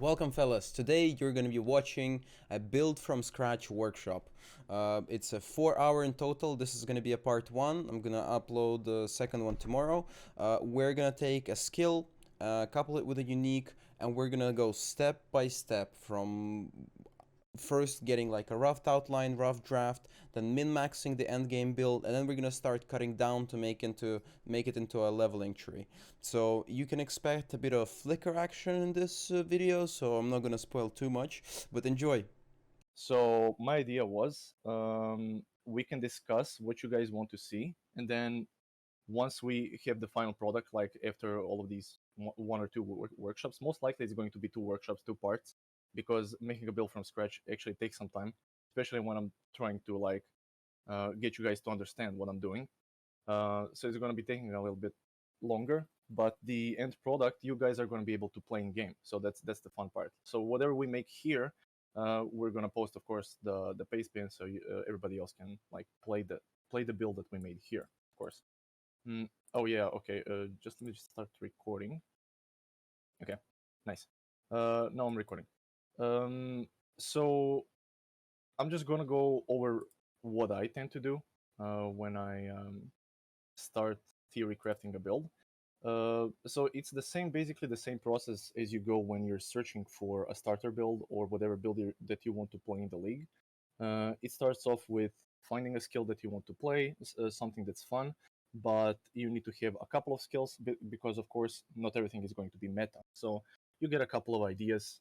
Welcome, fellas. Today you're going to be watching a build from scratch workshop. It's a 4 hour in total. This is going to be a part one. I'm going to upload the second one tomorrow. We're going to take a skill, couple it with a unique, and we're going to go step by step from first getting like a rough outline, rough draft, then min-maxing the endgame build, and then we're gonna start cutting down to make it into a leveling tree. So you can expect a bit of flicker action in this video, so I'm not gonna spoil too much, but enjoy. So my idea was we can discuss what you guys want to see, and then once we have the final product, like after all of these one or two workshops, most likely it's going to be two workshops, two parts, because making a build from scratch actually takes some time, especially when I'm trying to get you guys to understand what I'm doing. So it's going to be taking a little bit longer, but the end product you guys are going to be able to play in game. So that's the fun part. So whatever we make here, we're going to post, of course, the paste bin, so everybody else can like play the build that we made here, of course. Oh yeah, okay. Just let me just start recording. Okay, nice. Now I'm recording. So I'm just gonna go over what I tend to do when I start theory crafting a build. So it's basically the same process as you go when you're searching for a starter build or whatever build that you want to play in the league. It starts off with finding a skill that you want to play, something that's fun, but you need to have a couple of skills because, of course, not everything is going to be meta. So you get a couple of ideas,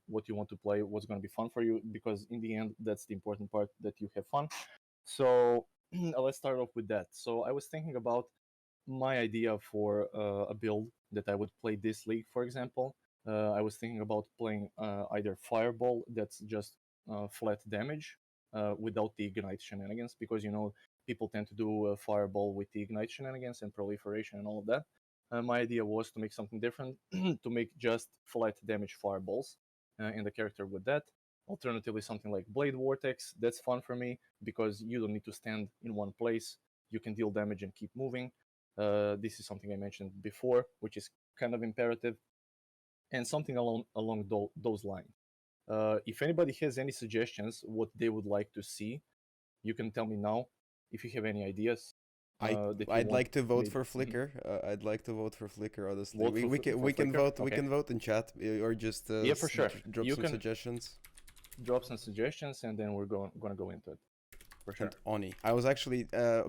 what you want to play, what's going to be fun for you, because in the end, that's the important part, that you have fun. So let's start off with that. So I was thinking about my idea for a build that I would play this league, for example. I was thinking about playing either Fireball, that's just flat damage without the Ignite shenanigans, because people tend to do Fireball with the Ignite shenanigans and proliferation and all of that. My idea was to make something different, to make just flat damage Fireballs and the character with that. Alternatively, something like Blade Vortex, that's fun for me because you don't need to stand in one place. You can deal damage and keep moving. This is something I mentioned before, which is kind of imperative, and something along those lines. If anybody has any suggestions, what they would like to see, you can tell me now. If you have any ideas I that you I'd want, like to vote maybe for Flicker. I'd like to vote for Flicker. Honestly, vote for we can Flickr. vote Okay, in chat or just yeah, for sure. drop You some can suggestions. drop some suggestions, and then we're gonna go into it for And sure. Oni. I was actually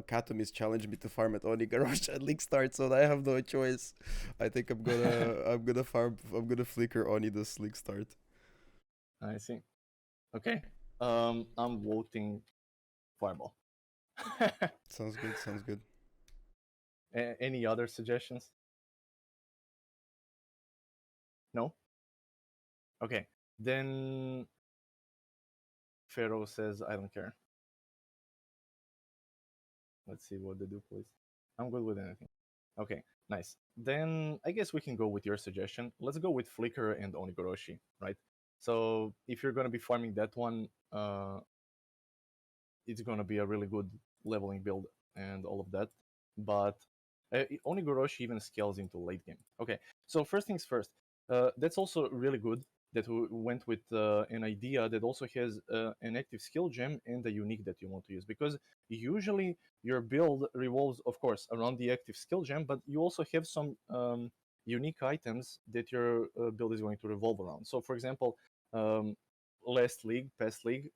Katomi's challenged me to farm at Onigoroshi at league start, so I have no choice. I think I'm gonna flicker Oni this league start. I see. Okay. I'm voting Fireball. Sounds good. Sounds good. Any other suggestions? No? Okay. Then Pharaoh says, I don't care. Let's see what they do, please. I'm good with anything. Okay, nice. Then I guess we can go with your suggestion. Let's go with Flicker and Onigoroshi, right? So if you're going to be farming that one, it's going to be a really good leveling build and all of that. But Onigoroshi even scales into late game. Okay, so first things first. That's also really good that we went with an idea that also has an active skill gem and a unique that you want to use, because usually your build revolves, of course, around the active skill gem, but you also have some unique items that your build is going to revolve around. So, for example, um, past league,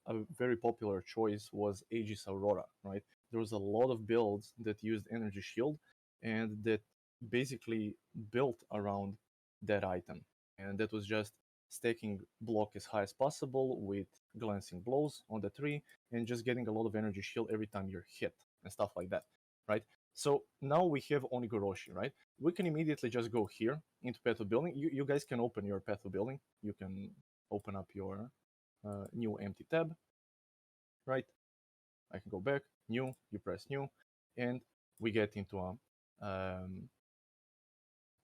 a very popular choice was Aegis Aurora, right? There was a lot of builds that used Energy Shield and that basically built around that item. And that was just stacking block as high as possible with glancing blows on the tree and just getting a lot of Energy Shield every time you're hit and stuff like that, right? So now we have Onigoroshi, right? We can immediately just go here into Path of Building. You guys can open your Path of Building. You can open up your new empty tab, right? I can go back, new, you press new, and we get into a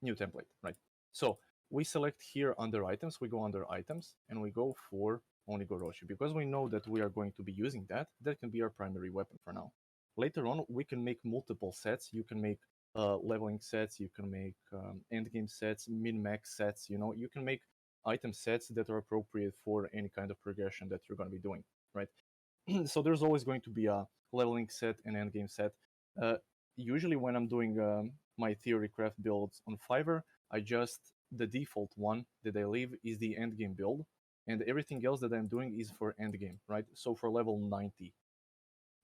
new template, right? So we select here under items, we go under items, and we go for Onigoroshi. Because we know that we are going to be using that, that can be our primary weapon for now. Later on, we can make multiple sets. You can make leveling sets, you can make endgame sets, min-max sets, you can make item sets that are appropriate for any kind of progression that you're going to be doing, right? So there's always going to be a leveling set and endgame set. Uh, Usually when I'm doing my theorycraft builds on Fiverr, the default one that I leave is the endgame build, and everything else that I'm doing is for endgame, right? So for level 90,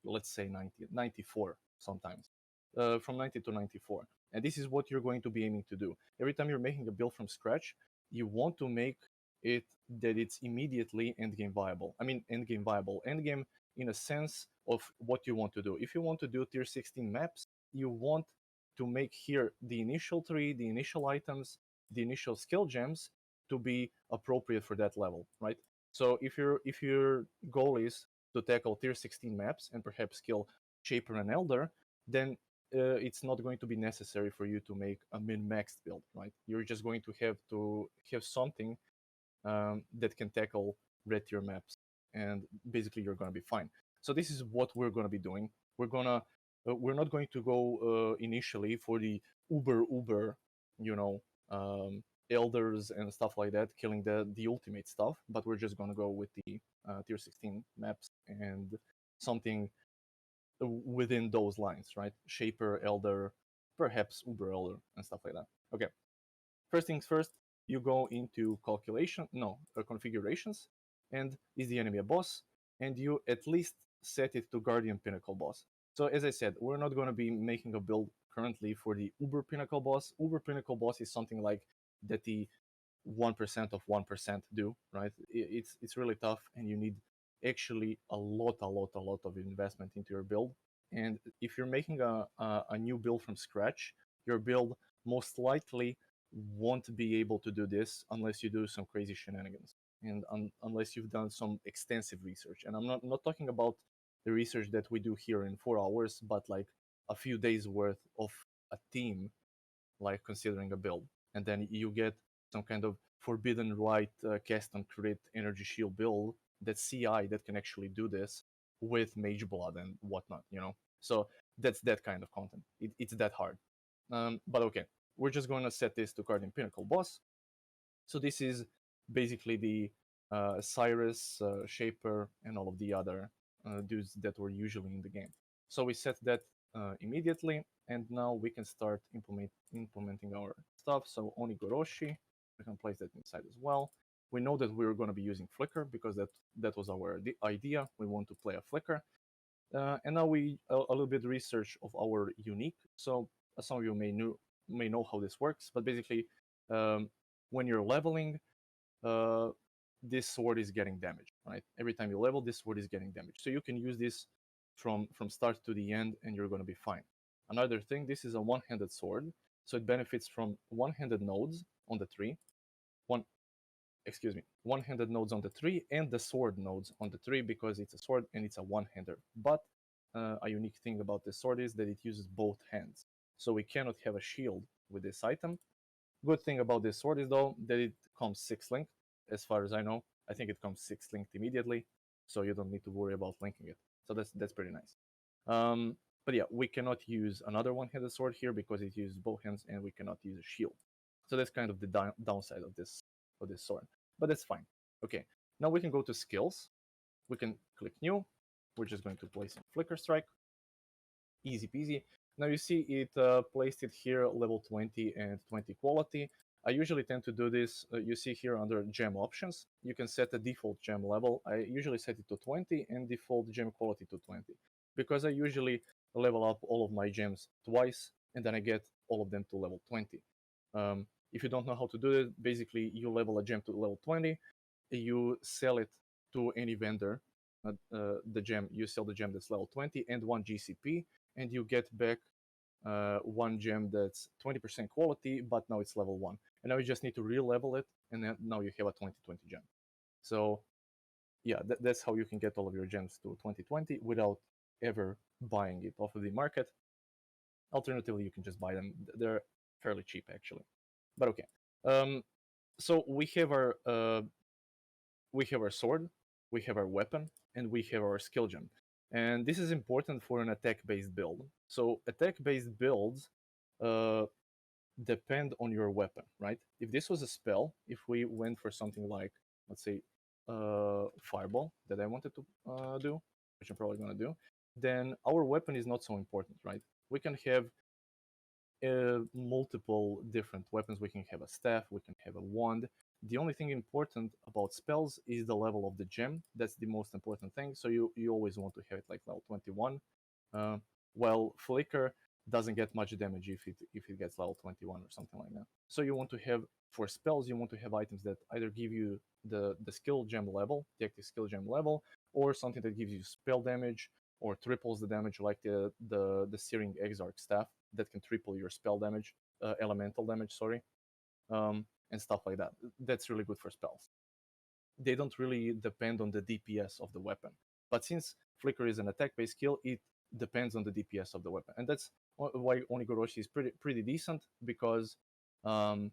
let's say 90, 94 sometimes, from 90 to 94. And this is what you're going to be aiming to do. Every time you're making a build from scratch, you want to make it that it's immediately endgame viable. I mean, endgame viable. Endgame in a sense of what you want to do. If you want to do tier 16 maps, you want to make here the initial tree, the initial items, the initial skill gems to be appropriate for that level, right? So if your goal is to tackle tier 16 maps and perhaps kill Shaper and Elder, then it's not going to be necessary for you to make a min-maxed build, right? You're just going to have something that can tackle red tier maps, and basically you're going to be fine. So this is what we're going to be doing. We're not going to go initially for the uber, you know, elders and stuff like that, killing the ultimate stuff, but we're just going to go with the tier 16 maps and something within those lines, right? Shaper, Elder, perhaps Uber Elder, and stuff like that. Okay. First things first, you go into configurations, and is the enemy a boss? And you at least set it to Guardian Pinnacle boss. So as I said, we're not going to be making a build currently for the Uber Pinnacle boss. Uber Pinnacle boss is something like that the 1% of 1% do, right? It's really tough, and you need actually a lot of investment into your build. And if you're making a new build from scratch, your build most likely won't be able to do this unless you do some crazy shenanigans, and unless you've done some extensive research. And I'm not talking about the research that we do here in 4 hours, but like a few days worth of a team, like considering a build, and then you get some kind of forbidden right cast on crit energy shield build that CI that can actually do this with mage blood and whatnot, you know. So that's that kind of content. It's that hard. But okay, we're just going to set this to Guardian Pinnacle boss. So this is basically the Cyrus, Shaper, and all of the other dudes that were usually in the game. So we set that immediately, and now we can start implementing our stuff. So Onigoroshi, we can place that inside as well. We know that we're going to be using Flicker because that was our idea. We want to play a Flicker. And now a little bit research of our unique. So some of you may know how this works, but basically, when you're leveling, this sword is getting damaged, right? Every time you level, this sword is getting damaged. So you can use this from start to the end, and you're going to be fine. Another thing, this is a one-handed sword, so it benefits from one-handed nodes on the tree, one-handed nodes on the tree, and the sword nodes on the tree, because it's a sword and it's a one-hander. But a unique thing about this sword is that it uses both hands, so we cannot have a shield with this item. Good thing about this sword is though that it comes 6-linked, as far as I know. I think it comes 6-linked immediately, so you don't need to worry about linking it. So that's pretty nice. But yeah, we cannot use another one-handed sword here because it uses both hands, and we cannot use a shield. So that's kind of the downside of this sword, but that's fine. Okay, now we can go to skills. We can click new. We're just going to place some Flicker Strike. Easy peasy. Now you see it placed it here level 20 and 20 quality. I usually tend to do this. You see here under gem options, you can set a default gem level. I usually set it to 20 and default gem quality to 20, because I usually level up all of my gems twice, and then I get all of them to level 20. If you don't know how to do it, basically you level a gem to level 20, you sell it to any vendor. The gem, you sell the gem that's level 20 and 1 GCP, and you get back one gem that's 20% quality, but now it's level 1. And now you just need to re-level it, and then now you have a 2020 gem. So yeah, that's how you can get all of your gems to 2020 without ever buying it off of the market. Alternatively, you can just buy them. They're fairly cheap, actually. But okay. So we have our sword, we have our weapon, and we have our skill gem. And this is important for an attack-based build. So attack-based builds, depend on your weapon, right? If this was a spell, if we went for something like, let's say, fireball that I wanted to do, which I'm probably gonna do, then our weapon is not so important, right? We can have multiple different weapons. We can have a staff, we can have a wand. The only thing important about spells is the level of the gem. That's the most important thing. So you always want to have it like level 21. Uh, while Flicker doesn't get much damage if it gets level 21 or something like that. So you want to have, for spells, you want to have items that either give you the skill gem level, the active skill gem level, or something that gives you spell damage or triples the damage, like the Searing Exarch staff that can triple your spell damage, elemental damage, sorry, and stuff like that. That's really good for spells. They don't really depend on the DPS of the weapon. But since Flicker is an attack-based skill, it depends on the DPS of the weapon, and that's why Onigoroshi is pretty decent, because um,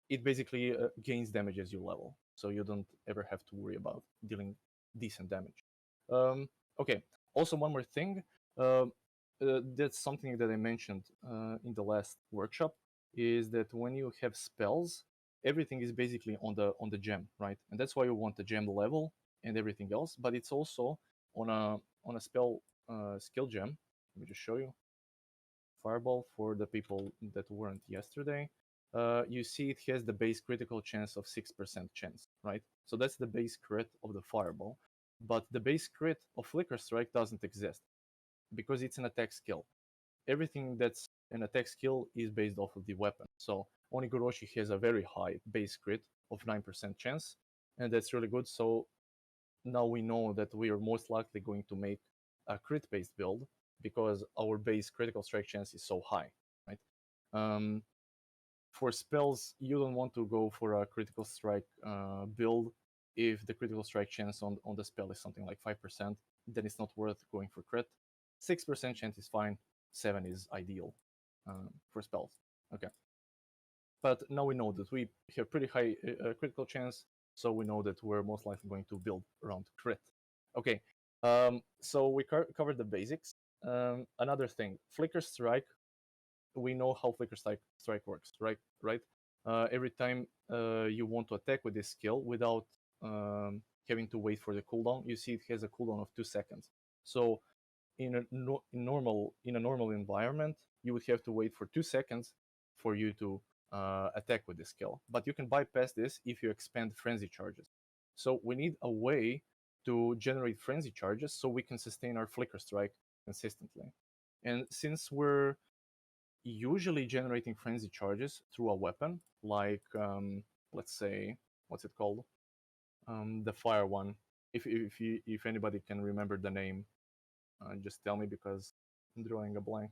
it basically gains damage as you level, so you don't ever have to worry about dealing decent damage. Um, okay. Also, one more thing. That's something that I mentioned in the last workshop, is that when you have spells, everything is basically on the gem, right? And that's why you want the gem level and everything else. But it's also on a spell skill gem. Let me just show you. Fireball, for the people that weren't yesterday. You see it has the base critical chance of 6% chance, right? So that's the base crit of the Fireball. But the base crit of Flicker Strike doesn't exist because it's an attack skill. Everything that's an attack skill is based off of the weapon. So Onigoroshi has a very high base crit of 9% chance, and that's really good. So now we know that we are most likely going to make a crit based build because our base critical strike chance is so high, right? Um, for spells, you don't want to go for a critical strike build if the critical strike chance on the spell is something like 5%, then it's not worth going for crit. 6% chance is fine, 7 is ideal for spells. Okay. But now we know that we have pretty high critical chance, so we know that we're most likely going to build around crit. Okay, so we covered the basics. Another thing, Flicker Strike. We know how Flicker Strike works, right? Right. Every time you want to attack with this skill without having to wait for the cooldown, you see it has a cooldown of 2 seconds. So in a normal environment, you would have to wait for 2 seconds for you to attack with this skill. But you can bypass this if you expand frenzy charges. So we need a way to generate frenzy charges so we can sustain our Flicker Strike consistently. And since we're usually generating frenzy charges through a weapon, like let's say, what's it called? The fire one. If anybody can remember the name, just tell me because I'm drawing a blank.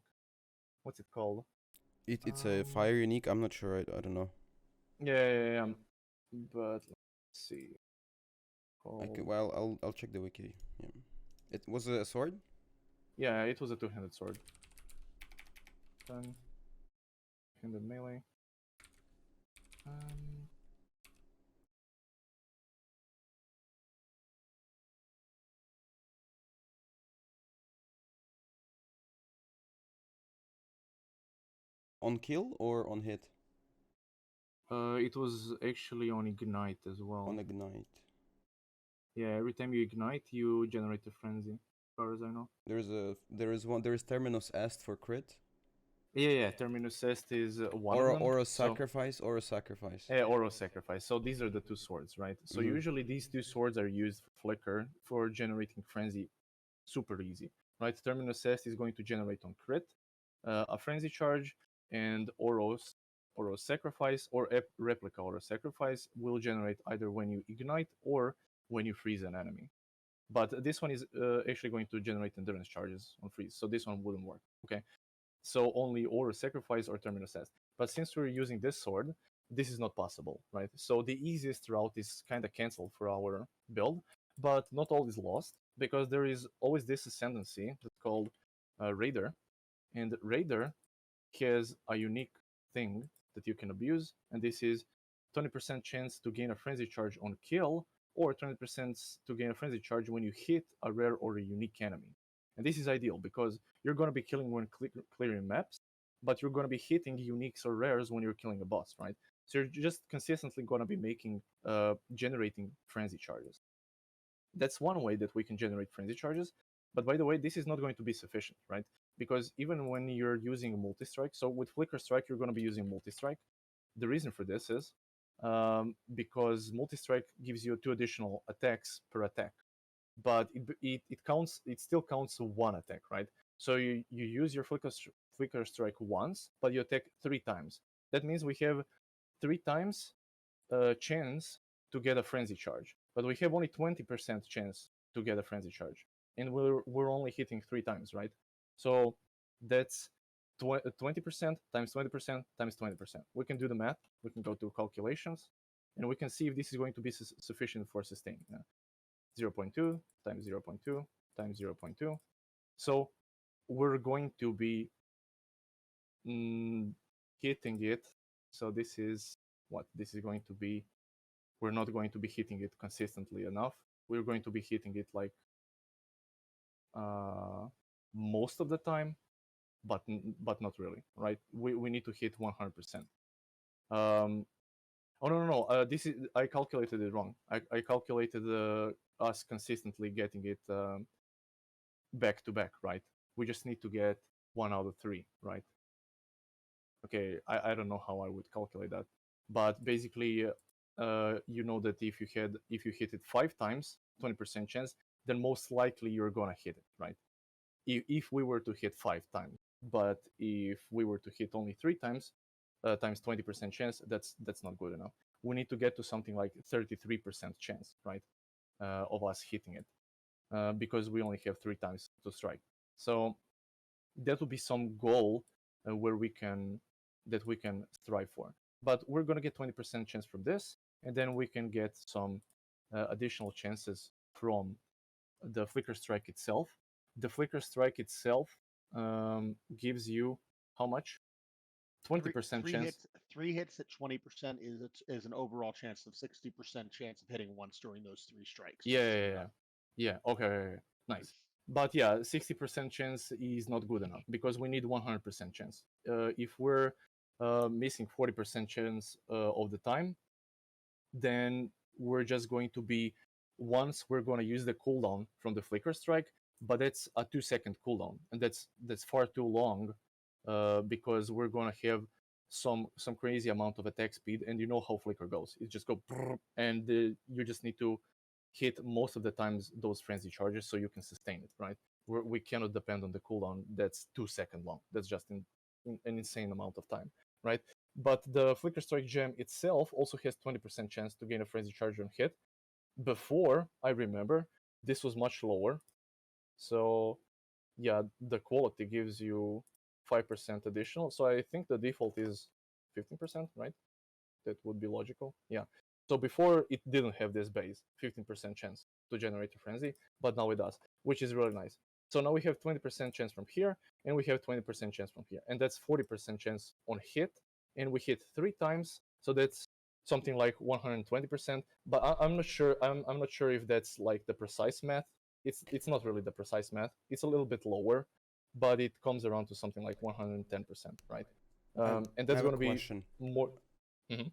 What's it called? It's a fire unique. I'm not sure. I don't know. Yeah. But let's see. Well, I'll check the wiki. Yeah. It was a sword. Yeah, it was a two-handed sword. Handed melee. Um, On kill or on hit? it was actually on ignite as well. On ignite. Yeah, every time you ignite, you generate a frenzy, as far as I know. There is Terminus Est for crit. Yeah. Terminus Est is one of them. Or a sacrifice. Or a sacrifice. So these are the two swords, right? So usually these two swords are used for Flicker for generating frenzy super easy, right? Terminus Est is going to generate on crit a frenzy charge, and Oros sacrifice or replica Oros sacrifice will generate either when you ignite or when you freeze an enemy. But this one is actually going to generate endurance charges on freeze, so this one wouldn't work. Okay, so only or sacrifice or terminus Est. But since we're using this sword, this is not possible, right? So the easiest route is kind of canceled for our build, but not all is lost because there is always this ascendancy that's called Raider, and Raider has a unique thing that you can abuse, and this is 20% chance to gain a frenzy charge on kill, or 20% to gain a frenzy charge when you hit a rare or a unique enemy. And this is ideal because you're going to be killing when clearing maps, but you're going to be hitting uniques or rares when you're killing a boss, right? So you're just consistently going to be generating frenzy charges. That's one way that we can generate frenzy charges. But by the way, this is not going to be sufficient, right? Because even when you're using multi-strike, so with Flicker Strike, you're going to be using multi-strike. The reason for this is because multi-strike gives you 2 additional attacks per attack, but it still counts one attack, right? So you use your Flicker Strike once, but you attack 3 times. That means we have 3 times chance to get a frenzy charge, but we have only 20% chance to get a frenzy charge, and we're only hitting 3 times, right? So that's 20% times 20% times 20%. We can do the math. We can go to calculations, and we can see if this is going to be sufficient for sustain. 0.2 times 0.2 times 0.2. So we're going to be hitting it. So this is what this is going to be. We're not going to be hitting it consistently enough. We're going to be hitting it like most of the time, but not really, right? We need to hit 100%. Oh no! This is I calculated it wrong. I calculated us consistently getting it back to back, right? We just need to get 1 out of 3, right? Okay, I don't know how I would calculate that, but basically, you know that if you hit it 5 times, 20% chance, then most likely you're gonna hit it, right? If we were to hit 5 times, but if we were to hit only 3 times, times 20% chance, that's not good enough. We need to get to something like 33% chance, right, of us hitting it, because we only have 3 times to strike. So that would be some goal where we can strive for. But we're gonna get 20% chance from this, and then we can get some additional chances from the Flicker Strike itself. The Flicker Strike itself gives you how much? 20% chance. 3 hits at 20% is an overall chance of 60% chance of hitting once during those 3 strikes. Yeah. Okay. Nice. But yeah, 60% chance is not good enough because we need 100% chance. If we're missing 40% chance of the time, then we're just going to be once we're going to use the cooldown from the Flicker Strike, but it's a 2-second cooldown, and that's far too long because we're going to have some crazy amount of attack speed, and you know how Flicker goes. It just go and you just need to hit most of the times those frenzy charges so you can sustain it, right? We cannot depend on the cooldown that's 2 seconds long. That's just an insane amount of time, right? But the Flicker Strike gem itself also has 20% chance to gain a frenzy charge on hit. Before, I remember, this was much lower. So yeah, the quality gives you 5% additional. So I think the default is 15%, right? That would be logical. Yeah. So before it didn't have this base, 15% chance to generate a frenzy, but now it does, which is really nice. So now we have 20% chance from here, and we have 20% chance from here, and that's 40% chance on hit, and we hit 3 times, so that's something like 120%. But I'm not sure. I'm not sure if that's like the precise math. It's not really the precise math. It's a little bit lower, but it comes around to something like 110%, right? And that's going to be more.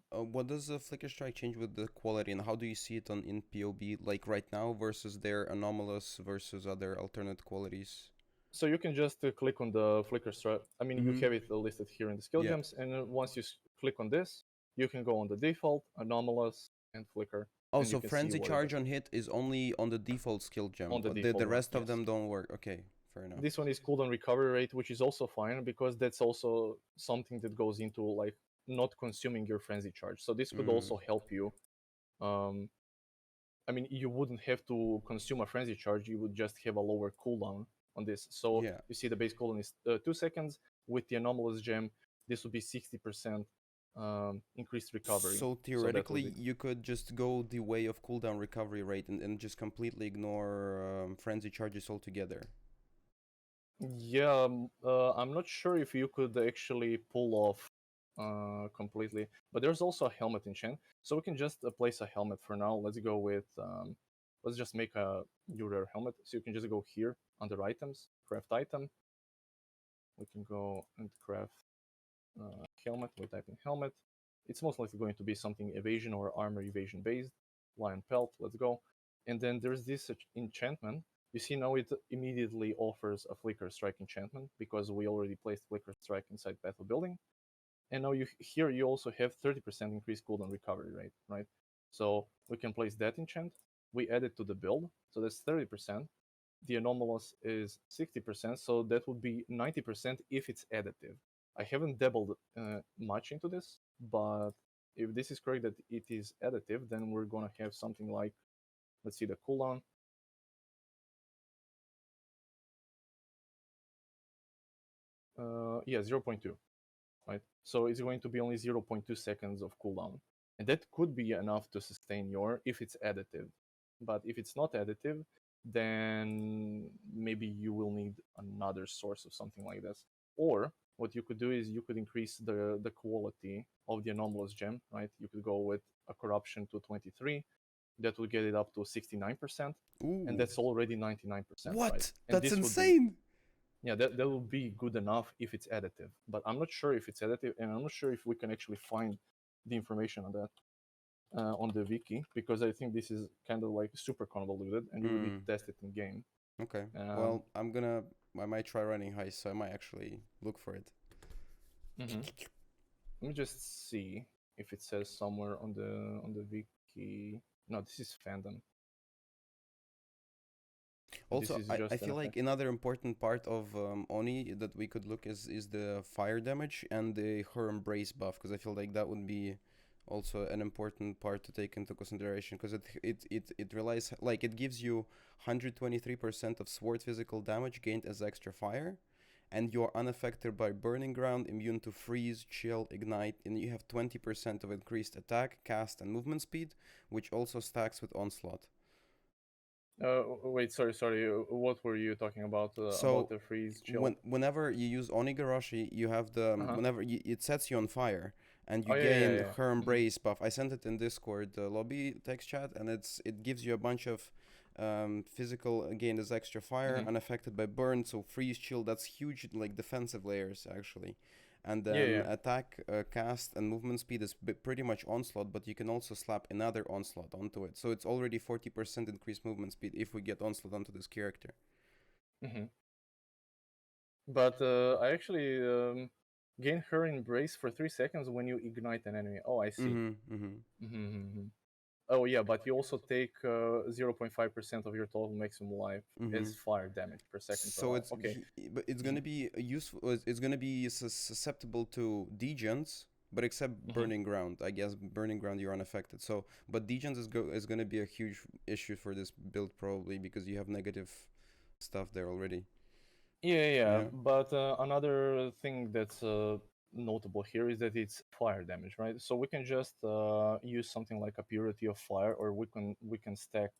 What does the Flicker Strike change with the quality, and how do you see it in POB, like right now, versus their anomalous versus other alternate qualities? So you can just click on the Flicker Strike. I mean, you have it listed here in the skill gems, and once you click on this, you can go on the default, anomalous, and Flicker. Oh, so frenzy charge on hit is only on the default skill gem. On the default the rest of them don't work. Okay, fair enough. This one is cooldown recovery rate, which is also fine because that's also something that goes into like not consuming your frenzy charge. So this could also help you. I mean, you wouldn't have to consume a frenzy charge. You would just have a lower cooldown on this. So you see the base cooldown is 2 seconds. With the anomalous gem, this would be 60% increased recovery. So theoretically, you could just go the way of cooldown recovery rate and just completely ignore frenzy charges altogether. Yeah, I'm not sure if you could actually pull off completely, but there's also a helmet enchant, so we can just place a helmet for now. Let's go with let's just make a new rare helmet. So you can just go here under items, craft item. We can go and craft helmet. We type in helmet. It's most likely going to be something evasion or armor evasion based. Lion pelt. Let's go. And then there's this enchantment. You see now it immediately offers a Flicker Strike enchantment because we already placed Flicker Strike inside Battle Building. And now here you also have 30% increased cooldown recovery rate, right? So we can place that enchant. We add it to the build, so that's 30%. The anomalous is 60%, so that would be 90% if it's additive. I haven't dabbled much into this, but if this is correct that it is additive, then we're gonna have something like, let's see the cooldown. Yeah, 0.2, right? So it's going to be only 0.2 seconds of cooldown. And that could be enough to sustain your, if it's additive. But if it's not additive, then maybe you will need another source of something like this. Or what you could do is you could increase the quality of the anomalous gem, right? You could go with a corruption to 23. That would get it up to 69%. Ooh. And that's already 99%. What? Right? And That's this insane. yeah, that will be good enough if it's additive. But I'm not sure if it's additive, and I'm not sure if we can actually find the information on that on the wiki, because I think this is kind of like super convoluted, and you would need to test it in game. Okay. Well, I might try running heist, so I might actually look for it. Let me just see if it says somewhere on the wiki. No, this is fandom. Also, I feel like another important part of Oni that we could look is the fire damage and the her embrace buff, because I feel like that would be also an important part to take into consideration, because it relies, like, it gives you 123% of sword physical damage gained as extra fire, and you're unaffected by burning ground, immune to freeze, chill, ignite, and you have 20% of increased attack, cast, and movement speed, which also stacks with onslaught. Wait, sorry. What were you talking about? About the freeze chill? Whenever you use Onigoroshi, you have the whenever it sets you on fire, and you gain her embrace buff. I sent it in Discord lobby text chat, and it gives you a bunch of physical gain as extra fire, unaffected by burn, so freeze, chill. That's huge, like defensive layers actually. And then attack, cast, and movement speed is pretty much onslaught, but you can also slap another onslaught onto it. So it's already 40% increased movement speed if we get onslaught onto this character. But I actually gain her embrace for 3 seconds when you ignite an enemy. Oh, I see. Oh yeah, but you also take 0.5% of your total maximum life as fire damage per second. So it's gonna be useful. It's gonna be susceptible to degens, but except burning ground. I guess burning ground you're unaffected. So, but degens is gonna be a huge issue for this build probably, because you have negative stuff there already. Yeah. But another thing that's notable here is that it's fire damage, right? So we can just use something like a purity of fire, or we can stack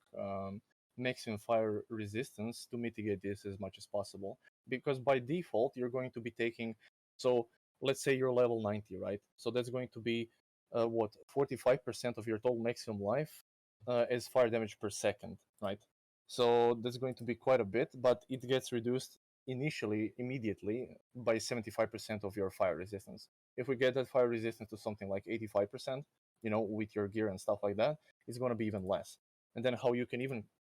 maximum fire resistance to mitigate this as much as possible. Because by default, you're going to be taking, so let's say you're level 90, right? So that's going to be 45% of your total maximum life as fire damage per second, right? So that's going to be quite a bit, but it gets reduced immediately by 75% of your fire resistance. If we get that fire resistance to something like 85%, with your gear and stuff like that, it's going to be even less. And then how you can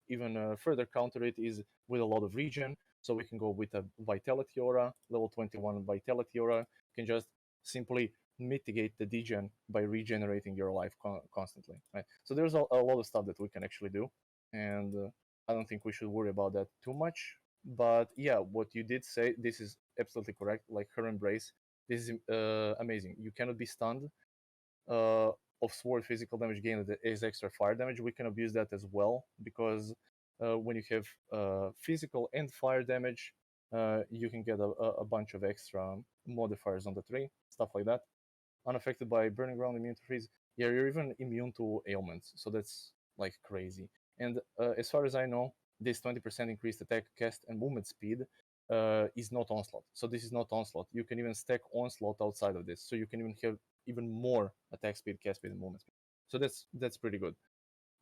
even further counter it is with a lot of regen. So we can go with a vitality aura, level 21 vitality aura, can just simply mitigate the degen by regenerating your life constantly, right? So there's a lot of stuff that we can actually do, and I don't think we should worry about that too much. But yeah, what you did say, this is absolutely correct. Like her embrace, this is amazing. You cannot be stunned of sword physical damage gained that is extra fire damage. We can abuse that as well, because when you have physical and fire damage, you can get a bunch of extra modifiers on the tree, stuff like that. Unaffected by burning ground, immune to freeze. Yeah, you're even immune to ailments, so that's like crazy. And as far as I know, this 20% increased attack, cast, and movement speed is not onslaught. So this is not onslaught. You can even stack onslaught outside of this, so you can even have even more attack speed, cast speed, and movement speed. So that's pretty good,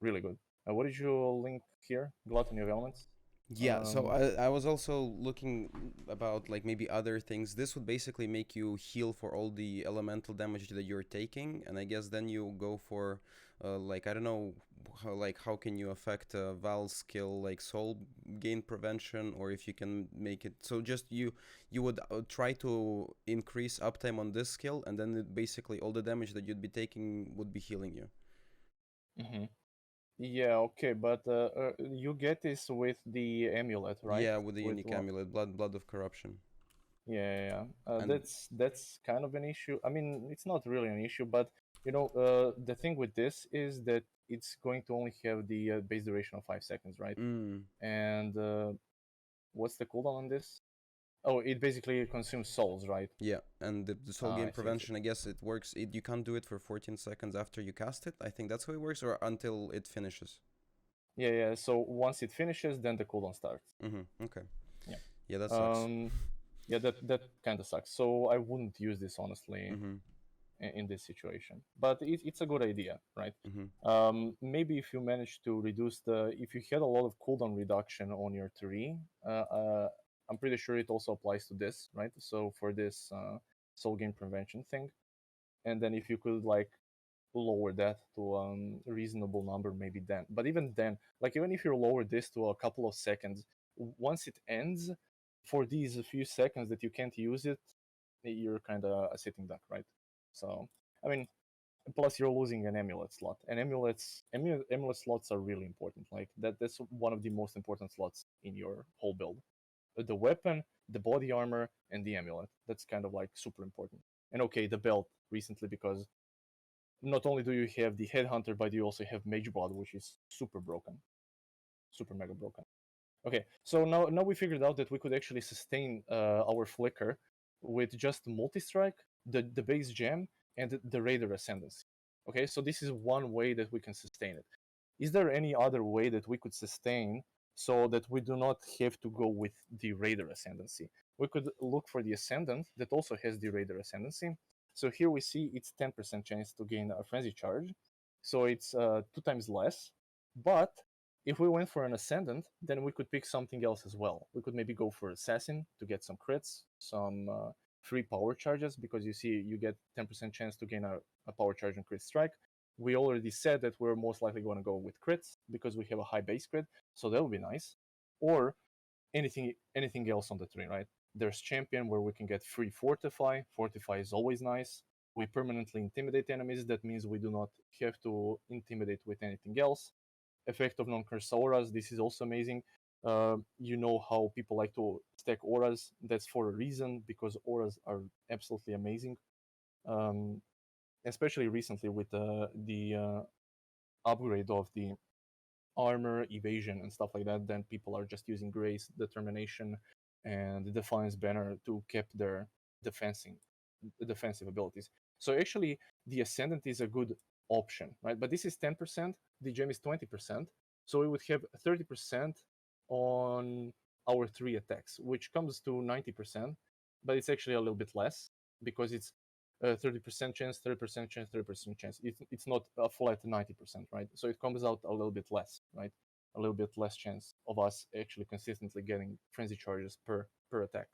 really good. What did you link here? Gluttony of Elements. Yeah, so I was also looking about like maybe other things. This would basically make you heal for all the elemental damage that you're taking, and I guess then you go for like I don't know how can you affect Val's skill like soul gain prevention, or if you can make it so just you would try to increase uptime on this skill, and then basically all the damage that you'd be taking would be healing you. Mm-hmm. Yeah, okay, but you get this with the amulet, right? Yeah, with the With unique one. amulet, blood of corruption. Yeah. And That's kind of an issue. I mean, it's not really an issue, but the thing with this is that it's going to only have the base duration of 5 seconds, right? mm, And what's the cooldown on this? Oh, it basically consumes souls, right? yeah, and the soul Ah, gain I see. prevention, I guess it works. You can't do it for 14 seconds after you cast it. I think that's how it works, or until it finishes. Yeah. So once it finishes, then the cooldown starts. Okay. Yeah. Yeah, that sucks. Um, yeah, that kind of sucks. So I wouldn't use this honestly Mm-hmm. in this situation, but it's a good idea, right? Mm-hmm. Maybe if you manage to reduce if you had a lot of cooldown reduction on your tree, I'm pretty sure it also applies to this, right? So for this soul gain prevention thing, and then if you could like lower that to a reasonable number, maybe then. But even then, like even if you lower this to a couple of seconds, once it ends, for these few seconds that you can't use it, you're kind of a sitting duck, right? So, I mean, plus you're losing an amulet slot, and amulet slots are really important. Like that's one of the most important slots in your whole build. The weapon, the body armor, and the amulet. That's kind of like super important. And okay, the belt recently, because not only do you have the headhunter, but you also have mage blood, which is super broken, super mega broken. Okay, so now we figured out that we could actually sustain our flicker with just multi-strike, the base gem, and the raider ascendancy. Okay, so this is one way that we can sustain it. Is there any other way that we could sustain so that we do not have to go with the raider ascendancy? We could look for the ascendant that also has the raider ascendancy. So here we see it's 10% chance to gain a frenzy charge, so it's 2 times less. But if we went for an ascendant, then we could pick something else as well. We could maybe go for assassin to get some crits, some free power charges, because you see you get 10% chance to gain a power charge and crit strike. We already said that we're most likely going to go with crits because we have a high base crit, so that would be nice. Or anything else on the tree, right? There's champion where we can get free fortify. Fortify is always nice. We permanently intimidate enemies. That means we do not have to intimidate with anything else. Effect of non-curse auras. This is also amazing. You know how people like to stack auras. That's for a reason, because auras are absolutely amazing. Um, Especially recently with the upgrade of the armor, evasion, and stuff like that, then people are just using grace, determination, and defiance banner to keep their defensive abilities. So actually, the ascendant is a good option, right? But this is 10%. The gem is 20%, so we would have 30% on our 3 attacks, which comes to 90%, but it's actually a little bit less because it's 30% chance, 30% chance, 30% chance. It's not a flat 90%, right? So it comes out a little bit less, right? A little bit less chance of us actually consistently getting frenzy charges per attack.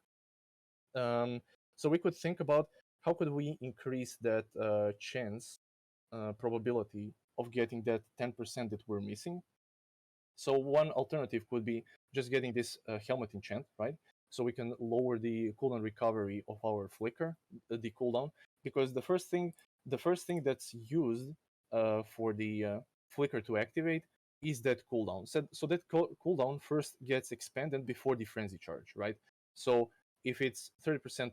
Um, so we could think about how could we increase that chance probability of getting that 10% that we're missing. So one alternative could be just getting this helmet enchant, right? So we can lower the cooldown recovery of our flicker, the cooldown, because the first thing that's used for the flicker to activate is that cooldown. So that cooldown first gets expanded before the frenzy charge, right? So if it's 30%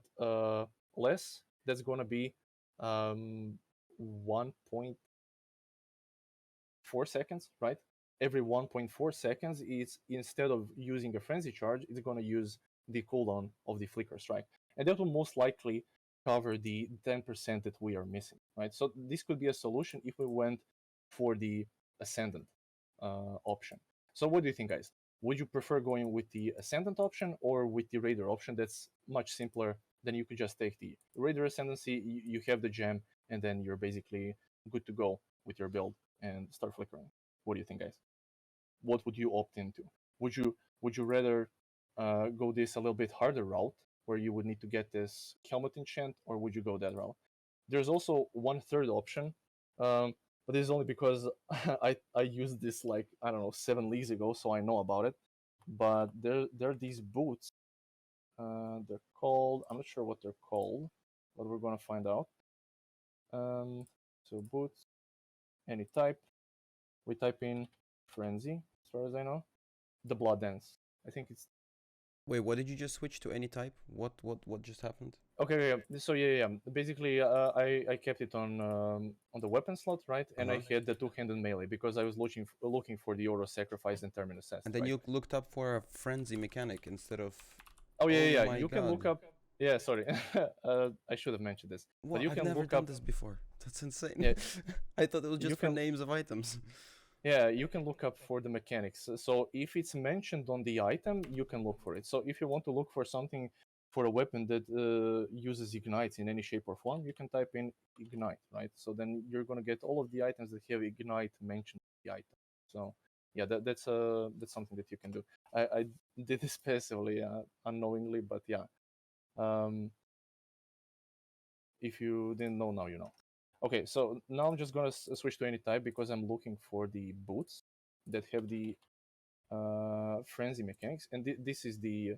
less, that's gonna be 1.4 seconds, right? Every 1.4 seconds, is instead of using a frenzy charge, it's going to use the cooldown of the flicker strike, and that will most likely cover the 10% that we are missing, right? So this could be a solution if we went for the ascendant option. So what do you think, guys? Would you prefer going with the ascendant option or with the raider option? That's much simpler. Then you could just take the raider ascendancy, you have the gem, and then you're basically good to go with your build and start flickering. What do you think, guys? What would you opt into? Would you would you rather go this a little bit harder route where you would need to get this helmet enchant, or would you go that route? There's also one third option, but this is only because I used this like, I don't know, 7 leagues ago, so I know about it. But there are these boots. They're called, I'm not sure what they're called, but we're gonna find out. So boots, any type. We type in frenzy, as far as I know. The blood dance. I think it's Wait, what did you just switch to? Any type? What just happened? okay. Yeah. So yeah. Basically, I kept it on the weapon slot, right? And I had the two-handed melee because I was looking for the auto sacrifice and terminus assist. And then right? you looked up for a frenzy mechanic instead of. Oh yeah, yeah. my You can look God. up. Yeah, sorry. I should have mentioned this. What? But you I've can never look done up. this before. That's insane. Yeah. I thought it was You just for can- names of items. Yeah, you can look up for the mechanics. So if it's mentioned on the item, you can look for it. So if you want to look for something for a weapon that uses ignites in any shape or form, you can type in ignite, right? So then you're gonna get all of the items that have ignite mentioned in the item. So yeah, that's something that you can do. I did this passively, unknowingly, but yeah. If you didn't know, now you know. Okay, so now I'm just gonna switch to any type because I'm looking for the boots that have the frenzy mechanics, and this is the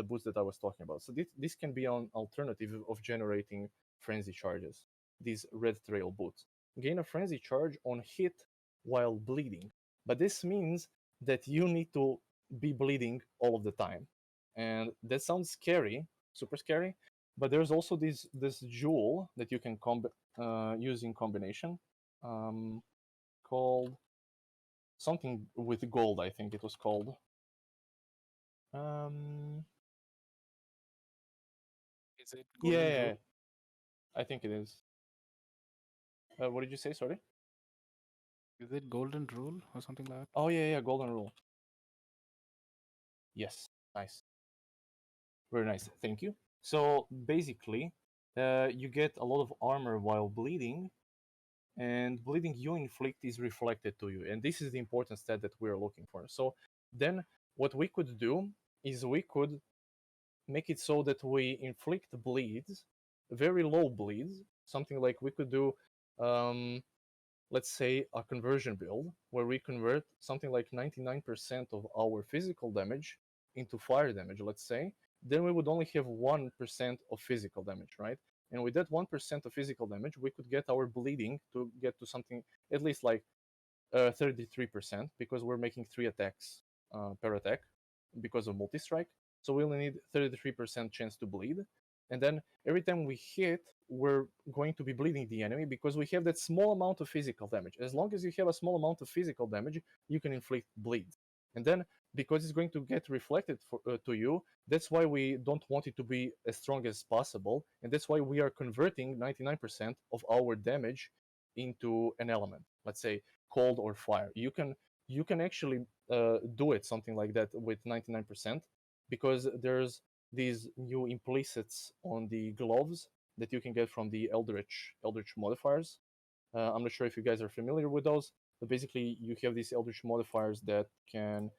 boots that I was talking about. So this can be an alternative of generating frenzy charges. These red trail boots gain a frenzy charge on hit while bleeding, but this means that you need to be bleeding all of the time, and that sounds scary, super scary. But there's also this jewel that you can use in combination, called something with gold. I think it was called. Um, Is it golden yeah, rule? I think it is. What did you say? Sorry. Is it golden rule or something like that? Oh yeah, yeah, golden rule. Yes, nice, very nice. Thank you. So basically, you get a lot of armor while bleeding, and bleeding you inflict is reflected to you, and this is the important stat that we're looking for. So then, what we could do is we could make it so that we inflict bleeds, very low bleeds, something like we could do, let's say, a conversion build where we convert something like 99% of our physical damage into fire damage, let's say. Then we would only have 1% of physical damage, right? And with that 1% of physical damage, we could get our bleeding to get to something at least like 33%, because we're making 3 attacks per attack because of multi-strike. So we only need 33% chance to bleed. And then every time we hit, we're going to be bleeding the enemy because we have that small amount of physical damage. As long as you have a small amount of physical damage, you can inflict bleeds. And then, because it's going to get reflected to you, that's why we don't want it to be as strong as possible. And that's why we are converting 99% of our damage into an element. Let's say cold or fire. You can actually do it something like that with 99%, because there's these new implicits on the gloves that you can get from the Eldritch modifiers. I'm not sure if you guys are familiar with those, but basically you have these Eldritch modifiers that can.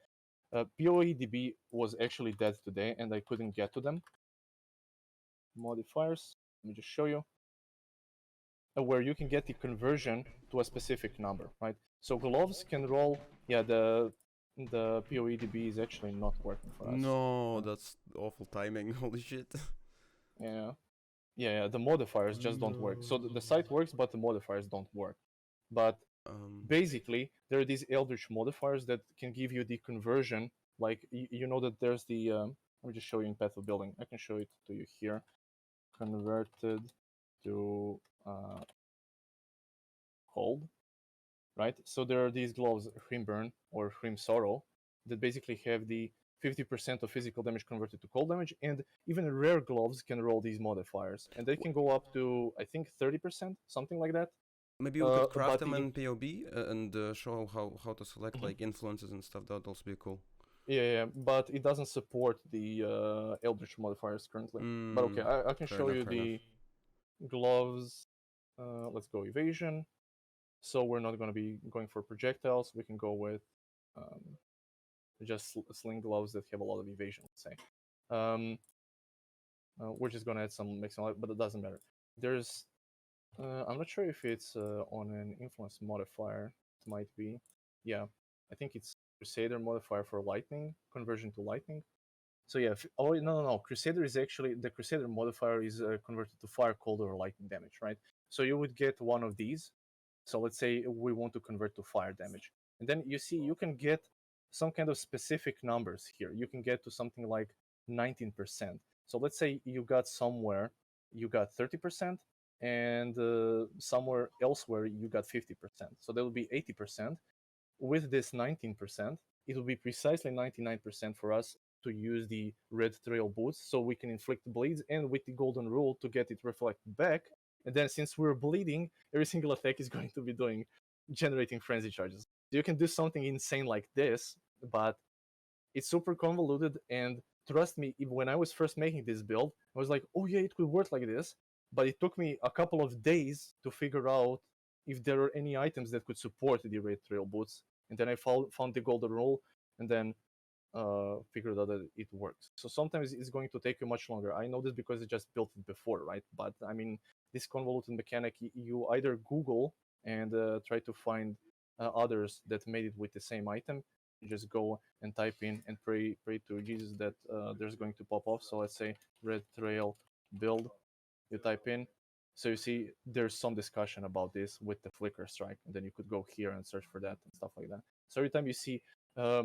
PoEDB was actually dead today, and I couldn't get to them. Modifiers. Let me just show you. Where you can get the conversion to a specific number, right? So gloves can roll. Yeah, the PoEDB is actually not working for us. No, that's awful timing. Holy shit. Yeah. Yeah, the modifiers just don't work. So the site works, but the modifiers don't work. But basically, there are these Eldritch modifiers that can give you the conversion. Like, you know that there's the... let me just show you in Path of Building. I can show it to you here. Converted to cold, right? So there are these gloves, Hrimburn or Hrim Sorrow, that basically have the 50% of physical damage converted to cold damage, and even rare gloves can roll these modifiers, and they can go up to, I think, 30%, something like that. Maybe we could craft but them the- in POB and show how to select Mhm. like influences and stuff. That would also be cool. Yeah, but it doesn't support the Eldritch modifiers currently. But okay, I can fair show enough, you fair the gloves. Let's go evasion. So we're not going to be going for projectiles. We can go with just sling gloves that have a lot of evasion, let's say. We're just gonna add some maximum life, but it doesn't matter. There's, I'm not sure if it's on an influence modifier. It might be. Yeah, I think it's Crusader modifier for lightning, conversion to lightning. So yeah, oh no, Crusader is actually, the Crusader modifier is converted to fire, cold, or lightning damage, right? So you would get one of these. So let's say we want to convert to fire damage, and then you see you can get some kind of specific numbers here. You can get to something like 19%. So let's say you got somewhere you got 30%, and somewhere elsewhere you got 50%. So that would be 80%. With this 19%, it will be precisely 99% for us to use the red trail boots, so we can inflict bleeds, and with the golden rule to get it reflected back. And then since we're bleeding, every single attack is going to be generating frenzy charges. You can do something insane like this, but it's super convoluted. And trust me, when I was first making this build, I was like, oh yeah, it could work like this. But it took me a couple of days to figure out if there are any items that could support the red trail boots. And then I found the golden rule, and then figured out that it works. So sometimes it's going to take you much longer. I know this because I just built it before, right? But I mean, this convoluted mechanic, you either Google and try to find others that made it with the same item. You just go and type in and pray to Jesus that there's going to pop off. So let's say red trail build. You type in. So you see there's some discussion about this with the Flicker strike, and then you could go here and search for that and stuff like that. So every time you see a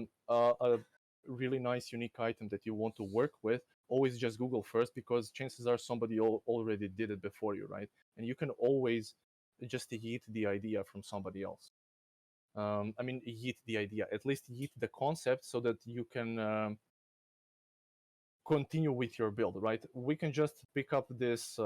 really nice unique item that you want to work with, always just Google first, because chances are somebody already did it before you, right? And you can always just yeet the idea from somebody else. I mean, yeet the idea, at least yeet the concept, so that you can continue with your build, right? We can just pick up this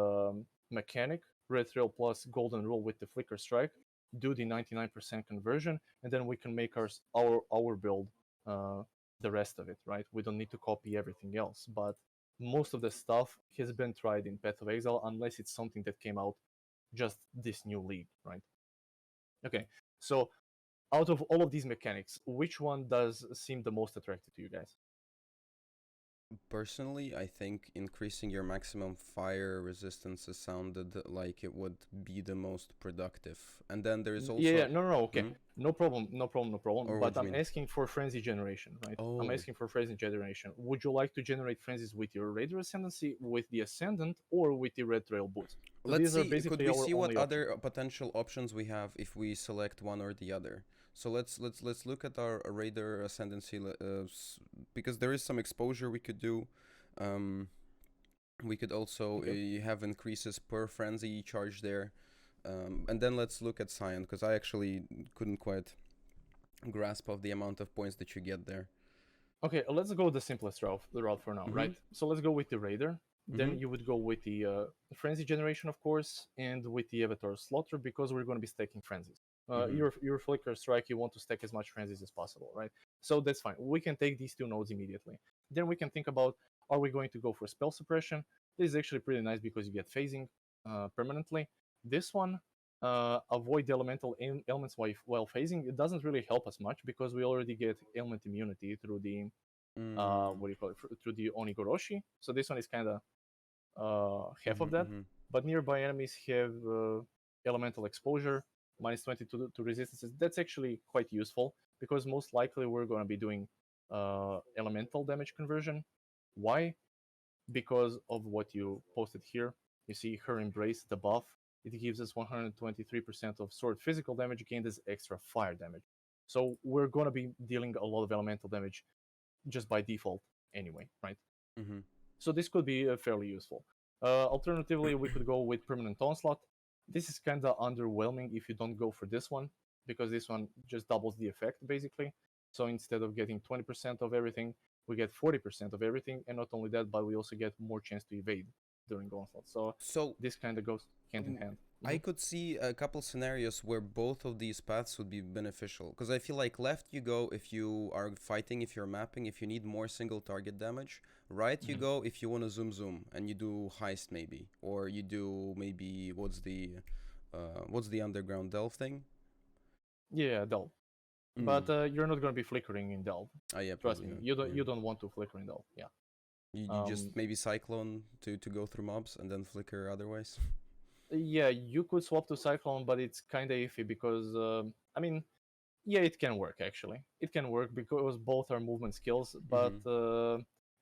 mechanic, red trail plus golden rule with the flicker strike, do the 99% conversion, and then we can make our build the rest of it, right? We don't need to copy everything else, but most of the stuff has been tried in Path of Exile, unless it's something that came out just this new league, right? Okay, so out of all of these mechanics, which one does seem the most attractive to you guys? Personally, I think increasing your maximum fire resistance sounded like it would be the most productive. And then there's also... Yeah, no, okay. No problem. Or But I'm asking for frenzy generation, right? Oh. I'm asking for frenzy generation. Would you like to generate frenzies with your Raider Ascendancy, with the Ascendant, or with the Red Trail Boots? So let's see, could we see what other potential options we have if we select one or the other? So let's look at our Raider Ascendancy, because there is some exposure we could do. We could also have increases per frenzy charge there. And then let's look at Scion, because I actually couldn't quite grasp of the amount of points that you get there. Okay, let's go the simplest route for now, right? So let's go with the Raider. Then you would go with the frenzy generation, of course, and with the Avatar Slaughter, because we're going to be stacking frenzies. Your Flicker Strike, you want to stack as much frenzies as possible, right? So that's fine. We can take these two nodes immediately. Then we can think about, are we going to go for spell suppression? This is actually pretty nice because you get phasing permanently. This one, avoid the elemental elements while phasing. It doesn't really help us much because we already get element immunity through the through the Onigoroshi. So this one is kind of half of that. But nearby enemies have elemental exposure, minus 20 to resistances. That's actually quite useful because most likely we're going to be doing elemental damage conversion. Why? Because of what you posted here. You see her embrace, the buff. It gives us 123% of sword physical damage gained as extra fire damage. So we're going to be dealing a lot of elemental damage just by default anyway, right? So this could be fairly useful. Alternatively, we could go with Permanent Onslaught. This is kind of underwhelming if you don't go for this one, because this one just doubles the effect, basically. So instead of getting 20% of everything, we get 40% of everything, and not only that, but we also get more chance to evade during Onslaught. So this kind of goes hand in hand. I could see a couple scenarios where both of these paths would be beneficial, because I feel like left you go if you are fighting, if you're mapping, if you need more single target damage. Right you go if you want to zoom and you do heist maybe, or you do maybe what's the underground delve thing? Yeah, delve. But you're not going to be flickering in Delve. Oh yeah, Trust probably me, not. you don't Yeah. you don't want to flicker in Delve. Yeah. You just maybe Cyclone to go through mobs and then flicker otherwise. Yeah, you could swap to Cyclone, but it's kind of iffy because I mean, yeah, it can work actually. It can work because both are movement skills, but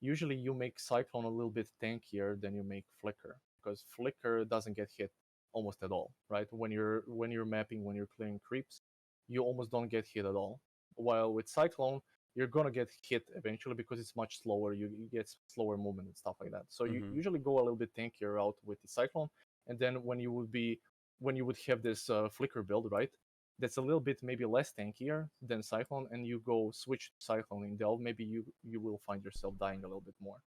usually you make Cyclone a little bit tankier than you make Flicker because Flicker doesn't get hit almost at all, right? When you're mapping, when you're clearing creeps, you almost don't get hit at all. While with Cyclone, you're gonna get hit eventually because it's much slower. You get slower movement and stuff like that. So you usually go a little bit tankier route with the Cyclone, and then when you would have this Flicker build, right? That's a little bit maybe less tankier than Cyclone, and you go switch to Cyclone in Delve, maybe you will find yourself dying a little bit more.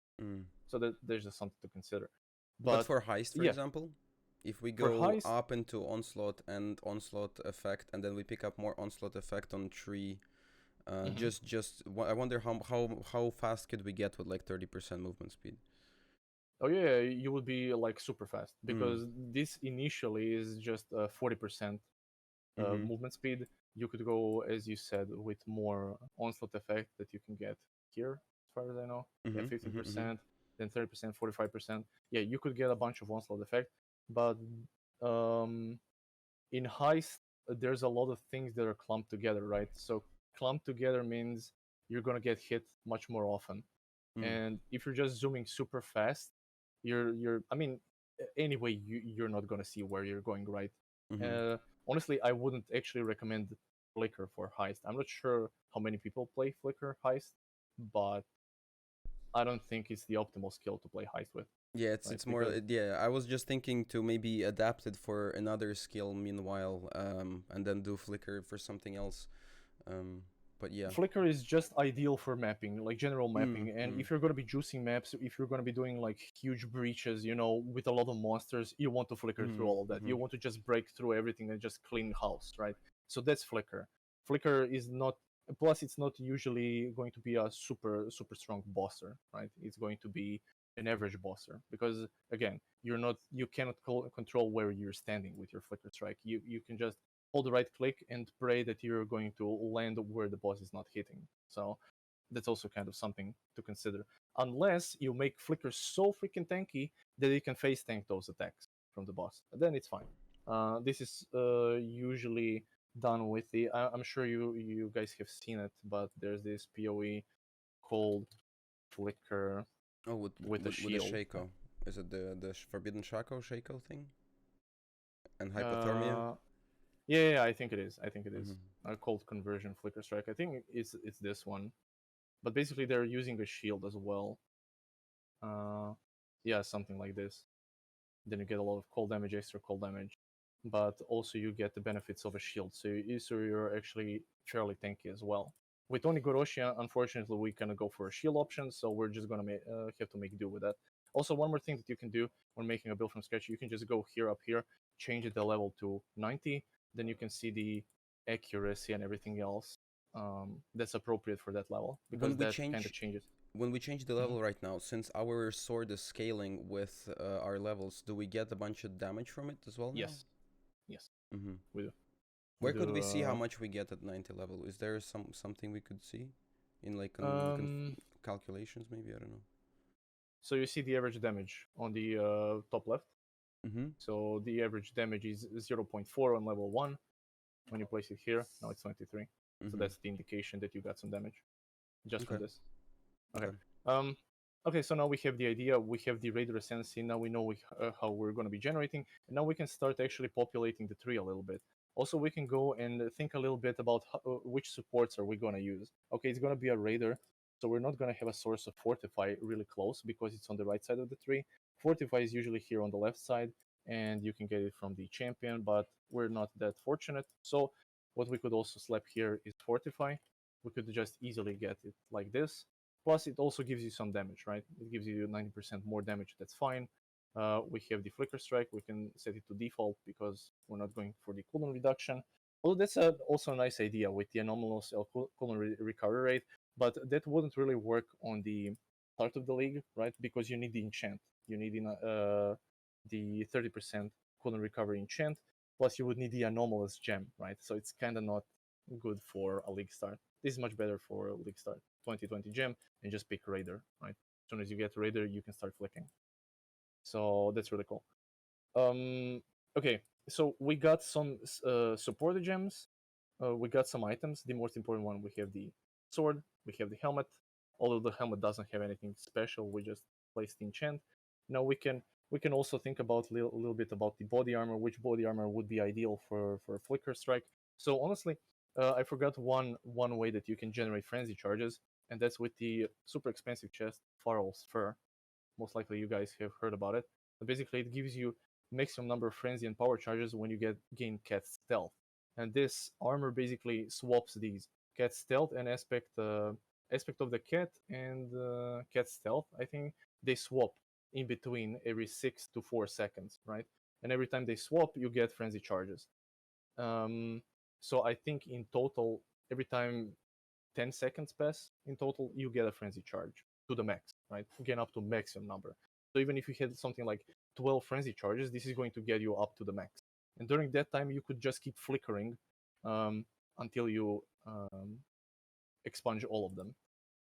So there's just something to consider. But for Heist, for yeah, example, if we for go Heist, up into Onslaught and Onslaught effect, and then we pick up more Onslaught effect on tree, I wonder how fast could we get with like 30% movement speed? oh yeah, you would be like super fast because this initially is just 40% movement speed. You could go, as you said, with more Onslaught effect that you can get here, as far as I know. Yeah, 15%, then 30%, 45%. Yeah, you could get a bunch of Onslaught effect, but in Heist, there's a lot of things that are clumped together, right? So clumped together means you're gonna get hit much more often. And if you're just zooming super fast, you're I mean, anyway, you're not gonna see where you're going, right? Honestly, I wouldn't actually recommend Flicker for Heist. I'm not sure how many people play Flicker Heist, but I don't think it's the optimal skill to play Heist with. Yeah, it's more I was just thinking to maybe adapt it for another skill meanwhile, and then do Flicker for something else. But yeah, Flicker is just ideal for mapping, like general mapping. And if you're going to be juicing maps, if you're going to be doing like huge breaches, with a lot of monsters, you want to Flicker through all of that. You want to just break through everything and just clean house, right? So that's Flicker. Flicker is not, plus it's not usually going to be a super strong bosser, right? It's going to be an average bosser because again, you cannot control where you're standing with your Flicker strike. You can just hold the right click and pray that you're going to land where the boss is not hitting. So that's also kind of something to consider. Unless you make Flicker so freaking tanky that it can face tank those attacks from the boss, then it's fine. This is usually done with I'm sure you guys have seen it, but there's this PoE called Flicker with a shield. With a Shaco. Is it the Forbidden Shaco thing? And hypothermia? Yeah, I think it is. Cold conversion Flicker strike. I think it's this one, but basically they're using a shield as well. Yeah, something like this. Then you get a lot of cold damage, extra cold damage, but also you get the benefits of a shield. So you're actually fairly tanky as well. With Onigoroshi, unfortunately, we kind of go for a shield option, so we're just gonna have to make do with that. Also, one more thing that you can do when making a build from scratch, you can just go up here, change the level to 90, then you can see the accuracy and everything else that's appropriate for that level, because that kind of changes. When we change the level right now, since our sword is scaling with our levels, do we get a bunch of damage from it as well now? Yes, we do. Where could we see how much we get at 90 level? Is there something we could see in like calculations maybe? I don't know. So you see the average damage on the top left. So the average damage is 0.4 on level 1. When you place it here, now it's 23. So that's the indication that you got some damage just from this. Okay, so now we have the idea, we have the Raider Ascendancy, now we know how we're going to be generating, and now we can start actually populating the tree a little bit. Also, we can go and think a little bit about which supports are we going to use. Okay, it's going to be a Raider, so we're not going to have a source of Fortify really close because it's on the right side of the tree. Fortify is usually here on the left side, and you can get it from the champion, but we're not that fortunate. So what we could also slap here is Fortify. We could just easily get it like this. Plus, it also gives you some damage, right? It gives you 90% more damage. That's fine. We have the Flicker Strike. We can set it to default because we're not going for the cooldown reduction. Although that's also a nice idea with the anomalous cooldown recovery rate, but that wouldn't really work on the start of the league, right? Because you need the enchant. You need the 30% cooldown recovery enchant. Plus, you would need the anomalous gem, right? So it's kind of not good for a league start. This is much better for a league start. 2020 gem and just pick Raider, right? As soon as you get Raider, you can start flicking. So that's really cool. Okay, so we got some supported gems. We got some items. The most important one, we have the sword, we have the helmet. Although the helmet doesn't have anything special, we just placed the enchant. Now we can also think about a little bit about the body armor, which body armor would be ideal for Flicker Strike. So honestly, I forgot one way that you can generate frenzy charges, and that's with the super expensive chest, Farrell's Fur. Most likely you guys have heard about it. But basically, it gives you maximum number of frenzy and power charges when you gain Cat Stealth. And this armor basically swaps these Cat Stealth and aspect of the cat and Cat Stealth. I think they swap in between every 6 to 4 seconds, right? And every time they swap, you get frenzy charges. So I think in total, every time 10 seconds pass, in total, you get a frenzy charge to the max, right? Again, up to maximum number. So even if you had something like 12 frenzy charges, this is going to get you up to the max. And during that time, you could just keep flickering until you expunge all of them.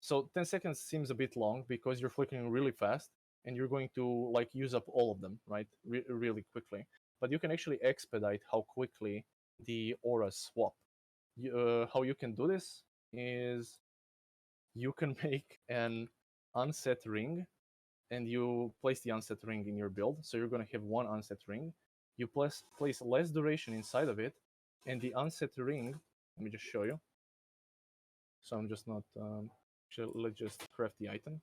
So 10 seconds seems a bit long because you're flickering really fast and you're going to like use up all of them, right? Really quickly. But you can actually expedite how quickly the auras swap. How you can do this is you can make an unset ring and you place the unset ring in your build. So you're going to have one unset ring. You place less duration inside of it, and the unset ring, let me just show you. So I'm just not, let's just craft the item.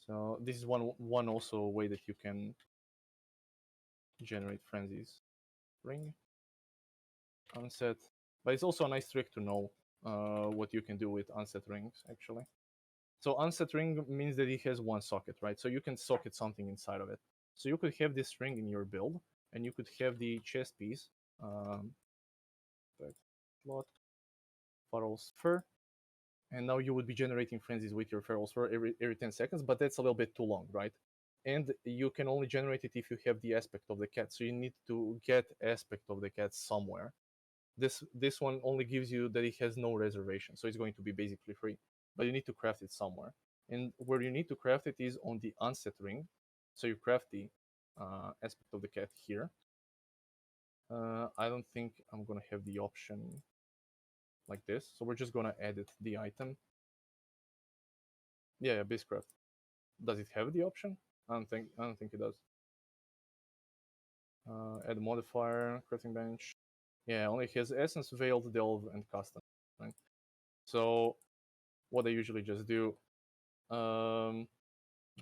So this is one also way that you can generate frenzies. Ring, unset, but it's also a nice trick to know what you can do with unset rings, actually. So unset ring means that it has one socket, right? So you can socket something inside of it. So you could have this ring in your build, and you could have the chest piece, Farrell's Fur, and now you would be generating frenzies with your Farrell's Fur every 10 seconds, but that's a little bit too long, right? And you can only generate it if you have the aspect of the cat, so you need to get aspect of the cat somewhere. This one only gives you that it has no reservation, so it's going to be basically free, but you need to craft it somewhere. And where you need to craft it is on the unset ring. So you craft the aspect of the cat here. I don't think I'm gonna have the option like this, so we're just gonna edit the item. Yeah, Beastcraft. Does it have the option? I don't think it does. Add modifier, crafting bench. Yeah, only has essence, veiled, delve, and custom. Right. So what I usually just do,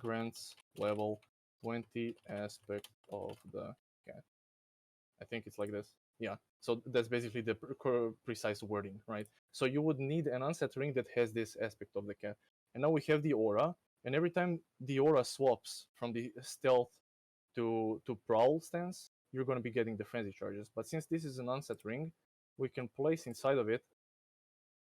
grants level 20 aspect of the cat. I think it's like this. Yeah. So that's basically the precise wording, right? So you would need an unset ring that has this aspect of the cat. And now we have the aura, and every time the aura swaps from the stealth to prowl stance, you're going to be getting the frenzy charges. But since this is an unset ring, we can place inside of it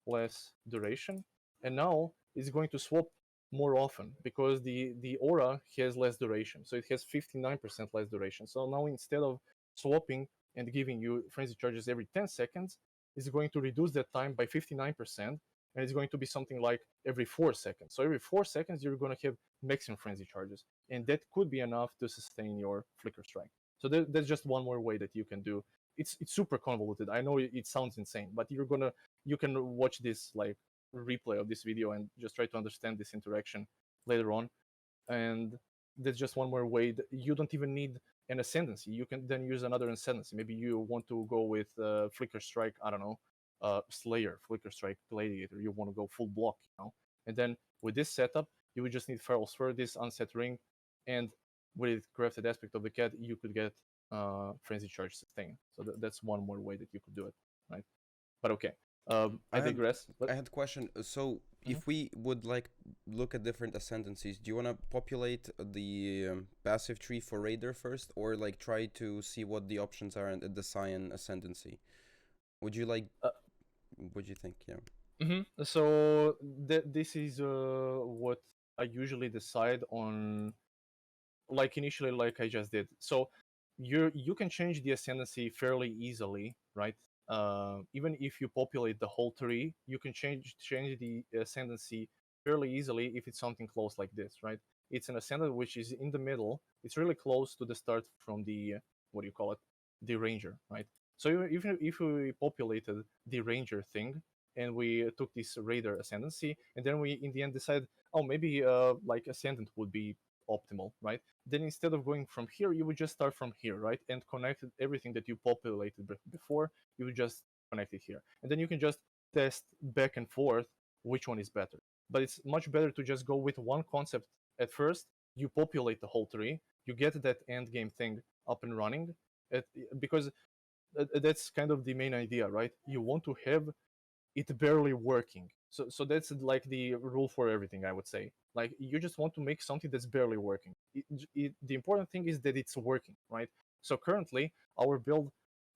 less duration, and now it's going to swap more often because the aura has less duration, so it has 59% less duration. So now instead of swapping and giving you frenzy charges every 10 seconds, it's going to reduce that time by 59%, and it's going to be something like every 4 seconds. So every 4 seconds you're going to have maximum frenzy charges, and that could be enough to sustain your Flicker Strike. So that's just one more way that you can do. It's super convoluted. I know it sounds insane, but you can watch this like replay of this video and just try to understand this interaction later on. And there's just one more way that you don't even need an Ascendancy. You can then use another Ascendancy. Maybe you want to go with Flicker Strike, I don't know, Slayer, Flicker Strike, Gladiator. You want to go full block, you know? And then with this setup, you would just need Farrell's Fur, this unset ring, and with crafted aspect of the cat, you could get frenzy charge sustain. So that's one more way that you could do it, right? But okay, I digress. I had a question. So if we would like look at different ascendancies, do you want to populate the passive tree for Raider first, or like try to see what the options are at the Cyan ascendancy? Would you like? What do you think? Yeah. So this is what I usually decide on. Like, initially, like I just did. So you can change the ascendancy fairly easily, right? even if you populate the whole tree, you can change the ascendancy fairly easily if it's something close like this, right? It's an ascendant which is in the middle. It's really close to the start from the what do you call it, the ranger, right? So if we populated the ranger thing and we took this raider ascendancy, and then we in the end decide, oh, maybe like ascendant would be optimal, right? Then instead of going from here, you would just start from here, right? And connect everything that you populated before, you would just connect it here. And then you can just test back and forth which one is better. But it's much better to just go with one concept at first. You populate the whole tree, you get that end game thing up and running, because that's kind of the main idea, right? You want to have it barely working. So that's like the rule for everything, I would say. Like you just want to make something that's barely working. The important thing is that it's working, right? So currently our build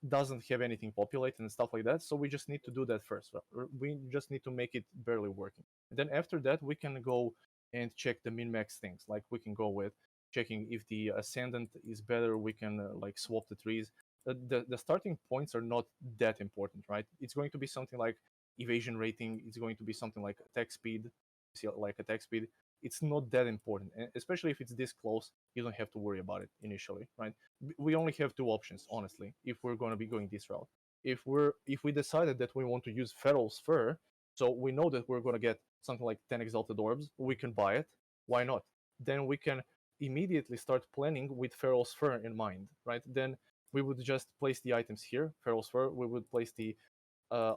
doesn't have anything populated and stuff like that, so we just need to do that first. We just need to make it barely working. And then after that we can go and check the min-max things. Like we can go with checking if the ascendant is better. We can like swap the trees. The starting points are not that important, right? It's going to be something like evasion rating. It's going to be something like attack speed. See, like attack speed. It's not that important, and especially if it's this close. You don't have to worry about it initially, right? We only have two options, honestly, if we're going to be going this route. If we decided that we want to use Feral's Fur, so we know that we're going to get something like 10 exalted orbs, we can buy it. Why not? Then we can immediately start planning with Feral's Fur in mind, right? Then we would just place the items here, Feral's Fur. We would place the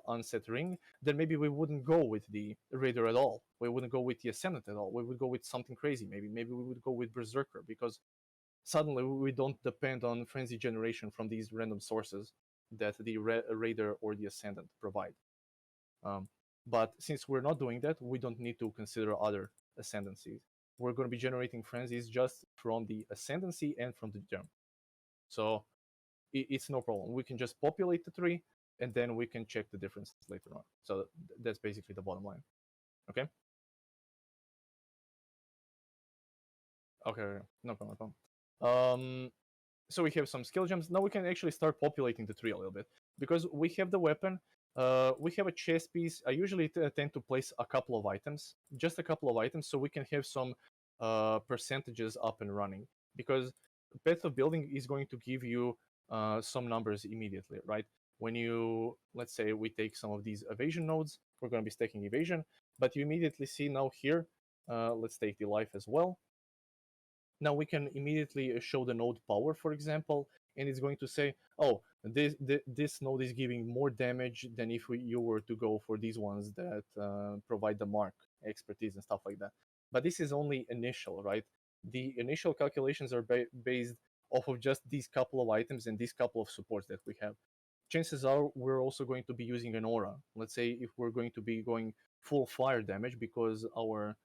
unset ring. Then maybe we wouldn't go with the Raider at all. We wouldn't go with the Ascendant at all. We would go with something crazy. Maybe we would go with Berserker, because suddenly we don't depend on frenzy generation from these random sources that the Raider or the Ascendant provide. But since we're not doing that, we don't need to consider other ascendancies. We're going to be generating frenzies just from the ascendancy and from the gem. So it's no problem. We can just populate the tree, and then we can check the differences later on. So that's basically the bottom line. Okay? Okay, no problem. So we have some skill gems. Now we can actually start populating the tree a little bit, because we have the weapon. We have a chest piece. I usually tend to place a couple of items, just a couple of items, so we can have some percentages up and running. Because path of building is going to give you some numbers immediately, right? When you, let's say we take some of these evasion nodes, we're going to be stacking evasion, but you immediately see now here, let's take the life as well. Now we can immediately show the node power, for example, and it's going to say, oh, this node is giving more damage than if you were to go for these ones that provide the mark, expertise, and stuff like that. But this is only initial, right? The initial calculations are based off of just these couple of items and these couple of supports that we have. Chances are we're also going to be using an aura. Let's say if we're going to be going full fire damage because our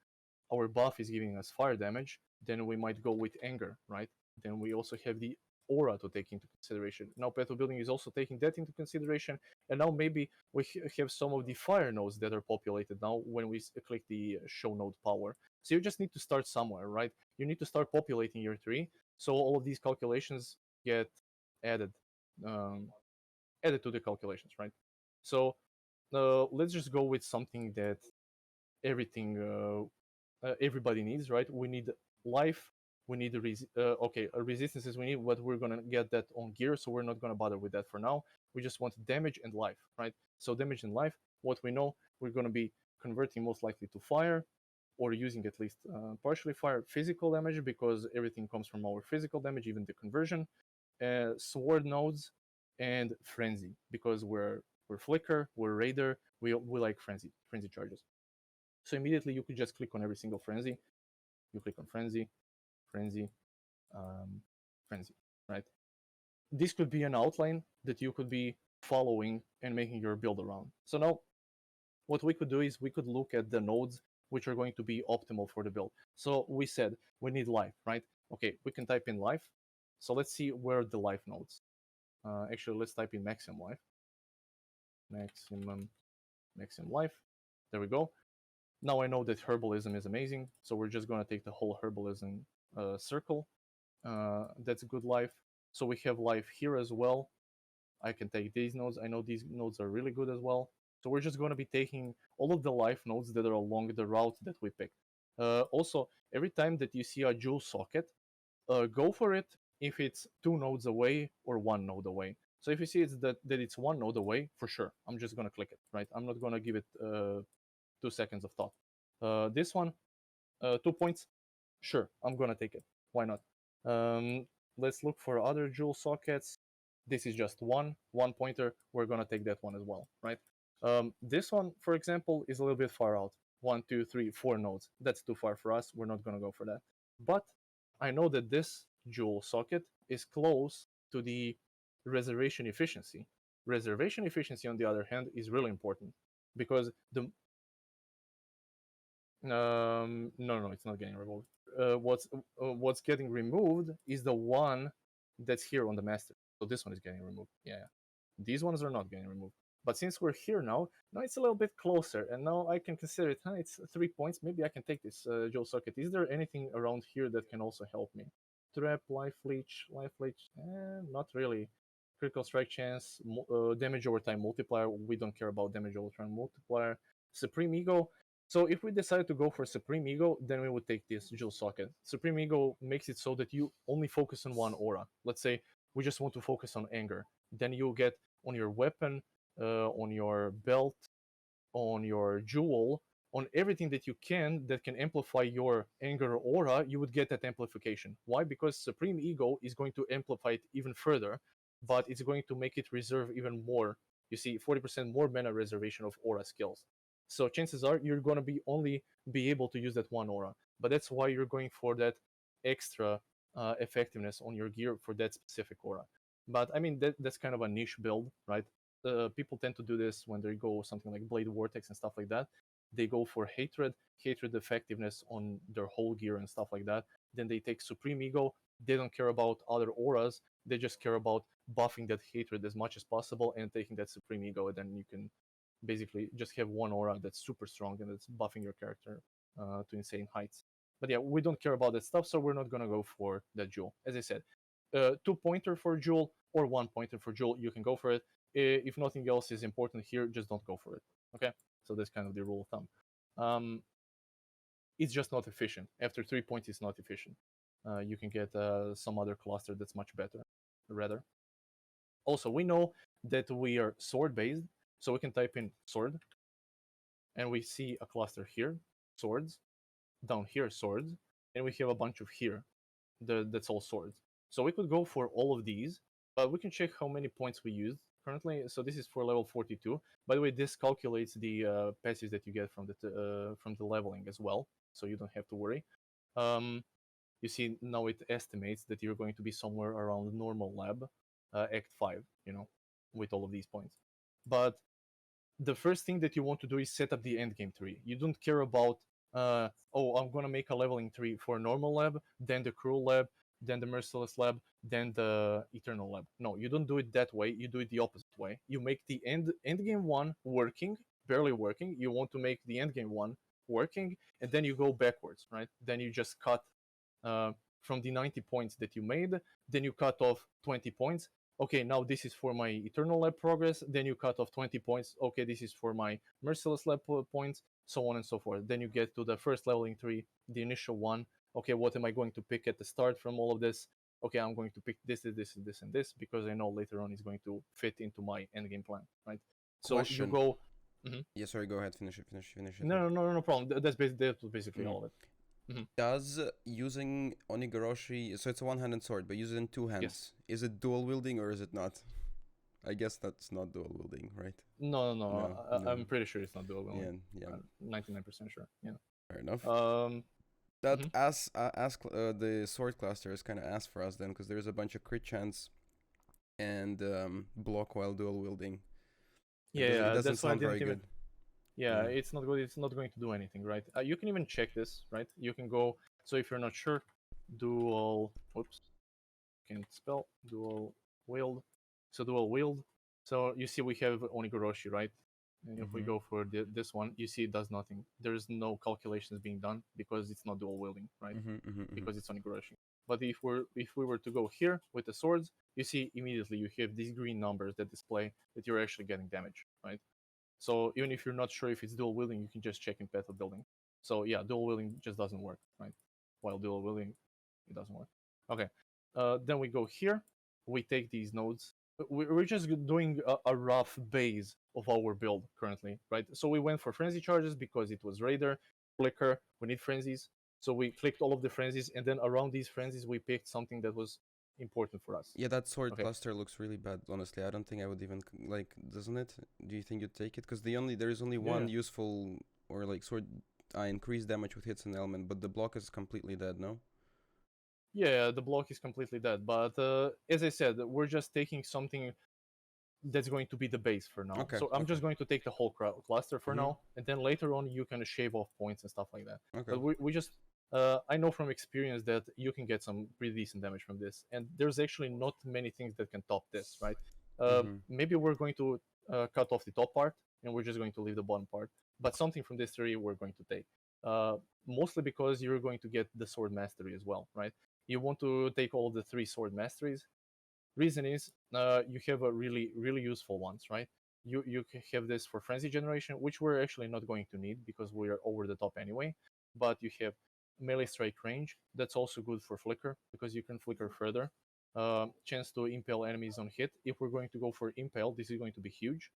buff is giving us fire damage, then we might go with anger, right? Then we also have the aura to take into consideration. Now Path of Building is also taking that into consideration, and now maybe we have some of the fire nodes that are populated now when we click the show node power. So you just need to start somewhere, right? You need to start populating your tree, so all of these calculations get added added to the calculations, right? So let's just go with something that everybody needs, right? We need life, we need resistances we need, but we're gonna get that on gear, so we're not gonna bother with that for now. We just want damage and life, right? So damage and life, what we know, we're gonna be converting most likely to fire, or using at least partially fire. Physical damage, because everything comes from our physical damage, even the conversion. Sword nodes, and frenzy, because we're flicker, we're raider, we like frenzy charges. So immediately you could just click on every single frenzy. You click on frenzy, frenzy, frenzy, right? This could be an outline that you could be following and making your build around. So now what we could do is we could look at the nodes which are going to be optimal for the build. So we said we need life, right? Okay, we can type in life. So let's see where the life nodes. Actually, let's type in maximum life. Maximum life. There we go. Now I know that herbalism is amazing, so we're just going to take the whole herbalism circle. That's good life. So we have life here as well. I can take these nodes. I know these nodes are really good as well. So we're just going to be taking all of the life nodes that are along the route that we picked. Also, every time that you see a jewel socket, go for it if it's 2 nodes away or 1 node away. So if you see that it's 1 node away, for sure, I'm just going to click it, right? I'm not going to give it 2 seconds of thought. This one, 2 points, sure, I'm going to take it. Why not? Let's look for other jewel sockets. This is just one pointer. We're going to take that one as well, right? This one, for example, is a little bit far out. 1, 2, 3, 4 nodes. That's too far for us. We're not going to go for that. But I know that this jewel socket is close to the reservation efficiency. Reservation efficiency, on the other hand, is really important because the no, it's not getting removed. What's getting removed is the one that's here on the master. So this one is getting removed. Yeah, these ones are not getting removed. But since we're here now it's a little bit closer, and now I can consider it. It's 3 points. Maybe I can take this jewel socket. Is there anything around here that can also help me? Trap, life leech, not really. Critical strike chance, damage over time multiplier. We don't care about damage over time multiplier. Supreme ego. So if we decide to go for Supreme Ego, then we would take this jewel socket. Supreme Ego makes it so that you only focus on one aura. Let's say we just want to focus on anger. Then you'll get on your weapon, on your belt, on your jewel, on everything that you can that can amplify your anger aura, you would get that amplification. Why? Because Supreme Ego is going to amplify it even further, but it's going to make it reserve even more. You see, 40% more mana reservation of aura skills. So chances are you're going to be only be able to use that one aura. But that's why you're going for that extra effectiveness on your gear for that specific aura. But I mean, that's kind of a niche build, right? People tend to do this when they go something like Blade Vortex and stuff like that. They go for hatred effectiveness on their whole gear and stuff like that. Then they take Supreme Ego. They don't care about other auras. They just care about buffing that hatred as much as possible and taking that Supreme Ego. And then you can basically just have one aura that's super strong and it's buffing your character to insane heights. But yeah, we don't care about that stuff, so we're not gonna go for that jewel. As I said, 2-pointer for jewel or 1-pointer for jewel, you can go for it. If nothing else is important here, just don't go for it. Okay, so that's kind of the rule of thumb. It's just not efficient. After 3 points, it's not efficient. You can get some other cluster that's much better, rather. Also, we know that we are sword based, so we can type in sword, and we see a cluster here, swords, down here, swords, and we have a bunch of here, that's all swords. So we could go for all of these, but we can check how many points we used currently. So this is for level 42. By the way, this calculates the passives that you get from the leveling as well, so you don't have to worry. You see now it estimates that you're going to be somewhere around normal lab, Act 5, with all of these points. But the first thing that you want to do is set up the endgame tree. You don't care about, I'm going to make a leveling tree for normal lab, then the cruel lab, then the merciless lab, then the eternal lab. No, you don't do it that way. You do it the opposite way. You make the endgame one working, barely working. You want to make the endgame one working, and then you go backwards, right? Then you just cut from the 90 points that you made, then you cut off 20 points. Okay, now this is for my Eternal Lab progress, then you cut off 20 points. Okay, this is for my Merciless Lab points, so on and so forth. Then you get to the first leveling tree, the initial one. Okay, what am I going to pick at the start from all of this? Okay, I'm going to pick this, and this, because I know later on it's going to fit into my endgame plan, right? So Question. you go... Yeah, sorry, go ahead, finish it. No problem. That's basically all of it. Does using Onigoroshi, so it's a one-handed sword, but use it in 2 hands. Yes. Is it dual wielding or is it not? I guess that's not dual wielding, right? No. No. I'm pretty sure it's not dual wielding. Yeah. 99% sure. Yeah. Fair enough. That the sword cluster is kind of ass for us then, because there's a bunch of crit chance and block while dual wielding. It doesn't sound very good. Yeah, it's not good. It's not going to do anything, right? You can even check this, right? You can go. So if you're not sure, dual. Oops, can't spell. Dual wield. So dual wield. So you see, we have Onigoroshi, right? And if we go for this one, you see it does nothing. There's no calculations being done because it's not dual wielding, right? Because it's Onigoroshi. But if we were to go here with the swords, you see immediately you have these green numbers that display that you're actually getting damage, right? So even if you're not sure if it's dual wielding, you can just check in path of building. So yeah, dual wielding just doesn't work, right? While dual wielding, it doesn't work. Okay, then we go here. We take these nodes. We're just doing a rough base of our build currently, right? So we went for frenzy charges because it was Raider, Flicker. We need frenzies, so we clicked all of the frenzies, and then around these frenzies we picked something that was important for us. Yeah, that sword Okay. cluster looks really bad. Honestly, I don't think I would even like. Doesn't it? Do you think you'd take it? Because there is only one Yeah. useful or like sword. Increase damage with hits and element, but the block is completely dead. No. Yeah, the block is completely dead. But as I said, we're just taking something that's going to be the base for now. Okay, So I'm just okay. going to take the whole cluster for Mhm. now, and then later on you can shave off points and stuff like that. Okay. But we just I know from experience that you can get some pretty decent damage from this, and there's actually not many things that can top this, right? Maybe we're going to cut off the top part, and we're just going to leave the bottom part. But something from this three we're going to take, mostly because you're going to get the sword mastery as well, right? You want to take all the three sword masteries. Reason is you have a really useful ones, right? You can have this for frenzy generation, which we're actually not going to need because we are over the top anyway. But you have melee strike range. That's also good for flicker because you can flicker further. Chance to impale enemies on hit. If we're going to go for impale, this is going to be huge.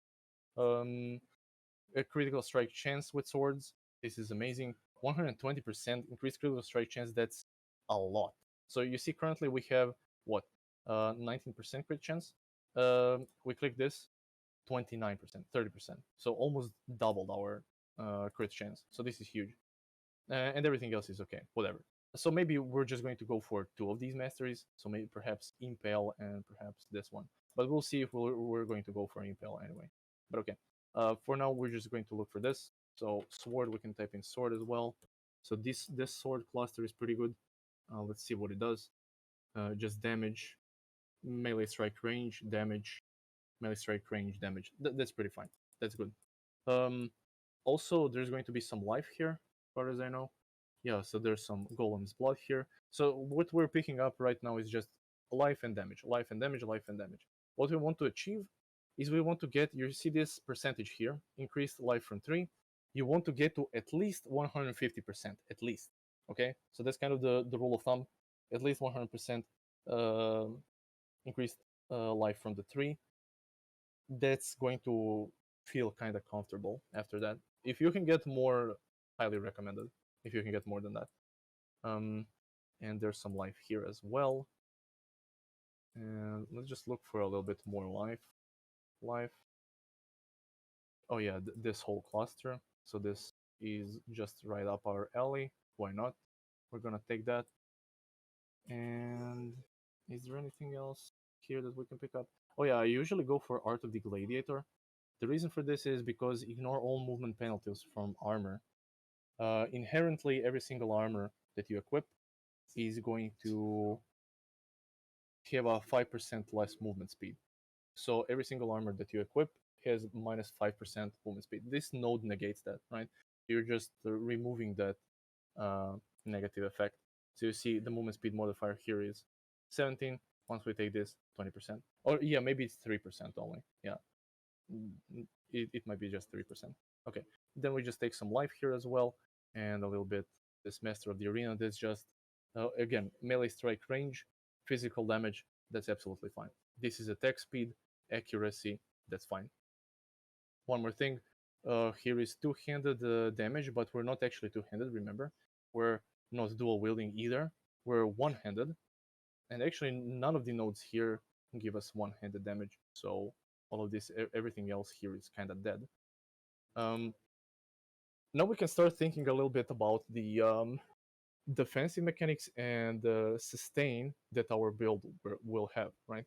A critical strike chance with swords. This is amazing. 120% increased critical strike chance. That's a lot. So you see currently we have what 19% crit chance. We click this, 29%, 30%. So almost doubled our crit chance. So this is huge. And everything else is okay, whatever. So maybe we're just going to go for two of these masteries. So maybe perhaps Impale and perhaps this one. But we'll see if we're going to go for Impale anyway. But okay. For now, we're just going to look for this. So sword, we can type in sword as well. So this sword cluster is pretty good. Let's see what it does. Just damage, melee strike range, damage, melee strike range, damage. That's pretty fine. That's good. Also, there's going to be some life here, as far as I know. Yeah, so there's some golem's blood here. So what we're picking up right now is just life and damage, life and damage, life and damage. What we want to achieve is we want to get, you see this percentage here, increased life from 3. You want to get to at least 150%, at least. Okay, so that's kind of the rule of thumb. At least 100% increased life from the 3. That's going to feel kind of comfortable after that. If you can get more, highly recommended. If you can get more than that. And there's some life here as well. And let's just look for a little bit more life. Oh yeah, this whole cluster. So this is just right up our alley. Why not? We're gonna take that. And is there anything else here that we can pick up? Oh yeah, I usually go for Art of the Gladiator. The reason for this is because ignore all movement penalties from armor. Inherently, every single armor that you equip is going to have a 5% less movement speed. So every single armor that you equip has minus 5% movement speed. This node negates that, right? You're just removing that negative effect. So you see the movement speed modifier here is 17. Once we take this, 20%. Or yeah, maybe it's 3% only. Yeah, it might be just 3%. Okay, then we just take some life here as well, and a little bit this Master of the Arena. That's just, again, melee strike range, physical damage, that's absolutely fine. This is attack speed, accuracy, that's fine. One more thing, here is two-handed damage, but we're not actually two-handed, remember? We're not dual wielding either. We're one-handed, and actually none of the nodes here give us one-handed damage, so all of this, everything else here is kind of dead. Now we can start thinking a little bit about the defensive mechanics and sustain that our build will have, right?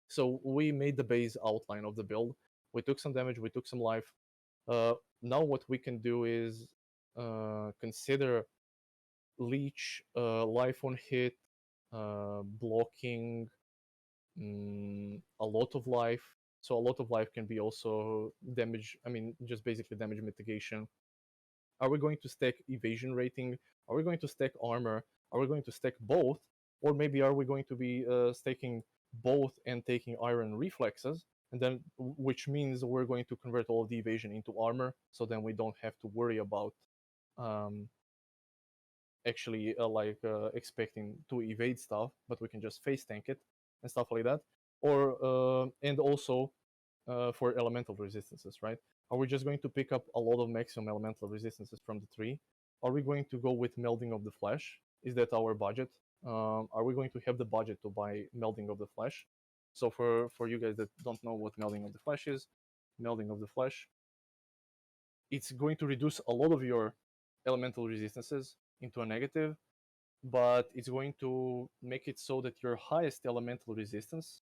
So we made the base outline of the build. We took some damage, we took some life. Now what we can do is consider leech, life on hit, blocking, a lot of life, So a lot of life can be also damage. I mean, just basically damage mitigation. Are we going to stack evasion rating? Are we going to stack armor? Are we going to stack both? Or maybe are we going to be stacking both and taking iron reflexes? And then, which means we're going to convert all of the evasion into armor, so then we don't have to worry about um, actually expecting to evade stuff, but we can just face tank it and stuff like that. Or and also for elemental resistances, right? Are we just going to pick up a lot of maximum elemental resistances from the tree? Are we going to go with melding of the flesh? Is that our budget? Are we going to have the budget to buy melding of the flesh? So for you guys that don't know what melding of the flesh is, melding of the flesh, it's going to reduce a lot of your elemental resistances into a negative, but it's going to make it so that your highest elemental resistance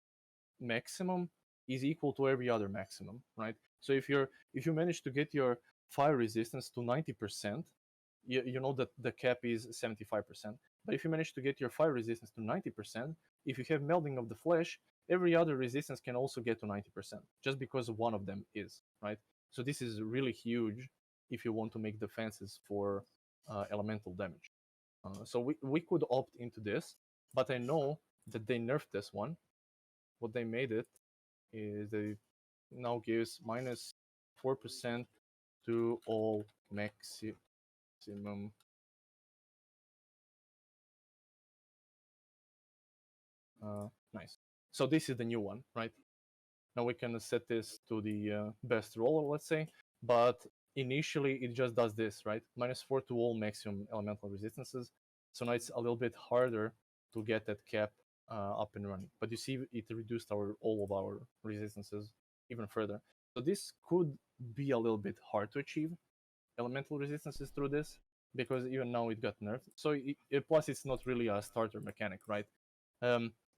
maximum is equal to every other maximum, right? So if you manage to get your fire resistance to 90%, you know that the cap is 75%. But if you manage to get your fire resistance to 90%, if you have melding of the flesh, every other resistance can also get to 90%, just because one of them is, right? So this is really huge if you want to make defenses for elemental damage. So we could opt into this, but I know that they nerfed this one. What they made it is they now gives minus 4% to all maximum nice. So this is the new one, right? Now we can set this to the best roller, let's say, but initially it just does this, right? Minus 4 to all maximum elemental resistances. So now it's a little bit harder to get that cap up and running. But you see, it reduced all of our resistances even further. So this could be a little bit hard to achieve, elemental resistances through this, because even now it got nerfed. So plus it's not really a starter mechanic, right?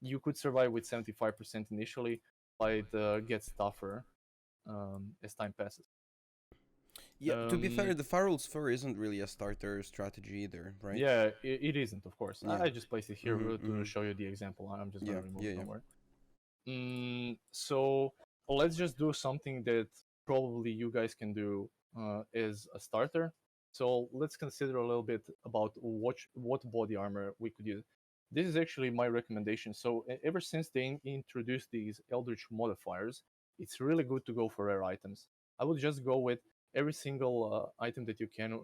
You could survive with 75% initially, but it gets tougher as time passes. Yeah, to be fair, the Farrell Sphere isn't really a starter strategy either, right? Yeah, it isn't, of course. Yeah. I just placed it here to mhm. show you the example. I'm just going to remove it, yeah. don't worry. So let's just do something that probably you guys can do as a starter. So let's consider a little bit about what body armor we could use. This is actually my recommendation. So ever since they introduced these Eldritch modifiers, it's really good to go for rare items. I would just go with every single item that you can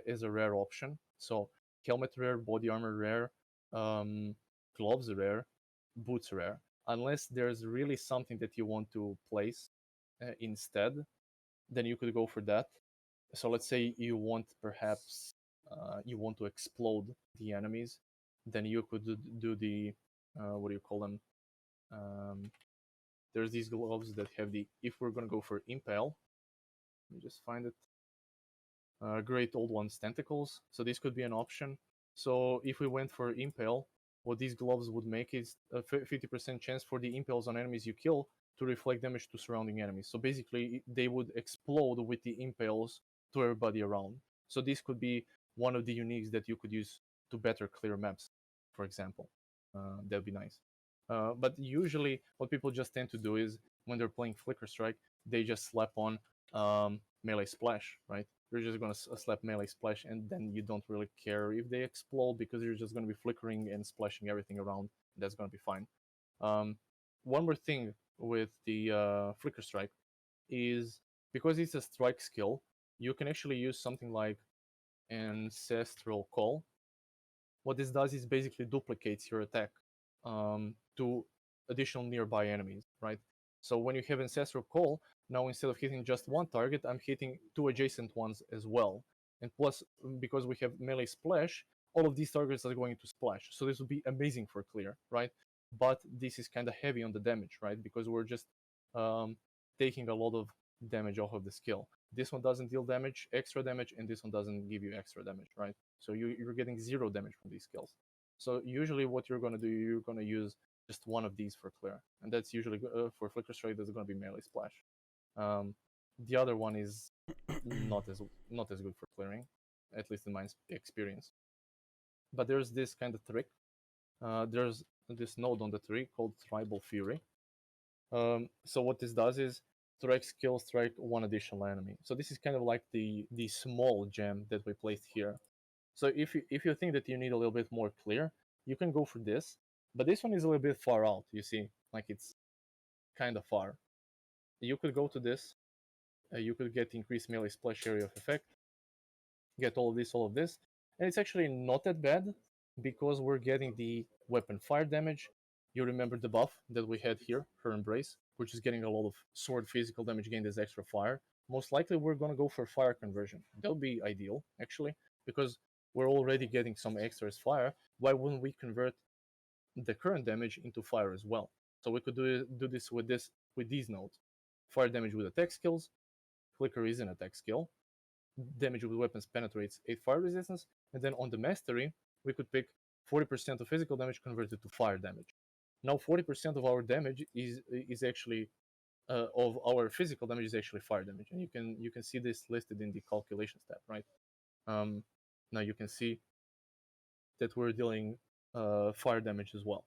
as a rare option. So helmet rare, body armor rare, gloves rare, boots rare. Unless there's really something that you want to place instead, then you could go for that. So let's say you want perhaps you want to explode the enemies, then you could do the what do you call them? There's these gloves that have the, if we're gonna go for impale, let me just find it. Great old ones, tentacles. So this could be an option. So if we went for impale, what these gloves would make is a 50% chance for the impales on enemies you kill to reflect damage to surrounding enemies. So basically, they would explode with the impales to everybody around. So this could be one of the uniques that you could use to better clear maps, for example. That'd be nice. But usually, what people just tend to do is when they're playing Flicker Strike, they just slap on melee splash, right? You're just going to slap melee splash, and then you don't really care if they explode because you're just going to be flickering and splashing everything around. That's going to be fine. One more thing with the Flicker Strike is because it's a strike skill, you can actually use something like Ancestral Call. What this does is basically duplicates your attack to additional nearby enemies, right? So when you have Ancestral Call, now instead of hitting just one target, I'm hitting two adjacent ones as well. And plus, because we have melee splash, all of these targets are going to splash. So this would be amazing for clear, right? But this is kind of heavy on the damage, right? Because we're just taking a lot of damage off of the skill. This one doesn't deal damage, extra damage, and this one doesn't give you extra damage, right? So you're getting 0 damage from these skills. So usually what you're going to do, you're going to use just one of these for clear. And that's usually for Flicker Strike, that's going to be melee splash. The other one is not as good for clearing, at least in my experience. But there's this kind of trick. There's this node on the tree called Tribal Fury. So what this does is strike skill, strike one additional enemy. So this is kind of like the small gem that we placed here. So if you think that you need a little bit more clear, you can go for this. But this one is a little bit far out. You see, like it's kind of far. You could go to this. You could get increased melee splash area of effect. Get all of this, and it's actually not that bad because we're getting the weapon fire damage. You remember the buff that we had here, her embrace, which is getting a lot of sword physical damage gained as extra fire. Most likely we're gonna go for fire conversion. That would be ideal actually, because we're already getting some extra as fire. Why wouldn't we convert the current damage into fire as well? So we could do this with these nodes. Fire damage with attack skills. Flicker is an attack skill. Damage with weapons penetrates 8 fire resistance, and then on the mastery, we could pick 40% of physical damage converted to fire damage. Now 40% of our damage is actually of our physical damage is actually fire damage, and you can see this listed in the calculation tab, right? Now you can see that we're dealing fire damage as well.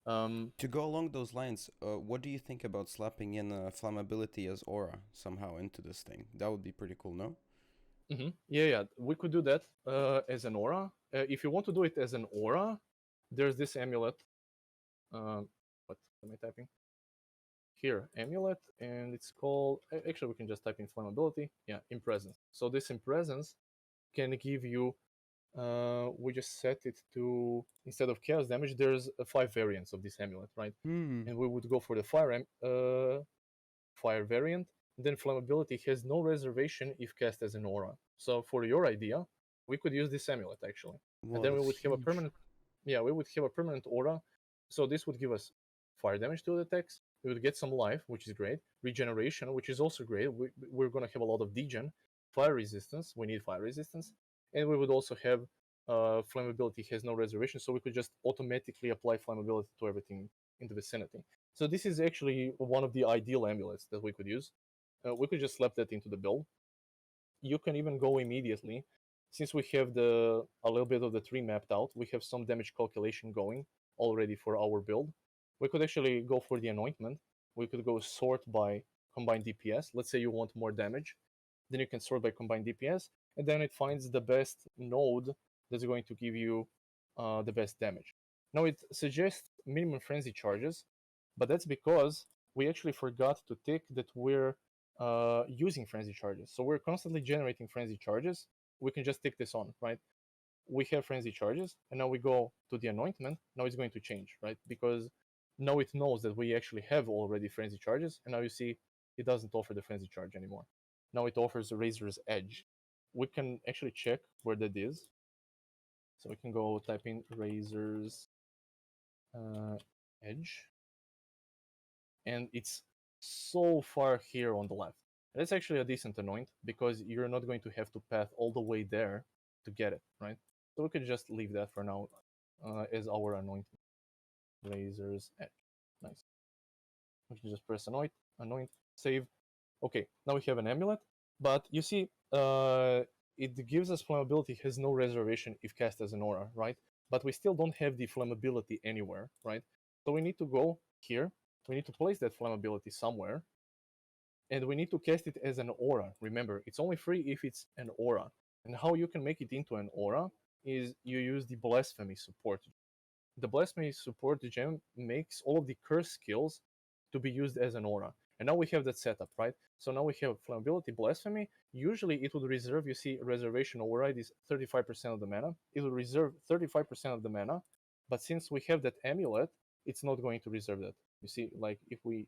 To go along those lines, what do you think about slapping in flammability as aura somehow into this thing? That would be pretty cool, no? Yeah, we could do that as an aura. If you want to do it as an aura, there's this amulet. What am I typing? Here, amulet, and it's called. Actually, we can just type in flammability. Yeah, impresence. So this impresence can give you. We just set it to, instead of chaos damage, there's 5 variants of this amulet, right? And we would go for the fire variant. Then flammability has no reservation if cast as an aura. So for your idea, we could use this amulet actually, and then we would have a permanent. Yeah, we would have a permanent aura. So this would give us fire damage to the attacks. We would get some life, which is great. Regeneration, which is also great. We're gonna have a lot of degen. Fire resistance. We need fire resistance, and we would also have flammability has no reservation, so we could just automatically apply flammability to everything in the vicinity. So this is actually one of the ideal amulets that we could use. We could just slap that into the build. You can even go immediately, since we have a little bit of the tree mapped out. We have some damage calculation going already for our build. We could actually go for the anointment. We could go sort by combined DPS. Let's say you want more damage, then you can sort by combined DPS, and then it finds the best node that's going to give you the best damage. Now it suggests minimum frenzy charges, but that's because we actually forgot to tick that we're using frenzy charges. So we're constantly generating frenzy charges. We can just tick this on, right? We have frenzy charges, and now we go to the anointment. Now it's going to change, right? Because now it knows that we actually have already frenzy charges, and now you see it doesn't offer the frenzy charge anymore. Now it offers Razor's Edge. We can actually check where that is. So we can go type in Razor's Edge, and it's so far here on the left. That's actually a decent anoint because you're not going to have to path all the way there to get it, right? So we could just leave that for now as our anoint. Razor's Edge. Nice. We can just press anoint, save. Okay, now we have an amulet, but you see, it gives us flammability, has no reservation if cast as an aura, right? But we still don't have the flammability anywhere, right? So we need to go here. We need to place that flammability somewhere, and we need to cast it as an aura. Remember, it's only free if it's an aura. And how you can make it into an aura is you use the Blasphemy support. The Blasphemy support gem makes all of the curse skills to be used as an aura. And now we have that setup, right? So now we have Flammability, Blasphemy. Usually it would reserve, you see, Reservation Override is 35% of the mana. It will reserve 35% of the mana, but since we have that amulet, it's not going to reserve that. You see, like if we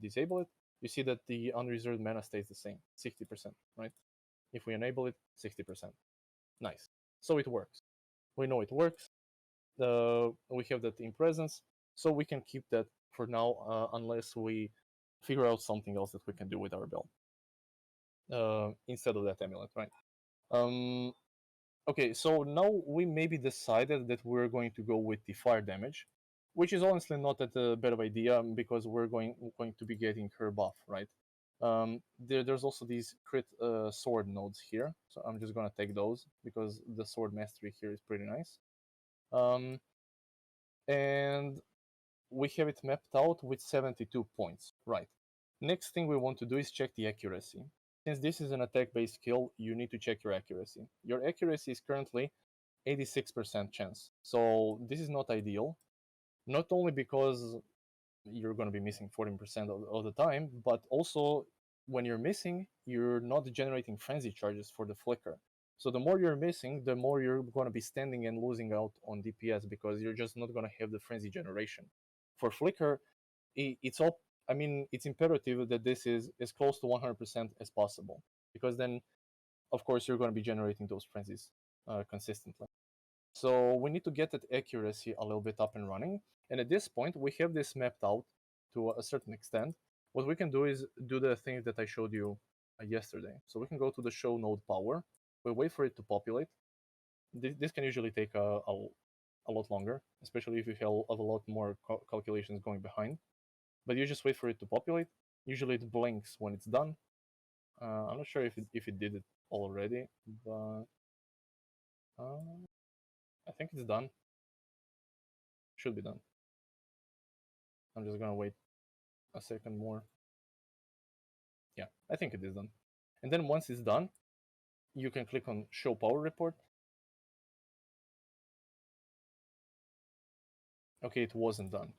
disable it, you see that the unreserved mana stays the same, 60%, right? If we enable it, 60%. Nice. So it works. We know it works. We have that in presence, so we can keep that for now unless we figure out something else that we can do with our build instead of that amulet, right? Okay, so now we maybe decided that we're going to go with the fire damage, which is honestly not that bad of idea because we're going to be getting her buff, right? There's also these crit sword nodes here, so I'm just gonna take those because the sword mastery here is pretty nice. And we have it mapped out with 72 points, right? Next thing we want to do is check the accuracy. Since this is an attack-based skill, you need to check your accuracy. Your accuracy is currently 86% chance. So this is not ideal, not only because you're going to be missing 14% of the time, but also when you're missing, you're not generating frenzy charges for the flicker. So the more you're missing, the more you're going to be standing and losing out on DPS because you're just not going to have the frenzy generation. For flicker, it's all. I mean, it's imperative that this is as close to 100% as possible because then, of course, you're going to be generating those frenzies consistently. So we need to get that accuracy a little bit up and running. And at this point, we have this mapped out to a certain extent. What we can do is do the thing that I showed you yesterday. So we can go to the show node power. We wait for it to populate. This can usually take a lot longer, especially if you have a lot more calculations going behind. But you just wait for it to populate. Usually it blinks when it's done. I'm not sure if it did it already, but I think it's done. Should be done. I'm just gonna wait a second more. Yeah, I think it is done. And then once it's done, you can click on Show Power Report. Okay, it wasn't done.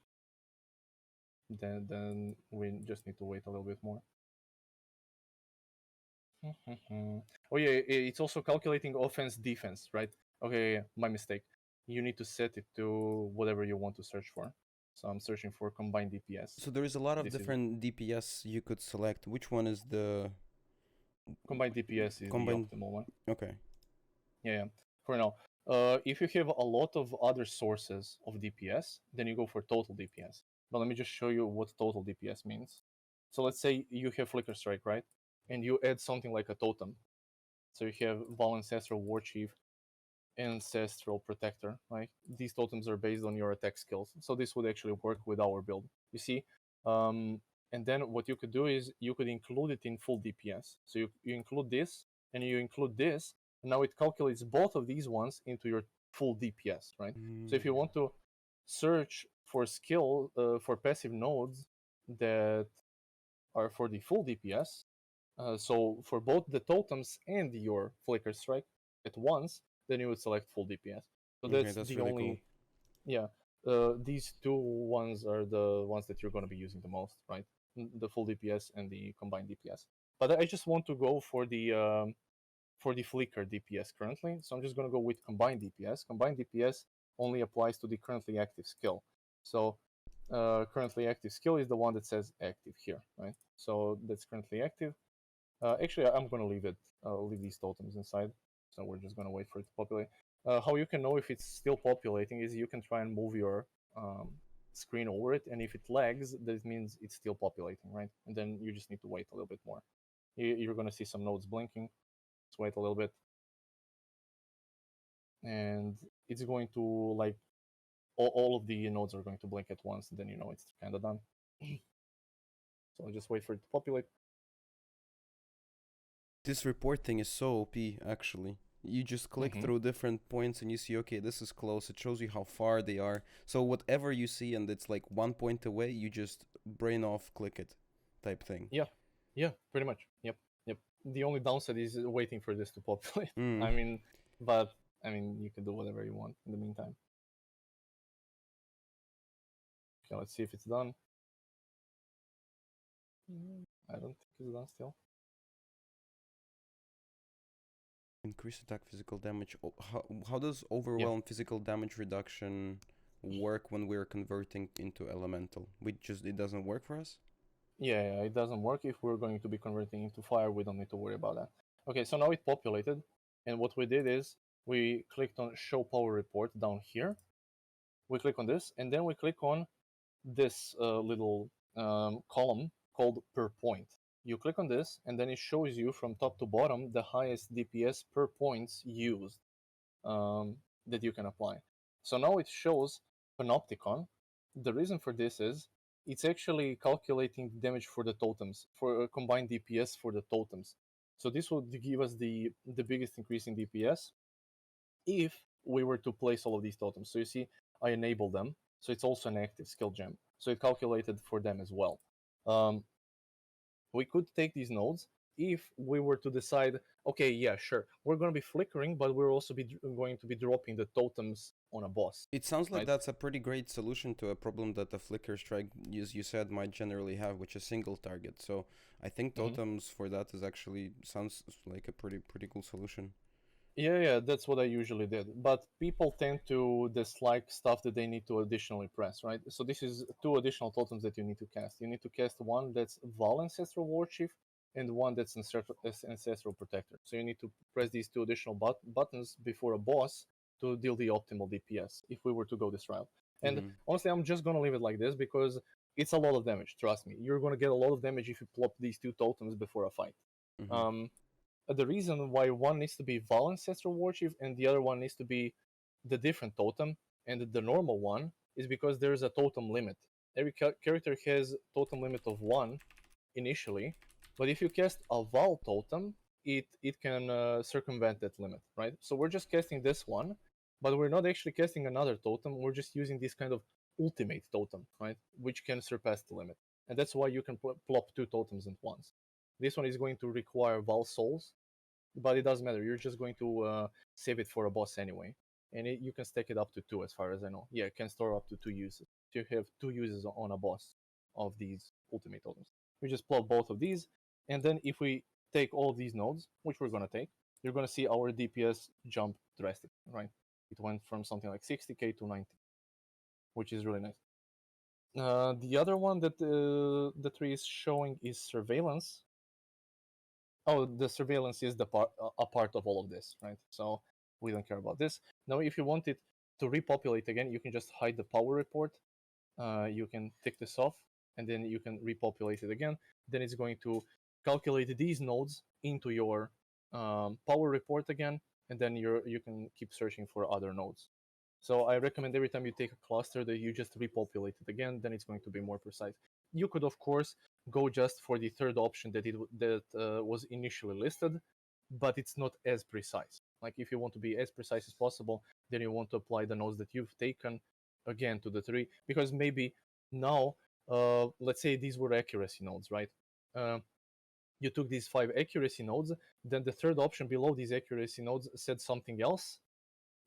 Then we just need to wait a little bit more. Oh yeah, it's also calculating offense defense, right? Okay, my mistake. You need to set it to whatever you want to search for. So I'm searching for combined DPS. So there is a lot of different DPS you could select. Which one is the combined DPS? Is the optimal one. Okay. Yeah. For now, if you have a lot of other sources of DPS, then you go for total DPS. But let me just show you what total DPS means. So let's say you have Flicker Strike, right? And you add something like a totem. So you have Val Ancestral War Chief, Ancestral Protector, right? These totems are based on your attack skills. So this would actually work with our build. You see? And then what you could do is you could include it in full DPS. So you include this and you include this. And now it calculates both of these ones into your full DPS, right? So if you want to search for skill, for passive nodes that are for the full DPS, so for both the totems and your Flicker Strike at once, then you would select full DPS. So that's the really only. Cool. Yeah, these two ones are the ones that you're going to be using the most, right? The full DPS and the combined DPS. But I just want to go for the Flicker DPS currently, so I'm just going to go with combined DPS. Combined DPS only applies to the currently active skill. So currently active skill is the one that says active here, right? So that's currently active. Actually, I'm going to leave it. Leave these totems inside. So we're just going to wait for it to populate. How you can know if it's still populating is you can try and move your screen over it, and if it lags, that means it's still populating, right? And then you just need to wait a little bit more. You're going to see some nodes blinking. Let's wait a little bit. And it's going to, like, all of the nodes are going to blink at once, and then you know it's kind of done. So I'll just wait for it to populate. This report thing is so OP, actually. You just click through different points and you see, okay, this is close. It shows you how far they are. So whatever you see and it's like 1 point away, you just brain off click it type thing. Yeah, pretty much. Yep. The only downside is waiting for this to populate. I mean, you can do whatever you want in the meantime. Okay, let's see if it's done. I don't think it's done still. Increase attack physical damage. How does overwhelm physical damage reduction work when we're converting into elemental? It doesn't work for us? Yeah, it doesn't work. If we're going to be converting into fire, we don't need to worry about that. Okay, so now it populated, and what we did is we clicked on Show Power Report down here. We click on this, and then we click on this little column called Per Point. You click on this, and then it shows you from top to bottom the highest DPS per points used that you can apply. So now it shows Panopticon. The reason for this is it's actually calculating the damage for the totems, for a combined DPS for the totems. So this will give us the biggest increase in DPS if we were to place all of these totems. So you see, I enable them. so it's also an active skill gem. So it calculated for them as well. We could take these nodes if we were to decide, okay, yeah, sure, we're going to be flickering, but we're also going to be dropping the totems on a boss. It sounds like Right. that's a pretty great solution to a problem that the Flicker strike, as you said, might generally have, which is single target. So I think Mhm. totems for that is actually sounds like a pretty cool solution. Yeah, that's what I usually did. But people tend to dislike stuff that they need to additionally press, right? So this is two additional totems that you need to cast. You need to cast one that's Val Ancestral War Chief and one that's Ancestral Protector. So you need to press these two additional buttons before a boss to deal the optimal DPS if we were to go this route. And Mhm. honestly, I'm just going to leave it like this because it's a lot of damage, trust me. You're going to get a lot of damage if you plop these two totems before a fight. Mhm. The reason why one needs to be Val Ancestral Warchief and the other one needs to be the different totem and the normal one is because there's a totem limit. Every character has totem limit of 1 initially, but if you cast a Val totem, it can circumvent that limit, right? So we're just casting this one, but we're not actually casting another totem. We're just using this kind of ultimate totem, right? Which can surpass the limit. And that's why you can plop two totems at once. This one is going to require Val souls, but it doesn't matter. You're just going to save it for a boss anyway, and you can stack it up to 2, as far as I know. Yeah, it can store up to 2 uses. So you have 2 uses on a boss of these ultimate totems. We just plot both of these, and then if we take all of these nodes, which we're gonna take, you're gonna see our DPS jump drastically, right? It went from something like 60k to 90, which is really nice. The other one that the tree is showing is surveillance. Oh, the surveillance is a part of all of this, right? So we don't care about this. Now, if you want it to repopulate again, you can just hide the power report. You can tick this off, and then you can repopulate it again. Then it's going to calculate these nodes into your power report again, and then you can keep searching for other nodes. So I recommend every time you take a cluster that you just repopulate it again, then it's going to be more precise. You could, of course, go just for the third option that was initially listed, but it's not as precise. Like if you want to be as precise as possible, then you want to apply the nodes that you've taken again to the tree, because maybe now, let's say these were accuracy nodes, right? You took these 5 accuracy nodes, then the third option below these accuracy nodes said something else,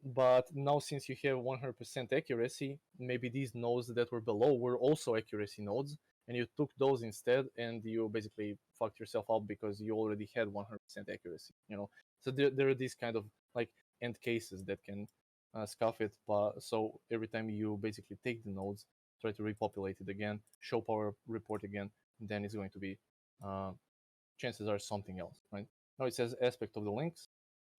but now since you have 100% accuracy, maybe these nodes that were below were also accuracy nodes, and you took those instead, and you basically fucked yourself up because you already had 100% accuracy, you know? So there are these kind of like end cases that can scuff it, but so every time you basically take the nodes, try to repopulate it again, show power report again, then it's going to be, chances are something else, right? Now it says aspect of the links,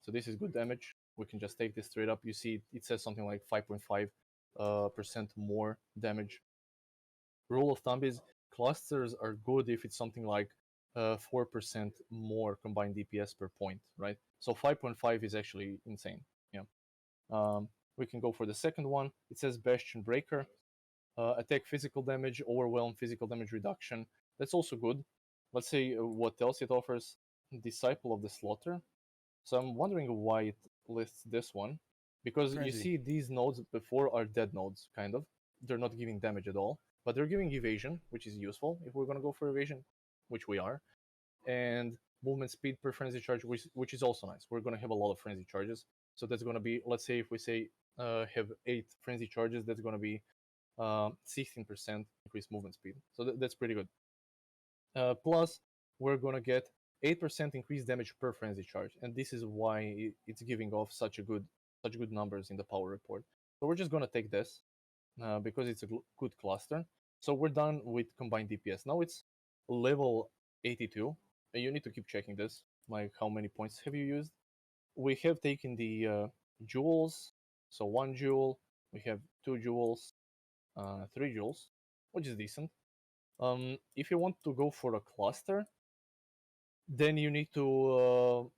so this is good damage. We can just take this straight up. You see it says something like 5.5% more damage. Rule of thumb is clusters are good if it's something like 4% more combined DPS per point, right? So 5.5 is actually insane. Yeah. We can go for the second one. It says Bastion Breaker. Attack physical damage, overwhelm physical damage reduction. That's also good. Let's see what else it offers. Disciple of the Slaughter. So I'm wondering why it lists this one, because you Crazy. see these nodes before are dead nodes, kind of. They're not giving damage at all, but they're giving evasion, which is useful if we're gonna go for evasion, which we are, and movement speed per frenzy charge, which is also nice. We're gonna have a lot of frenzy charges, so that's gonna be, let's say if we say have 8 frenzy charges, that's gonna be 16% increased movement speed. So that's pretty good. Plus, we're gonna get 8% increased damage per frenzy charge, and this is why it's giving off such good numbers in the power report. So we're just gonna take this because it's a good cluster. So we're done with combined DPS. Now it's level 82. And you need to keep checking this, like how many points have you used. We have taken the jewels, so 1 jewel. We have 2 jewels, 3 jewels, which is decent. If you want to go for a cluster, then you need to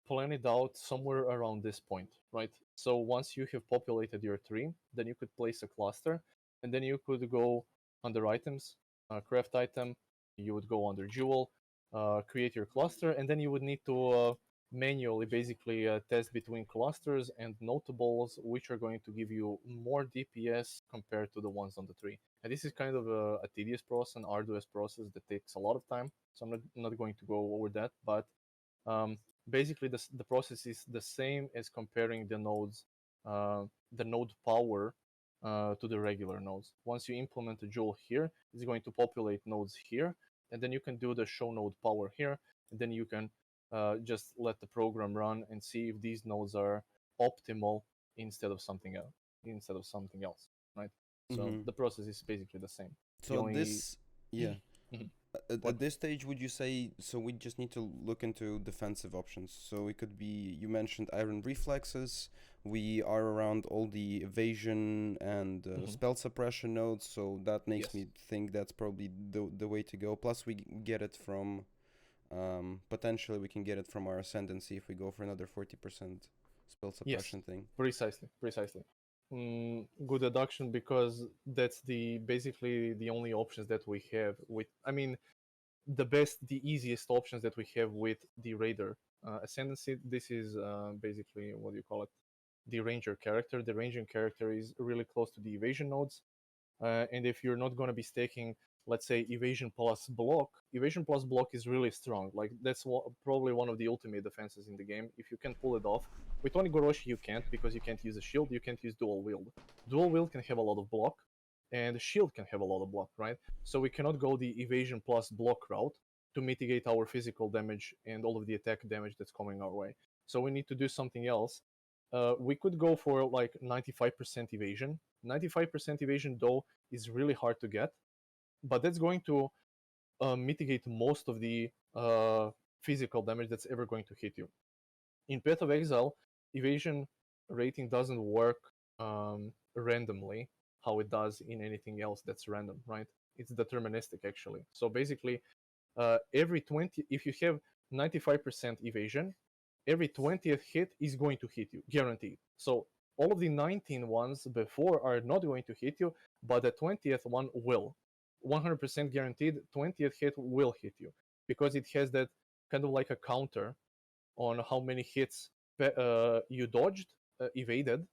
plan it out somewhere around this point, right? So once you have populated your tree, then you could place a cluster, and then you could go under items, craft item, you would go under jewel, create your cluster, and then you would need to manually basically test between clusters and notables, which are going to give you more DPS compared to the ones on the tree. And this is kind of a tedious process, an arduous process that takes a lot of time. So I'm not going to go over that, but basically the process is the same as comparing the nodes, the node power to the regular nodes. Once you implement a joule here, it's going to populate nodes here, and then you can do the show node power here, and then you can just let the program run and see if these nodes are optimal instead of something else, right? So the process is basically the same. So this, yeah. Mhm. At this stage, would you say, so we just need to look into defensive options? So it could be, you mentioned iron reflexes. We are around all the evasion and spell suppression nodes, so that makes me think that's probably the way to go. Plus, we get it from, potentially we can get it from our Ascendancy if we go for another 40% spell suppression thing. Precisely. Good deduction, because that's basically the only options that we have with, I mean, the easiest options that we have with the Raider Ascendancy. This is basically, what do you call it, the Ranger character. The Ranger character is really close to the evasion nodes, and if you're not going to be staking, let's say, evasion plus block is really strong. Like, that's probably one of the ultimate defenses in the game. If you can pull it off with Onigoroshi, you can't, because you can't use a shield, you can't use dual wield. Dual wield can have a lot of block, and shield can have a lot of block, right? So we cannot go the evasion plus block route to mitigate our physical damage and all of the attack damage that's coming our way. So we need to do something else. We could go for like 95% evasion. 95% evasion, though, is really hard to get, but that's going to mitigate most of the physical damage that's ever going to hit you. In Path of Exile, evasion rating doesn't work randomly how it does in anything else that's random, right? It's deterministic, actually. So basically, every 20, if you have 95% evasion, every 20th hit is going to hit you, guaranteed. So all of the 19 ones before are not going to hit you, but the 20th one will. 100% guaranteed, 20th hit will hit you, because it has that kind of like a counter on how many hits you dodged, evaded,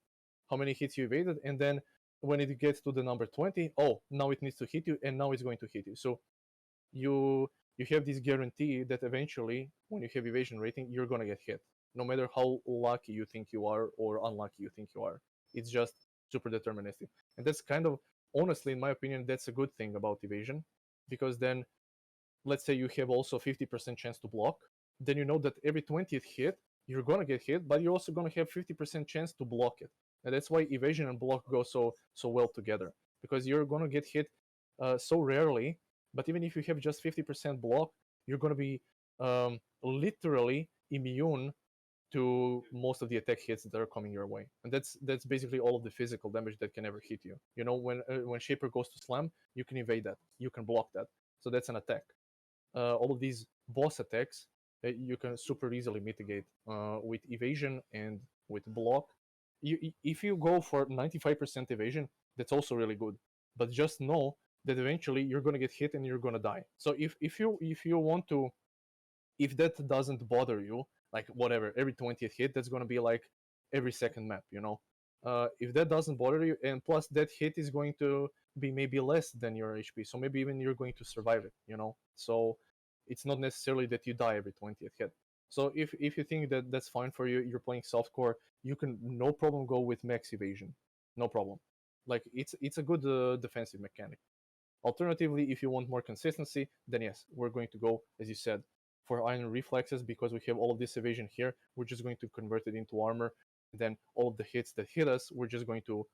how many hits you evaded, and then when it gets to the number 20, oh, now it needs to hit you, and now it's going to hit you. So you have this guarantee that eventually, when you have evasion rating, you're going to get hit, no matter how lucky you think you are or unlucky you think you are. It's just super deterministic. And that's kind of, honestly, in my opinion, that's a good thing about evasion, because then, let's say you have also 50% chance to block, then you know that every 20th hit, you're going to get hit, but you're also going to have 50% chance to block it. And that's why evasion and block go so well together, because you're going to get hit so rarely. But even if you have just 50% block, you're going to be literally immune to most of the attack hits that are coming your way. And that's basically all of the physical damage that can ever hit you. You know, when Shaper goes to slam, you can evade that, you can block that. So that's an attack. All of these boss attacks you can super easily mitigate with evasion and with block. If you go for 95% evasion, that's also really good. But just know that eventually you're gonna get hit and you're gonna die. So if you want to, if that doesn't bother you, like whatever, every 20th hit, that's gonna be like every second map, you know. If that doesn't bother you, and plus that hit is going to be maybe less than your HP, so maybe even you're going to survive it, you know. So it's not necessarily that you die every 20th hit. So if you think that that's fine for you, you're playing softcore, you can no problem go with max evasion, no problem. Like it's a good defensive mechanic. Alternatively, if you want more consistency, then yes, we're going to go, as you said, for iron reflexes, because we have all of this evasion here. We're just going to convert it into armor, and then all of the hits that hit us, we're just going to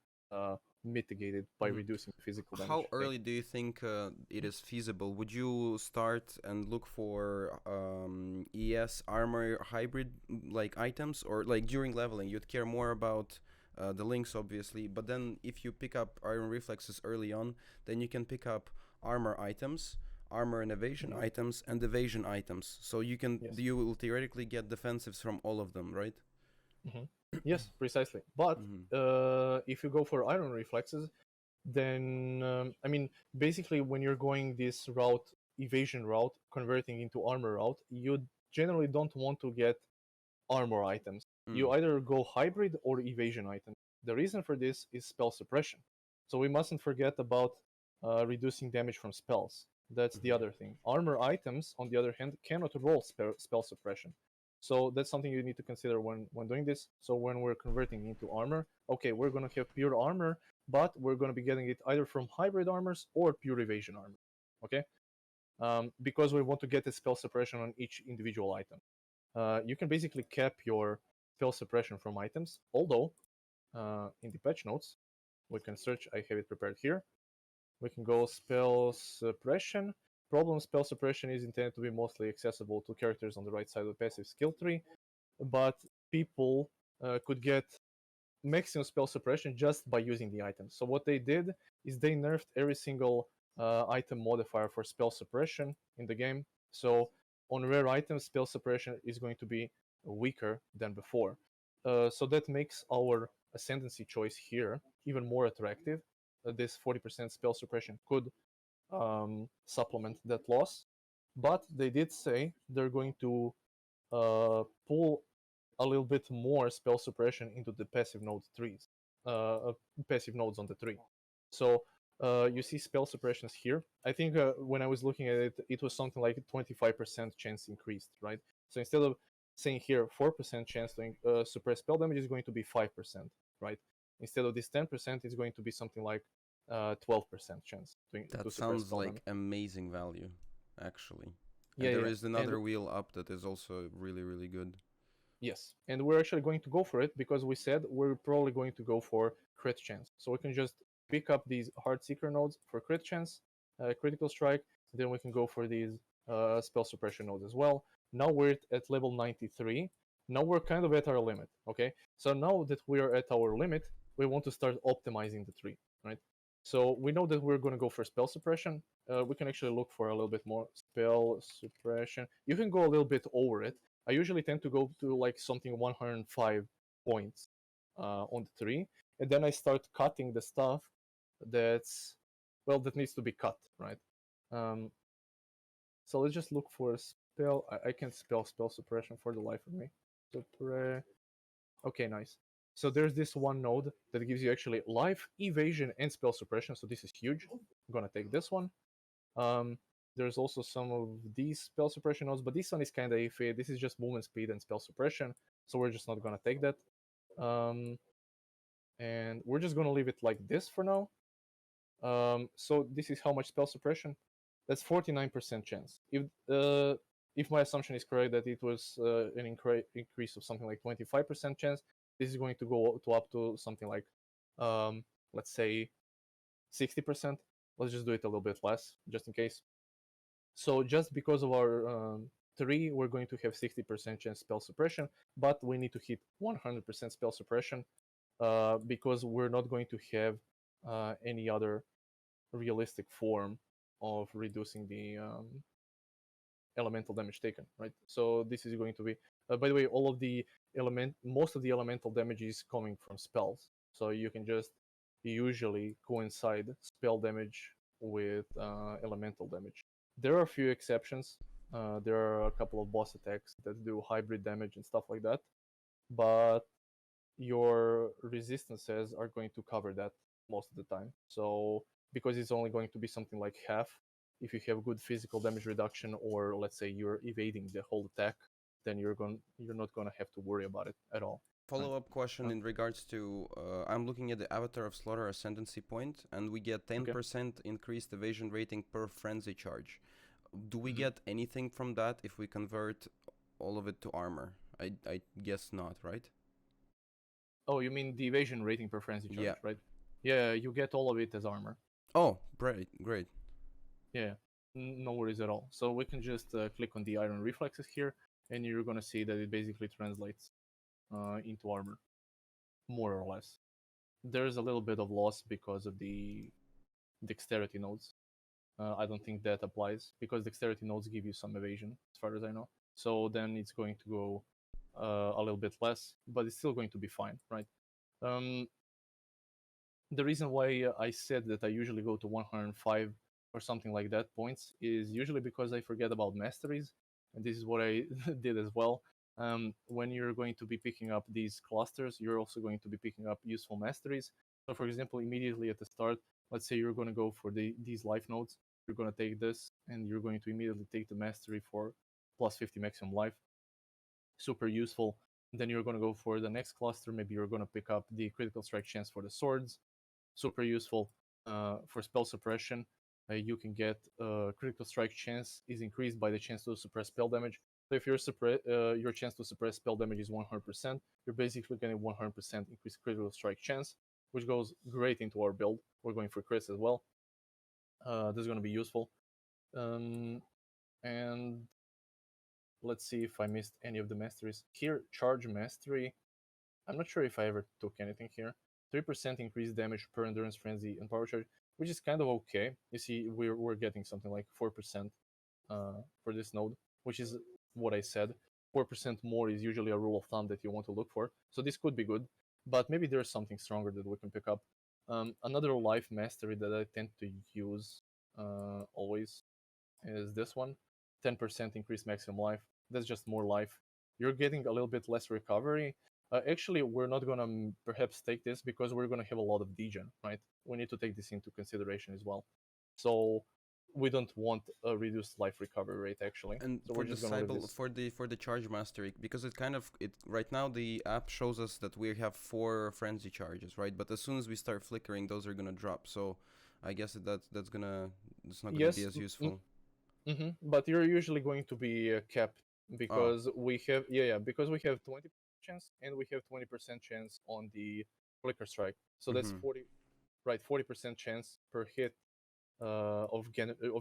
mitigate it by reducing physical damage. How early do you think it is feasible? Would you start and look for ES armor hybrid like items, or like during leveling you'd care more about the links, obviously, but then if you pick up iron reflexes early on, then you can pick up armor items, armor and evasion items, and evasion items. So you can you will theoretically get defensives from all of them, right? Yes, precisely. But if you go for iron reflexes, then I mean, basically, when you're going this route, evasion route, converting into armor route, you generally don't want to get armor items. You either go hybrid or evasion items. The reason for this is spell suppression. So we mustn't forget about reducing damage from spells. That's the other thing. Armor items, on the other hand, cannot roll spell suppression. So that's something you need to consider when doing this. So when we're converting into armor, okay, we're going to have pure armor, but we're going to be getting it either from hybrid armors or pure evasion armor. Okay? Because we want to get the spell suppression on each individual item. You can basically cap your spell suppression from items, although in the patch notes, we can search, I have it prepared here. We can go spell suppression. Problem spell suppression is intended to be mostly accessible to characters on the right side of the passive skill tree, but people could get maximum spell suppression just by using the item. So what they did is they nerfed every single item modifier for spell suppression in the game. So on rare items, spell suppression is going to be weaker than before. So that makes our Ascendancy choice here even more attractive. This 40% spell suppression could supplement that loss, but they did say they're going to pull a little bit more spell suppression into the passive node trees, passive nodes on the tree. So you see spell suppressions here. I think when I was looking at it, it was something like 25% chance increased, right? So instead of saying here 4% chance to suppress spell damage is going to be 5%, right? Instead of this 10%, it's going to be something like 12% chance to That suppress sounds spell like damage. amazing value, actually. Yeah, And there yeah. is another And wheel up that is also really, really good. yes, and we're actually going to go for it because we said we're probably going to go for crit chance. So we can just pick up these hard seeker nodes for crit chance, critical strike, then we can go for these spell suppression nodes as well. Now we're at level 93. Now we're kind of at our limit, okay? So now that we're at our limit, we want to start optimizing the tree, right? So we know that we're going to go for spell suppression. We can actually look for a little bit more spell suppression. You can go a little bit over it. I usually tend to go to like something 105 points on the tree, and then I start cutting the stuff that's that needs to be cut, right? So let's just look for a spell. I can't spell suppression for the life of me. Okay, nice. So there's this one node that gives you actually life, evasion, and spell suppression. So this is huge. I'm gonna take this one. There's also some of these spell suppression nodes, but this one is kind of iffy. This is just movement speed and spell suppression, so we're just not gonna take that. And we're just gonna leave it like this for now. So this is how much spell suppression. That's 49% chance. If my assumption is correct that it was an increase of something like 25% chance, this is going to go to up to something like, let's say, 60%. Let's just do it a little bit less, just in case. So just because of our tree, we're going to have 60% chance spell suppression, but we need to hit 100% spell suppression because we're not going to have any other realistic form of reducing the elemental damage taken, right? So this is going to be, by the way, most of the elemental damage is coming from spells. So you can just usually coincide spell damage with elemental damage. There are a few exceptions. There are a couple of boss attacks that do hybrid damage and stuff like that, but your resistances are going to cover that most of the time. So because it's only going to be something like half, if you have good physical damage reduction, or let's say you're evading the whole attack, then you're not gonna have to worry about it at all. Follow-up question in regards to, I'm looking at the Avatar of Slaughter Ascendancy point, and we get 10% increased evasion rating per frenzy charge. Do we get anything from that if we convert all of it to armor? I guess not, right? Oh, you mean the evasion rating per frenzy charge, Yeah. right? Yeah, you get all of it as armor. Oh, great, great. Yeah, no worries at all. So we can just click on the iron reflexes here, and you're gonna see that it basically translates into armor, more or less. There's a little bit of loss because of the dexterity nodes. I don't think that applies because dexterity nodes give you some evasion, as far as I know. So then it's going to go a little bit less, but it's still going to be fine, right? The reason why I said that I usually go to 105 or something like that points is usually because I forget about masteries, and this is what I did as well. When you're going to be picking up these clusters, you're also going to be picking up useful masteries. So for example, immediately at the start, let's say you're going to go for these life nodes. You're going to take this, and you're going to immediately take the mastery for plus 50 maximum life. Super useful. Then you're going to go for the next cluster. Maybe you're going to pick up the critical strike chance for the swords. Super useful. For spell suppression, you can get critical strike chance is increased by the chance to suppress spell damage. So if your chance to suppress spell damage is 100%, you're basically getting 100% increased critical strike chance, which goes great into our build. We're going for crits as well. This is going to be useful. And let's see if I missed any of the masteries. Here, charge mastery. I'm not sure if I ever took anything here. 3% increased damage per endurance frenzy and power charge, which is kind of okay. You see, we're getting something like 4% for this node, which is what I said. 4% more is usually a rule of thumb that you want to look for. So this could be good, but maybe there's something stronger that we can pick up. Another life mastery that I tend to use always is this one. 10% increased maximum life. That's just more life. You're getting a little bit less recovery. Actually, we're not going to perhaps take this because we're going to have a lot of degen, right? We need to take this into consideration as well. So we don't want a reduced life recovery rate, actually. And so for we're the just going to for the charge mastery, because it kind of right now the app shows us that we have 4 frenzy charges, right? But as soon as we start flickering, those are gonna drop. So I guess that's not gonna be as useful. But you're usually going to be capped because we have because we have 20% chance and we have 20% chance on the flicker strike. So that's 40% chance per hit of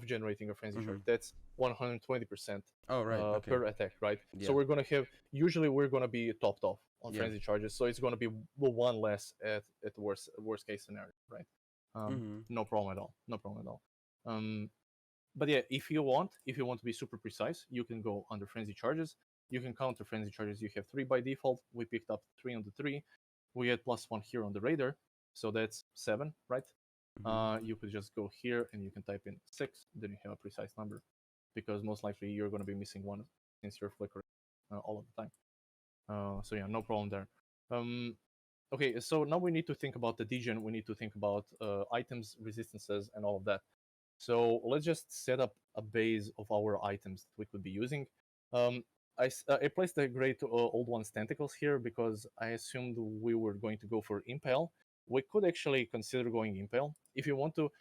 generating a frenzy charge. That's 120% per attack, right? Yeah. So we're gonna have usually we're gonna be topped off on frenzy charges, so it's gonna be one less at worst case scenario, right? No problem at all. No problem at all. But yeah, if you want to be super precise, you can go under frenzy charges. You can counter frenzy charges. You have 3 by default. We picked up 3 on the 3. We had +1 here on the radar, so that's 7, right? You could just go here and you can type in 6, then you have a precise number, because most likely you're going to be missing 1 since you're flickering all of the time. So yeah, no problem there. Okay, so now we need to think about the degen. We need to think about items, resistances, and all of that. So let's just set up a base of our items that we could be using. I placed the great old one's tentacles here because I assumed we were going to go for impale. We could actually consider going impale if you want to.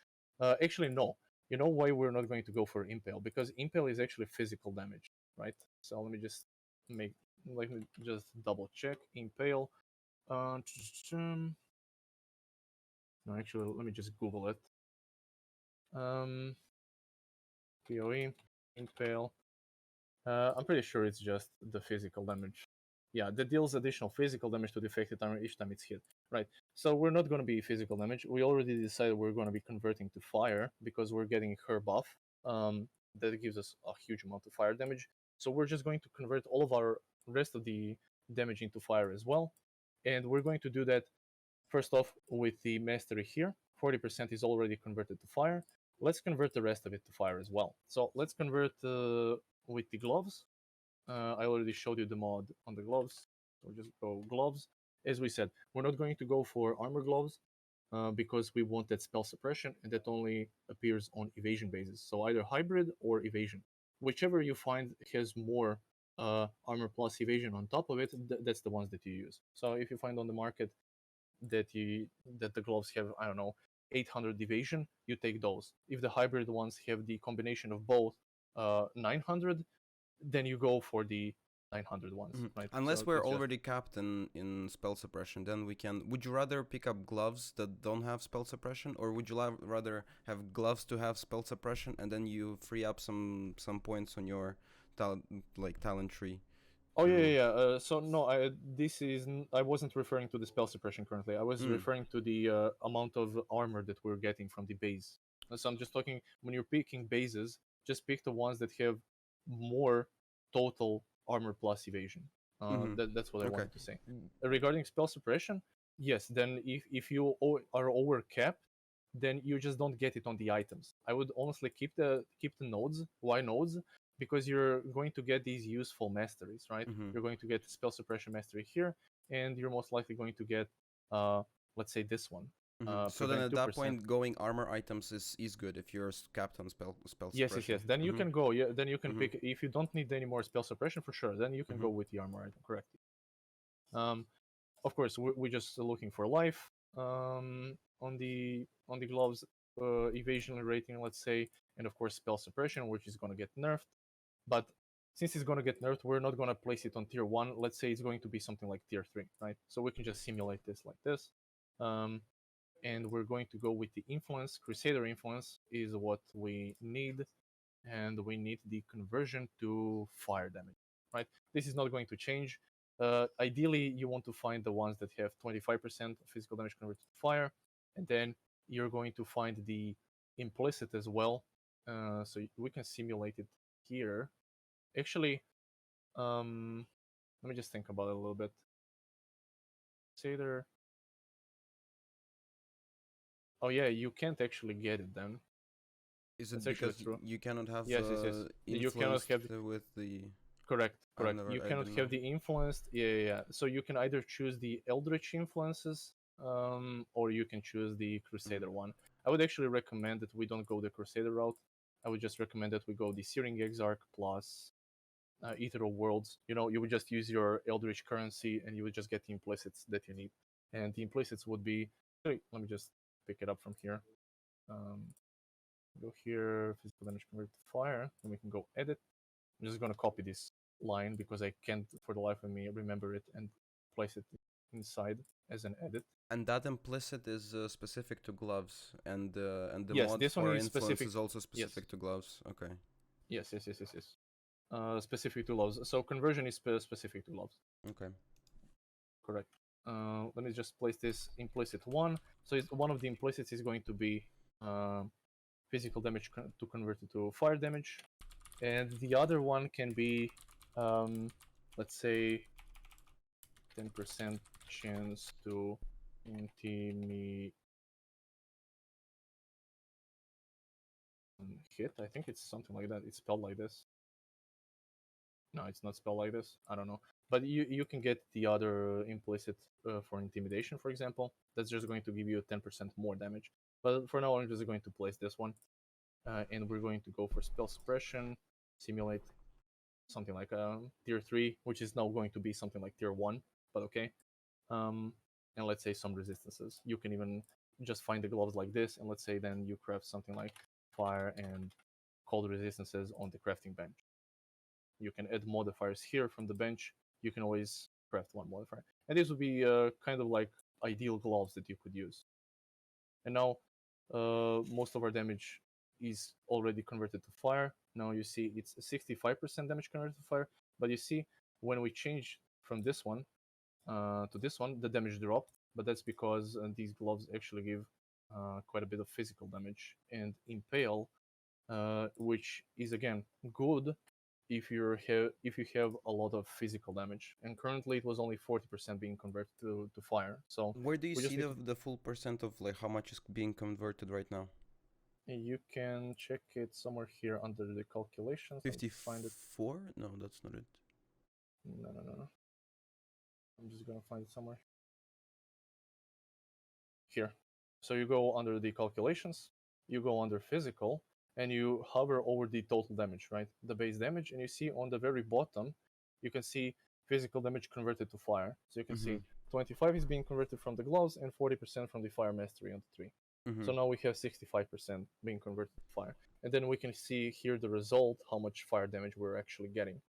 Actually, no. You know why we're not going to go for impale? Because impale is actually physical damage, right? So let me just double check impale. No, actually, let me just Google it. PoE, impale. I'm pretty sure it's just the physical damage. Yeah, that deals additional physical damage to the affected armor each time it's hit. Right. So we're not going to be physical damage. We already decided we're going to be converting to fire because we're getting her buff. That gives us a huge amount of fire damage. So we're just going to convert all of our rest of the damage into fire as well. And we're going to do that first off with the mastery here. 40% is already converted to fire. Let's convert the rest of it to fire as well. So let's convert with the gloves. I already showed you the mod on the gloves. So just go gloves. As we said, we're not going to go for armor gloves because we want that spell suppression, and that only appears on evasion bases. So either hybrid or evasion. Whichever you find has more armor plus evasion on top of it, that's the ones that you use. So if you find on the market that the gloves have, I don't know, 800 evasion, you take those. If the hybrid ones have the combination of both 900, then you go for the 900 ones, right? Unless So we're already capped in spell suppression, then we can. Would you rather pick up gloves that don't have spell suppression, or would you rather have gloves to have spell suppression and then you free up some points on your talent tree? Oh yeah. So no, I wasn't referring to the spell suppression currently. I was referring to the amount of armor that we're getting from the base. So I'm just talking, when you're picking bases, just pick the ones that have more total armor plus evasion. That's what I wanted to say. Regarding spell suppression, yes, then if you are over capped, then you just don't get it on the items. I would honestly keep the nodes. Why nodes? because you're going to get these useful masteries, right? Mhm. You're going to get spell suppression mastery here, and you're most likely going to get, let's say, this one. So then Prevent at that 2%. point, going armor items is good if you're capped on spell Yes, suppression. yes. Then you can go. Yeah, then you can Mhm. pick if you don't need any more spell suppression for sure. Then you can go with the armor item, correct? Of course, we're just looking for life on the gloves, evasion rating, let's say, and of course spell suppression, which is going to get nerfed. But since it's going to get nerfed, we're not going to place it on tier 1. Let's say it's going to be something like tier 3, right? So we can just simulate this like this. And we're going to go with the influence. Crusader influence is what we need, and we need the conversion to fire damage, right? This is not going to change. Ideally, you want to find the ones that have 25% physical damage converted to fire, and then you're going to find the implicit as well. So we can simulate it here. Actually, let me just think about it a little bit. Crusader. Oh yeah, you can't actually get it then. Is it That's actually because true. you cannot have Yes, yes, yes. You cannot influenced have with the? correct. I You I cannot didn't have know. the influenced. Yeah. So you can either choose the Eldritch influences, or you can choose the Crusader one. I would actually recommend that we don't go the Crusader route. I would just recommend that we go the Searing Exarch plus Eater of Worlds. You would just use your Eldritch currency, and you would just get the implicits that you need. And the implicits would be. Let me just pick it up from here. Go here, physical damage converted to fire, and we can go edit. I'm just going to copy this line because I can't for the life of me remember it and place it inside as an edit. And that implicit is specific to gloves, and the Yes, mod this one for is influence specific. is also Yes. specific to gloves. Okay. Yes. Specific to loves. So conversion is specific to loves. Okay. Correct. Let me just place this implicit one. So one of the implicits is going to be physical damage to convert it to fire damage, and the other one can be, let's say, 10% chance to intimidate hit. I think it's something like that. It's spelled like this. No, it's not spelled like this. I don't know. But you can get the other implicit for intimidation, for example. That's just going to give you 10% more damage. But for now, I'm just going to place this one. And we're going to go for spell suppression, simulate something like tier 3, which is now going to be something like tier 1, but okay. And let's say some resistances. You can even just find the gloves like this, and let's say then you craft something like fire and cold resistances on the crafting bench. You can add modifiers here from the bench. You can always craft one modifier. And these would be kind of like ideal gloves that you could use. And now most of our damage is already converted to fire. Now you see it's 65% damage converted to fire, but you see when we change from this one to this one, the damage dropped, but that's because these gloves actually give quite a bit of physical damage and impale, which is again good if you have a lot of physical damage. And currently it was only 40% being converted to fire. So Where do you we just see need the full percent of like how much is being converted right now? you can check it somewhere here under the calculations. Let me find it. 54? No, that's not it. No. I'm just gonna find it somewhere. Here. So you go under the calculations, you go under physical, and you hover over the total damage, right? The base damage, and you see on the very bottom, you can see physical damage converted to fire. So you can see 25 is being converted from the gloves and 40% from the fire mastery on the tree. So now we have 65% being converted to fire. And then we can see here the result, how much fire damage we're actually getting.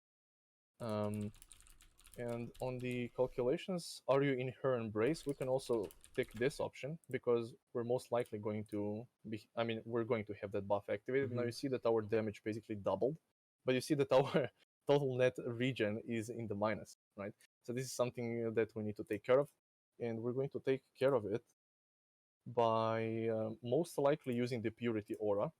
And on the calculations, are you in her embrace? We can also pick this option because we're most likely going to be, we're going to have that buff activated. Now you see that our damage basically doubled, but you see that our total net regen is in the minus, right? So this is something that we need to take care of, and we're going to take care of it by most likely using the Purity Aura.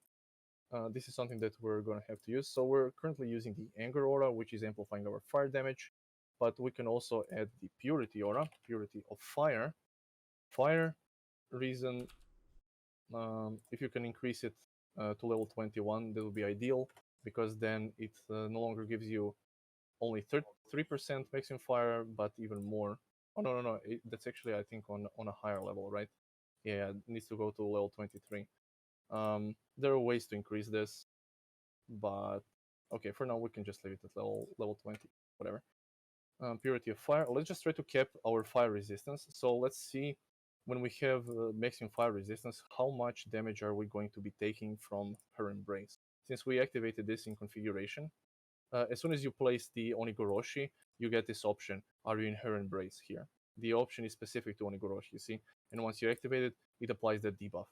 This is something that we're going to have to use. So we're currently using the Anger Aura, which is amplifying our fire damage, but we can also add the Purity Aura, Purity of Fire. Fire reason, if you can increase it to level 21, that would be ideal. because then it no longer gives you only 3% maximum fire, but even more. Oh no, that's actually I think on a higher level, right? Yeah, it needs to go to level 23. There are ways to increase this, but okay, for now we can just leave it at level 20, whatever. Purity of fire. Let's just try to cap our fire resistance. So let's see when we have maximum fire resistance, how much damage are we going to be taking from her embrace? Since we activated this in configuration, as soon as you place the Onigoroshi, you get this option, are you in her embrace here? The option is specific to Onigoroshi, you see? And once you activate it, it applies that debuff.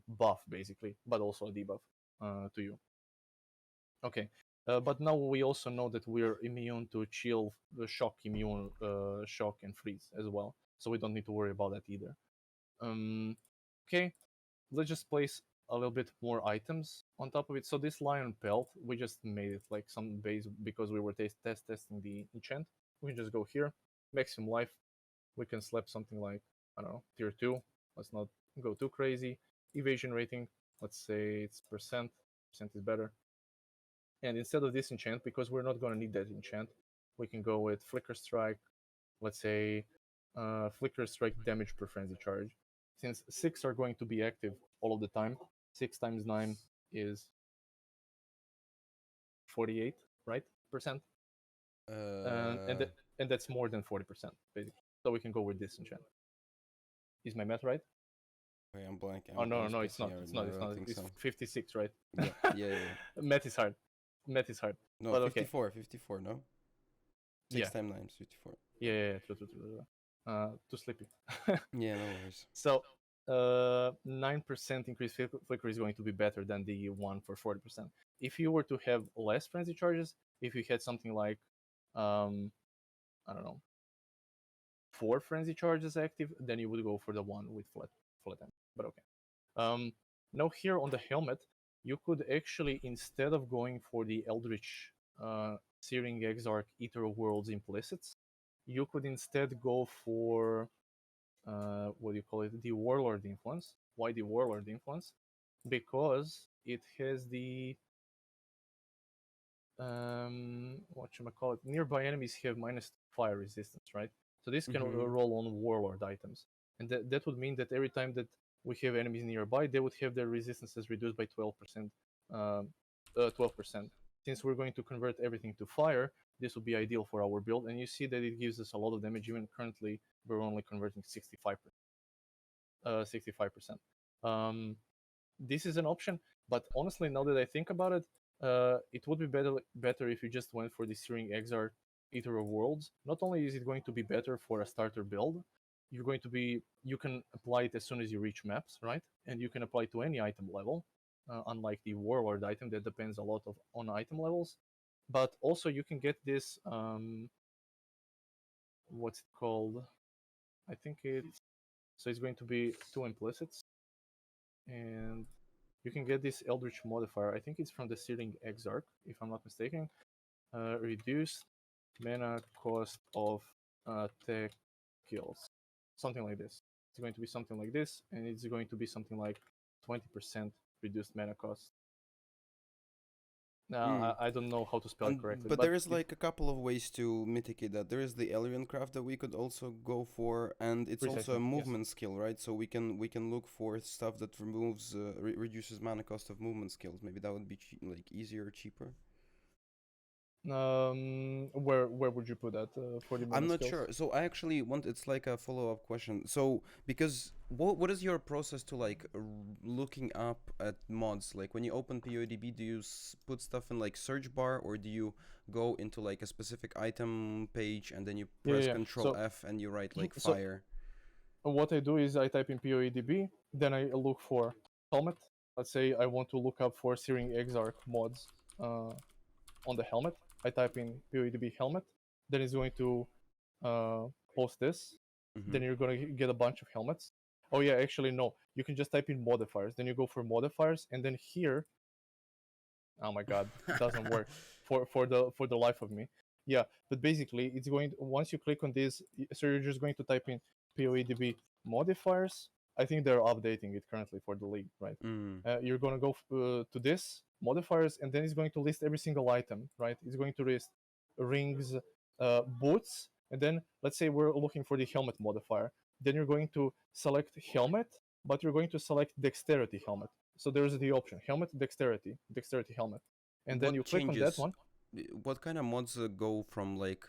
Buff, basically, but also a debuff to you. Okay, but now we also know that we're immune to chill, shock, shock, and freeze as well. So we don't need to worry about that either. Okay, let's just place a little bit more items on top of it. So this lion pelt, we just made it like some base because we were testing the enchant. We can just go here, maximum life. We can slap something like, I don't know, tier 2. Let's not go too crazy. Evasion rating, let's say it's percent. Percent is better. And instead of this enchant, because we're not going to need that enchant, we can go with Flicker Strike. Let's say Flicker Strike damage per frenzy charge. Since 6 are going to be active all of the time, 6 times 9 is 48, right? Percent. And that's more than 40%, basically. So we can go with this enchant. Is my math right? Wait, I'm blank. Oh no, it's not. It's not. It's 56, right? Yeah. Math is hard. No, but 54, 54, no? 6 times 9 is 54. Yeah, true. Too sleepy. Yeah, no worries. So, 9% increase flicker is going to be better than the one for 40%. If you were to have less frenzy charges, if you had something like, I don't know, 4 frenzy charges active, then you would go for the one with flat end. But okay. Now here on the helmet, you could actually, instead of going for the Eldritch Searing Exarch Eater of Worlds implicits, you could instead go for what do you call it? The Warlord influence. Why the Warlord influence? Because it has the whatchamacallit, nearby enemies have minus fire resistance, right? So this can roll on Warlord items, and that would mean that every time that we have enemies nearby, they would have their resistances reduced by 12%. 12%. Since we're going to convert everything to fire, this would be ideal for our build, and you see that it gives us a lot of damage. Even currently, we're only converting 65%. 65%. This is an option, but honestly, now that I think about it, it would be better if you just went for the Searing Exarch Eater of Worlds. Not only is it going to be better for a starter build, you can apply it as soon as you reach maps, right? And you can apply it to any item level, unlike the Warlord item that depends a lot on item levels. But also you can get this, what's it called? I think it's going to be 2 implicits, and you can get this Eldritch modifier. I think it's from the Searing Exarch, if I'm not mistaken. Reduced mana cost of tech kills. Something like this. It's going to be something like this, and it's going to be something like 20% reduced mana cost. I don't know how to spell it correctly. But there is like a couple of ways to mitigate that. There is the Alien Craft that we could also go for, and it's also a movement skill, right? So we can look for stuff that removes reduces mana cost of movement skills. Maybe that would be easier or cheaper. Where would you put that for the movement I'm not skills? sure. So I actually want, it's like a follow-up question. So because what is your process to like looking up at mods? Like when you open POEDB, do you put stuff in like search bar, or do you go into like a specific item page and then you press Control F and you write like fire? What I do is I type in POEDB, then I look for helmet. Let's say I want to look up for Searing Exarch mods on the helmet. I type in POEDB helmet, then it's going to post this. Then you're going to get a bunch of helmets. Oh yeah, actually no. You can just type in modifiers. Then you go for modifiers, and then here, oh my god, it doesn't work for the life of me. Yeah, but basically it's going once you click on this, so you're just going to type in POEDB modifiers. I think they're updating it currently for the league, right? You're gonna go to this, modifiers, and then it's going to list every single item, right? It's going to list rings, boots, and then let's say we're looking for the helmet modifier. Then you're going to select helmet, but you're going to select dexterity helmet. So there's the option helmet, dexterity helmet, and then What you click on that changes? one. What kind of mods go from like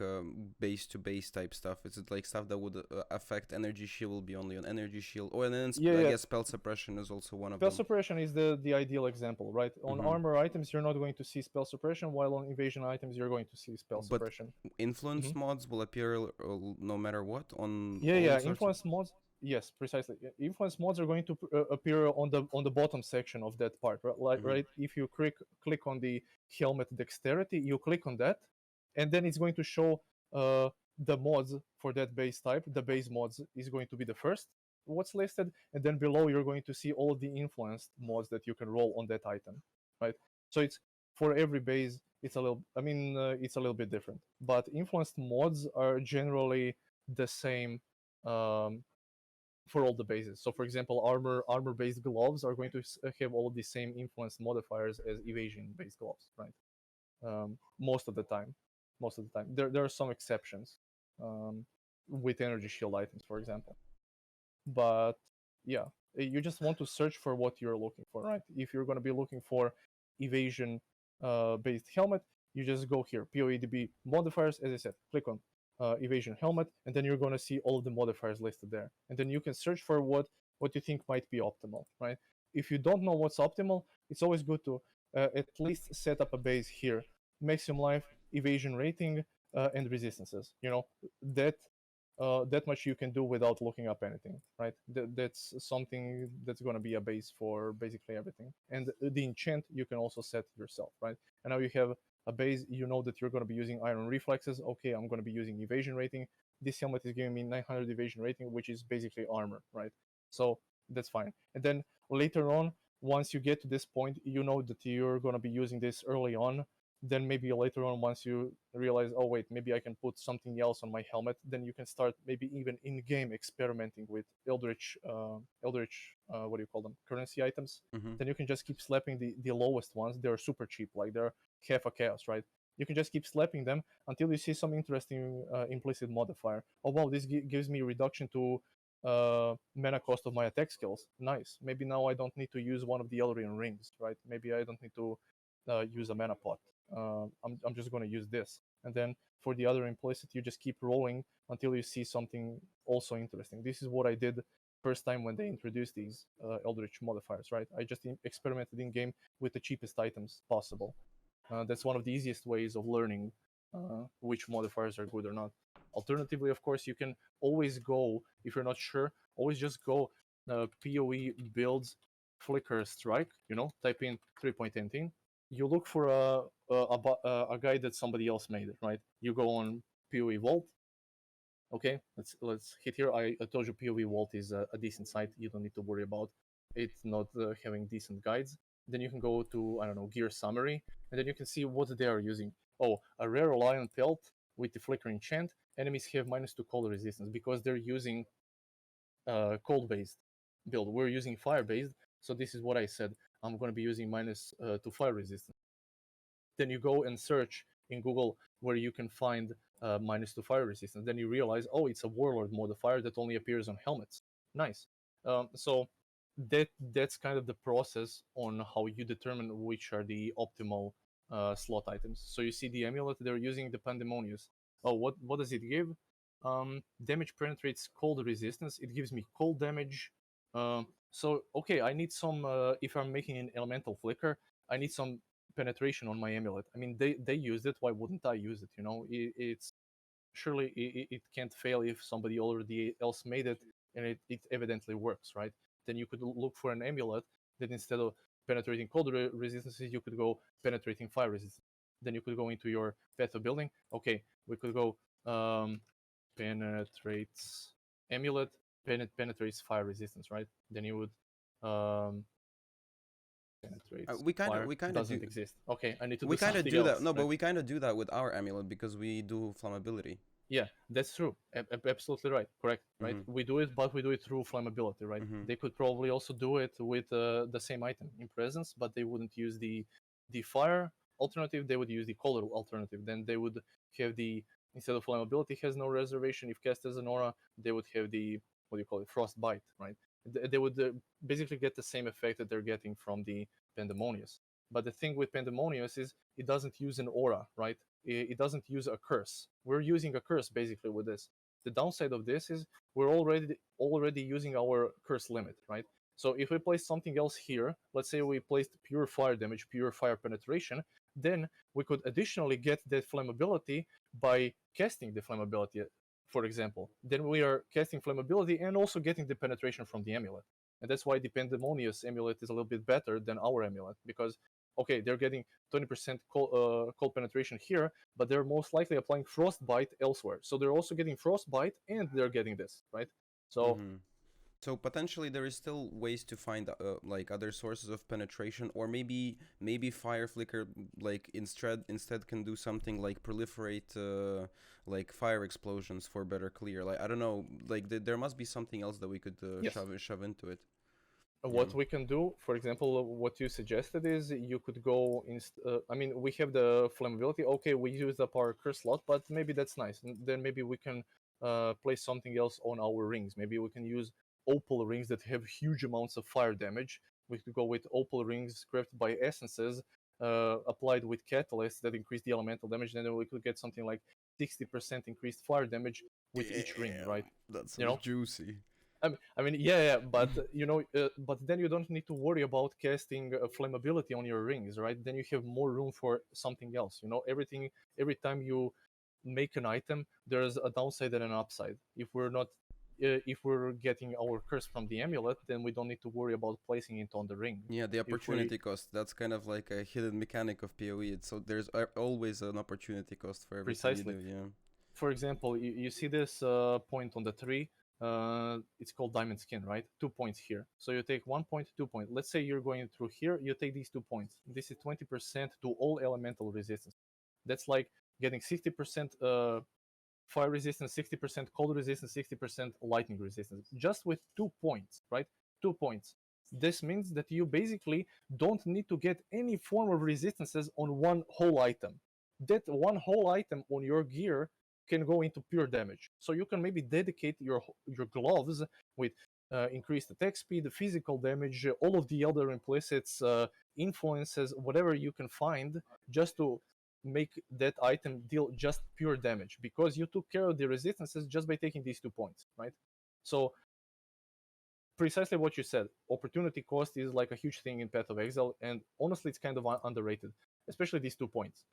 base to base type stuff? Is it like stuff that would affect energy shield will be only on energy shield, or then I Yeah. guess spell suppression is also one of Spell them. suppression is the ideal example, right? On armor items, you're not going to see spell suppression, while on evasion items, you're going to see spell But suppression. influence mods will appear no matter what on all Yeah. sorts Influence mods. Yes, precisely. Influence mods are going to appear on the bottom section of that part, right? Like, right? If you click on the helmet dexterity, you click on that, and then it's going to show the mods for that base type. The base mods is going to be the first what's listed, and then below you're going to see all of the influenced mods that you can roll on that item, right? So it's for every base. It's a little. I mean, it's a little bit different, but influenced mods are generally the same. For all the bases. So for example, armor based gloves are going to have all the same influence modifiers as evasion based gloves, right? Most of the time. There are some exceptions with energy shield items, for example. But yeah, you just want to search for what you're looking for, right? If you're going to be looking for evasion based helmet, you just go here, POEDB modifiers, as I said, click on evasion helmet, and then you're going to see all of the modifiers listed there. And then you can search for what you think might be optimal, right? If you don't know what's optimal, it's always good to at least set up a base here, maximum life, evasion rating, and resistances. You know, that much you can do without looking up anything, right? That's something that's going to be a base for basically everything. And the enchant you can also set yourself, right? And now you have a base, you know that you're going to be using iron reflexes. Okay, I'm going to be using evasion rating. This helmet is giving me 900 evasion rating, which is basically armor, right? So that's fine. And then later on, once you get to this point, you know that you're going to be using this early on. Then maybe later on, once you realize, oh wait, maybe I can put something else on my helmet, then you can start maybe even in game experimenting with eldritch what do you call them, currency items. Then you can just keep slapping the lowest ones. They're super cheap, like they're half a chaos, right? You can just keep slapping them until you see some interesting implicit modifier. Oh wow, this gives me reduction to mana cost of my attack skills. Nice. Maybe now I don't need to use one of the Elrian rings, right? Maybe I don't need to use a mana pot. I'm just going to use this. And then for the other implicit, you just keep rolling until you see something also interesting. This is what I did first time when they introduced these Eldritch modifiers, right? I just experimented in game with the cheapest items possible. That's one of the easiest ways of learning which modifiers are good or not. Alternatively, of course, you can always go, if you're not sure, always just go PoE builds Flicker Strike, type in 3.18. You look for a guide that somebody else made, right? You go on PoE Vault. Okay, let's hit here. I told you PoE Vault is a decent site. You don't need to worry about it not having decent guides. Then you can go to, I don't know, Gear Summary, and then you can see what they are using. Oh, a rare lion pelt with the flicker enchant. Enemies have -2 cold resistance because they're using cold-based build. We're using fire-based, so this is what I said. I'm going to be using -2 fire resistance. Then you go and search in Google where you can find -2 fire resistance. Then you realize, oh, it's a warlord modifier that only appears on helmets. Nice. So that's kind of the process on how you determine which are the optimal slot items. So you see the amulet, they're using the Pandemonius. Oh, what does it give? Damage penetrates cold resistance. It gives me cold damage. So okay, I need some. If I'm making an elemental flicker, I need some penetration on my amulet. I mean, they used it. Why wouldn't I use it? It's surely it can't fail if somebody already else made it and it evidently works, right? Then you could look for an amulet that instead of penetrating cold resistances, you could go penetrating fire resistance. Then you could go into your path of building. Okay, we could go penetrates amulet, penetrates fire resistance, right? Then you would penetrates we kind fire of doesn't do. exist. Okay, I need to We do kind of something do that. else. No, but right? we kind of do that with our amulet because we do flammability. Yeah, that's true. Absolutely right. Correct. Right. We do it, but we do it through flammability. Right. They could probably also do it with the same item in presence, but they wouldn't use the the fire alternative, they would use the color alternative. Then they would have the, instead of flammability has no reservation, if cast as an aura, they would have the, what do you call it, frostbite, right? They would basically get the same effect that they're getting from the Pandemonious. But the thing with Pandemonious is it doesn't use an aura, right? It doesn't use a curse. We're using a curse basically with this. The downside of this is we're already using our curse limit, right? So if we place something else here, let's say we placed pure fire damage, pure fire penetration, then we could additionally get that flammability by casting the flammability, for example. Then we are casting flammability and also getting the penetration from the amulet. And that's why the Pandemonious amulet is a little bit better than our amulet, because okay, they're getting 20% cold penetration here, but they're most likely applying frostbite elsewhere. So they're also getting frostbite and they're getting this, right? So So potentially there is still ways to find like other sources of penetration, or maybe Fire Flicker like instead can do something like proliferate like fire explosions for better clear. Like I don't know, like there must be something else that we could yes. shove into it. What we can do, for example, what you suggested is you could go I mean, we have the flammability. Okay, we used up our curse slot, but maybe that's nice. Then maybe we can place something else on our rings. Maybe we can use opal rings that have huge amounts of fire damage. We could go with opal rings crafted by essences, applied with catalysts that increase the elemental damage. Then we could get something like 60% increased fire damage with each ring, right? That sounds You know? juicy. I mean, yeah, but you know, but then you don't need to worry about casting flammability on your rings, right? Then you have more room for something else. You know, every time you make an item, there's a downside and an upside. If we're getting our curse from the amulet, then we don't need to worry about placing it on the ring. Yeah, the opportunity cost. That's kind of like a hidden mechanic of PoE. So there's always an opportunity cost for everything you do. Yeah. For example, you see this point on the tree. It's called diamond skin, right? 2 points here. So you take 1 point, 2 point. Let's say you're going through here, you take these 2 points. This is 20% to all elemental resistance. That's like getting 60% fire resistance, 60% cold resistance, 60% lightning resistance, just with 2 points, right? 2 points. This means that you basically don't need to get any form of resistances on one whole item. That one whole item on your gear can go into pure damage. So you can maybe dedicate your gloves with increased attack speed, physical damage, all of the other implicits, influences, whatever you can find, just to make that item deal just pure damage, because you took care of the resistances just by taking these 2 points, right? So precisely what you said, opportunity cost is like a huge thing in Path of Exile, and honestly it's kind of underrated, especially these 2 points.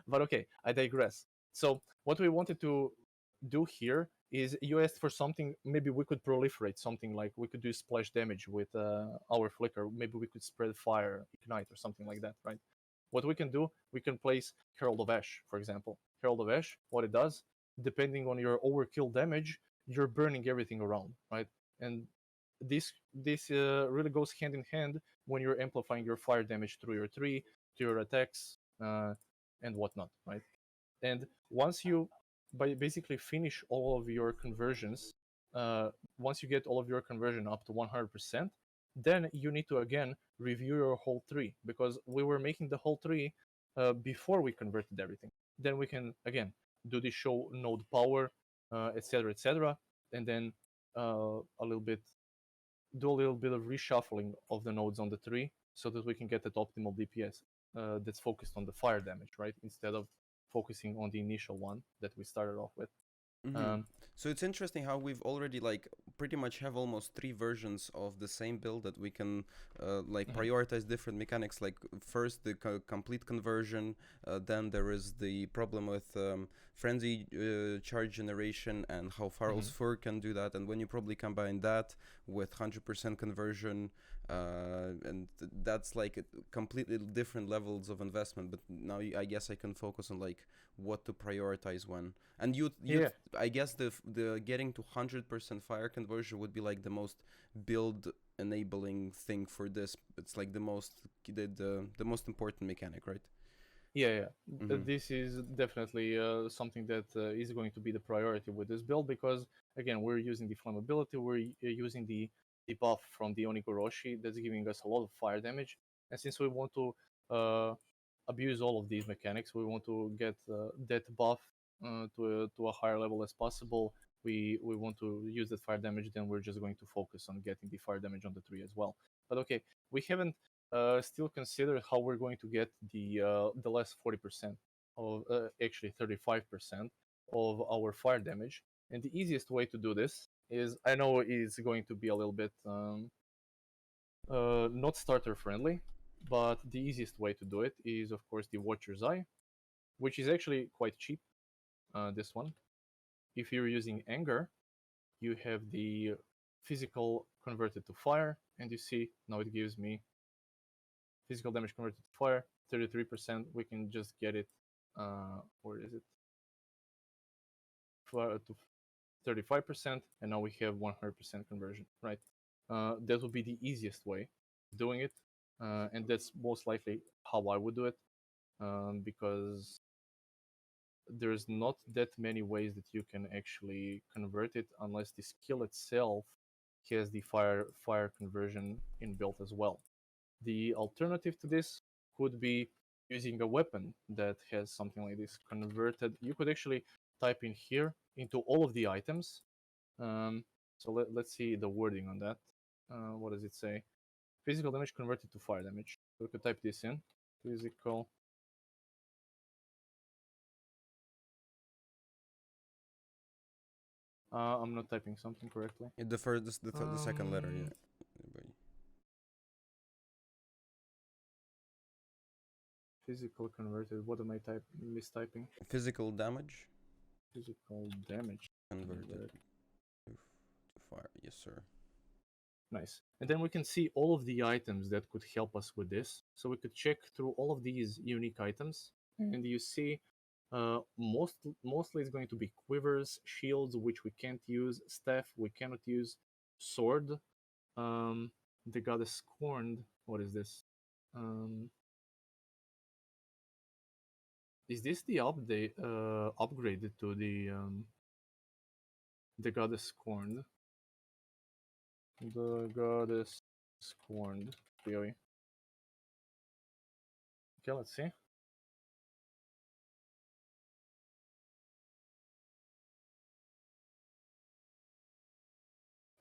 But okay, I digress. So what we wanted to do here is, you asked for something, maybe we could proliferate something, like we could do splash damage with our flicker, maybe we could spread fire, ignite, or something like that, right? What we can do, we can place Herald of Ash, for example. Herald of Ash, what it does, depending on your overkill damage, you're burning everything around, right? And this really goes hand in hand when you're amplifying your fire damage through your tree, to your attacks, and whatnot, right? And once you basically finish all of your conversions, once you get all of your conversion up to 100%, then you need to again review your whole tree, because we were making the whole tree before we converted everything. Then we can again do the show node power, etc., and then do a little bit of reshuffling of the nodes on the tree, so that we can get that optimal DPS that's focused on the fire damage, right? Instead of focusing on the initial one that we started off with. So it's interesting how we've already like pretty much have almost 3 versions of the same build that we can like prioritize different mechanics. Like first the complete conversion, then there is the problem with frenzy charge generation and how Farrell's Fur can do that, and when you probably combine that with 100% conversion, and that's like completely different levels of investment. But now I guess I can focus on like what to prioritize when. And you I guess the getting to 100% fire conversion would be like the most build enabling thing for this. It's like the most important mechanic, right? Yeah. This is definitely something that is going to be the priority with this build, because again, we're using the flammability, we're using the buff from the Onigoroshi that's giving us a lot of fire damage, and since we want to abuse all of these mechanics. We want to get that buff to a higher level as possible. We want to use that fire damage, then we're just going to focus on getting the fire damage on the tree as well. But okay, we haven't still considered how we're going to get the last 40% of actually 35% of our fire damage. And the easiest way to do this is, I know it's going to be a little bit not starter friendly, but the easiest way to do it is, of course, the Watcher's Eye, which is actually quite cheap. This one, if you're using Anger, you have the physical converted to fire, and you see now it gives me physical damage converted to fire 33%. We can just get it. Where is it? To 35%, and now we have 100% conversion, right? That would be the easiest way of doing it, and that's most likely how I would do it, because there's not that many ways that you can actually convert it unless the skill itself has the fire conversion inbuilt as well. The alternative to this could be using a weapon that has something like this converted. You could actually type in here into all of the items. So let's see the wording on that. What does it say? Physical damage converted to fire damage. So we could type this in. Physical. I'm not typing something correctly. The second letter, yeah. Physical converted. What am I mistyping? Physical damage Physical damage converted to fire. Yes, sir. Nice. And then we can see all of the items that could help us with this. So we could check through all of these unique items, and you see mostly it's going to be quivers, shields, which we can't use, staff we cannot use, sword. The goddess scorned. What is this? Is this the update upgraded to the goddess scorned? The goddess scorned theory. Okay, let's see.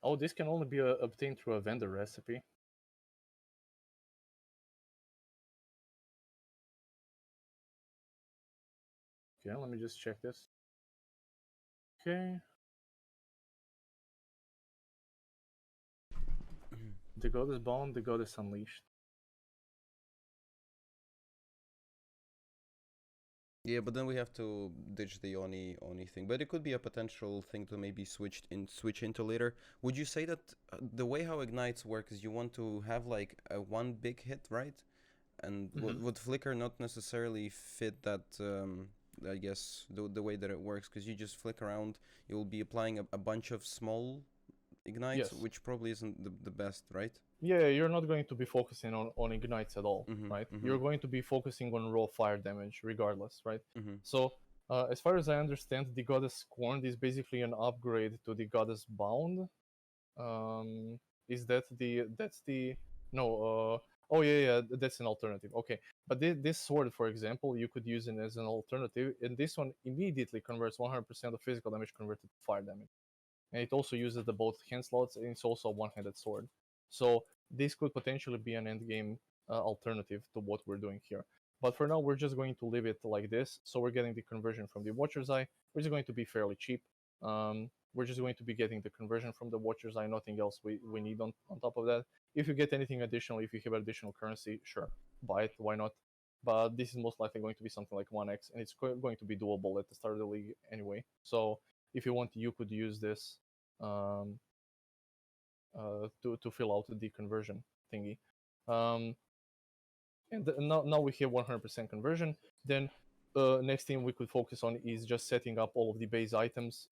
Oh, this can only be obtained through a vendor recipe. Okay, let me just check this. Okay. The goddess bound, the goddess unleashed. Yeah, but then we have to ditch the Oni thing. But it could be a potential thing to maybe switch into later. Would you say that the way how ignites work is you want to have like a one big hit, right? And would Flicker not necessarily fit that? I guess the way that it works, because you just flick around, you'll be applying a bunch of small ignites, Yes. which probably isn't the best, right? Yeah, you're not going to be focusing on ignites at all, right? You're going to be focusing on raw fire damage regardless, right? So as far as I understand, the goddess scorned is basically an upgrade to the goddess bound. Is that that's the no? Oh yeah, that's an alternative. Okay, but this sword, for example, you could use it as an alternative, and this one immediately converts 100% of physical damage converted to fire damage, and it also uses the both hand slots, and it's also a one-handed sword. So this could potentially be an endgame alternative to what we're doing here. But for now, we're just going to leave it like this. So we're getting the conversion from the Watcher's Eye, which is going to be fairly cheap. We're just going to be getting the conversion from the Watcher's Eye, nothing else we need on top of that. If you get anything additional, if you have additional currency, sure, buy it, why not? But this is most likely going to be something like 1x, and it's going to be doable at the start of the league anyway. So if you want, you could use this to fill out the conversion thingy. And now we have 100% conversion. Then next thing we could focus on is just setting up all of the base items.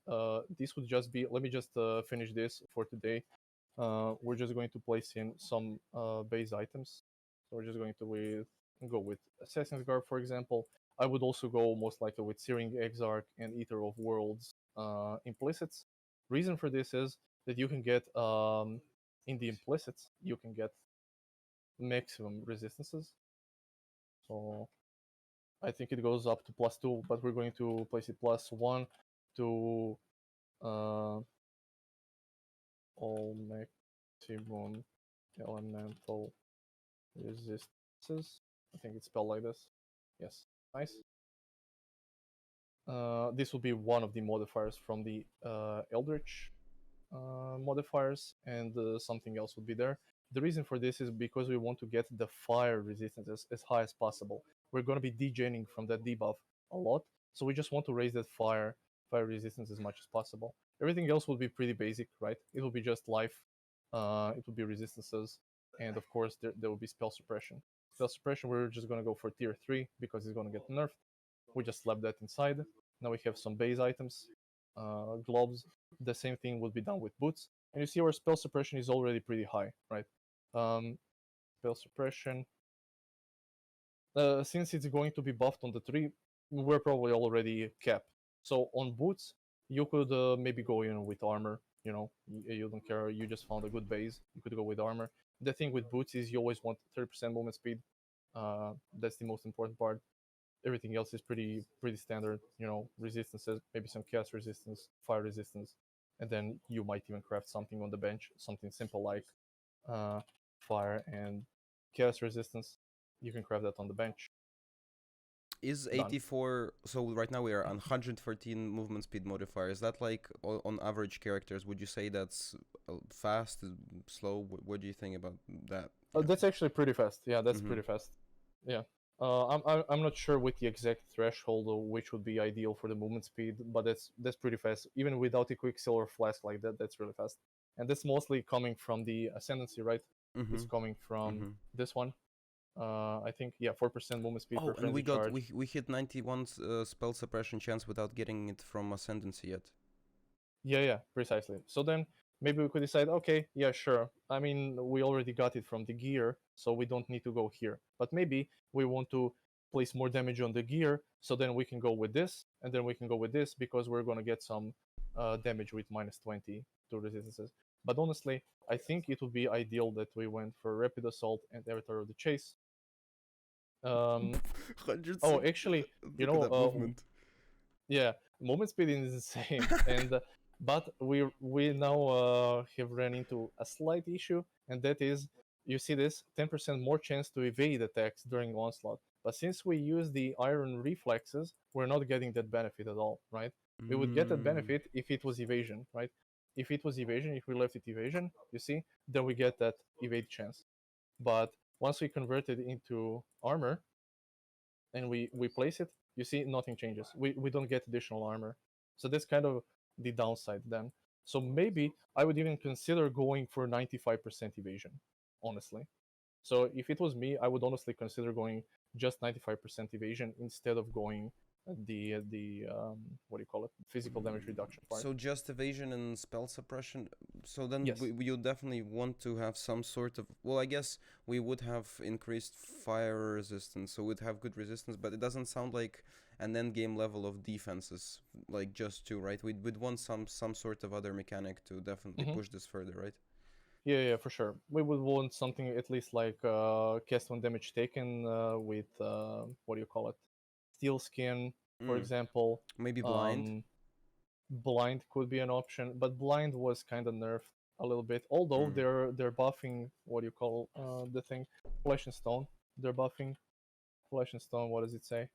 This would just be, let me just finish this for today. We're just going to place in some base items. So we're just going to go with Assassin's Garb, for example. I would also go most likely with Searing Exarch and Eater of Worlds implicits. Reason for this is that you can get in the implicits, you can get maximum resistances. So I think it goes up to +2, but we're going to place it +1 to all maximum elemental resistances. I think it's spelled like this. Yes, nice. This will be one of the modifiers from the Eldritch modifiers, and something else would be there. The reason for this is because we want to get the fire resistance as high as possible. We're going to be degenning from that debuff a lot, so we just want to raise that fire resistance as much as possible. Everything else will be pretty basic, right? It will be just life, it will be resistances, and of course there will be spell suppression. Spell suppression, we're just going to go for tier 3 because it's going to get nerfed. We just slap that inside. Now we have some base items, gloves. The same thing would be done with boots. And you see our spell suppression is already pretty high, right? Spell suppression. Since it's going to be buffed on the 3, we're probably already capped. So on boots, you could maybe go in with armor. You know, you don't care. You just found a good base. You could go with armor. The thing with boots is you always want 30% movement speed. That's the most important part. Everything else is pretty standard. You know, resistances, maybe some chaos resistance, fire resistance, and then you might even craft something on the bench, something simple like fire and chaos resistance. You can craft that on the bench. Is Done. 84, so right now we are on 114 movement speed modifier. Is that like on average characters? Would you say that's fast, slow? What do you think about that? Yeah. That's actually pretty fast. Yeah, that's Mhm. pretty fast. Yeah. I'm not sure with the exact threshold of which would be ideal for the movement speed, but that's pretty fast. Even without a quicksilver or flask like that, that's really fast. And that's mostly coming from the Ascendancy, right? It's coming from this one. I think 4% movement speed per Oh, and frenzy charge. we hit 91 spell suppression chance without getting it from Ascendancy yet. Yeah, precisely. So then maybe we could decide, okay, yeah, sure. I mean, we already got it from the gear, so we don't need to go here. But maybe we want to place more damage on the gear, so then we can go with this, and then we can go with this because we're going to get some damage with -20 to resistances. But honestly, I think it would be ideal that we went for Rapid Assault and Avatar of the Chase. Oh, actually, you know, movement. yeah, movement speed is insane, and but we now have ran into a slight issue, and that is, you see this 10% more chance to evade attacks during onslaught. But since we use the iron reflexes, we're not getting that benefit at all, right? We would get that benefit if it was evasion, right? If it was evasion, if we left it evasion, you see, then we get that evade chance. But once we convert it into armor, and we place it, you see nothing changes. We don't get additional armor. So that's kind of the downside then. So maybe I would even consider going for 95% evasion, honestly. So if it was me, I would honestly consider going just 95% evasion instead of going the what do you call it, physical damage reduction part. So just evasion and spell suppression. So then Yes. you definitely want to have some sort of, well, I guess we would have increased fire resistance, so we'd have good resistance, but it doesn't sound like an end game level of defenses, like just two, right? We'd want some sort of other mechanic to definitely push this further, right? Yeah, for sure. We would want something at least like cast when damage taken with what do you call it? Steel skin, for example. Maybe blind. Blind could be an option, but blind was kind of nerfed a little bit. Although they're buffing what do you call the thing? Flesh and Stone. They're buffing Flesh and Stone. What does it say?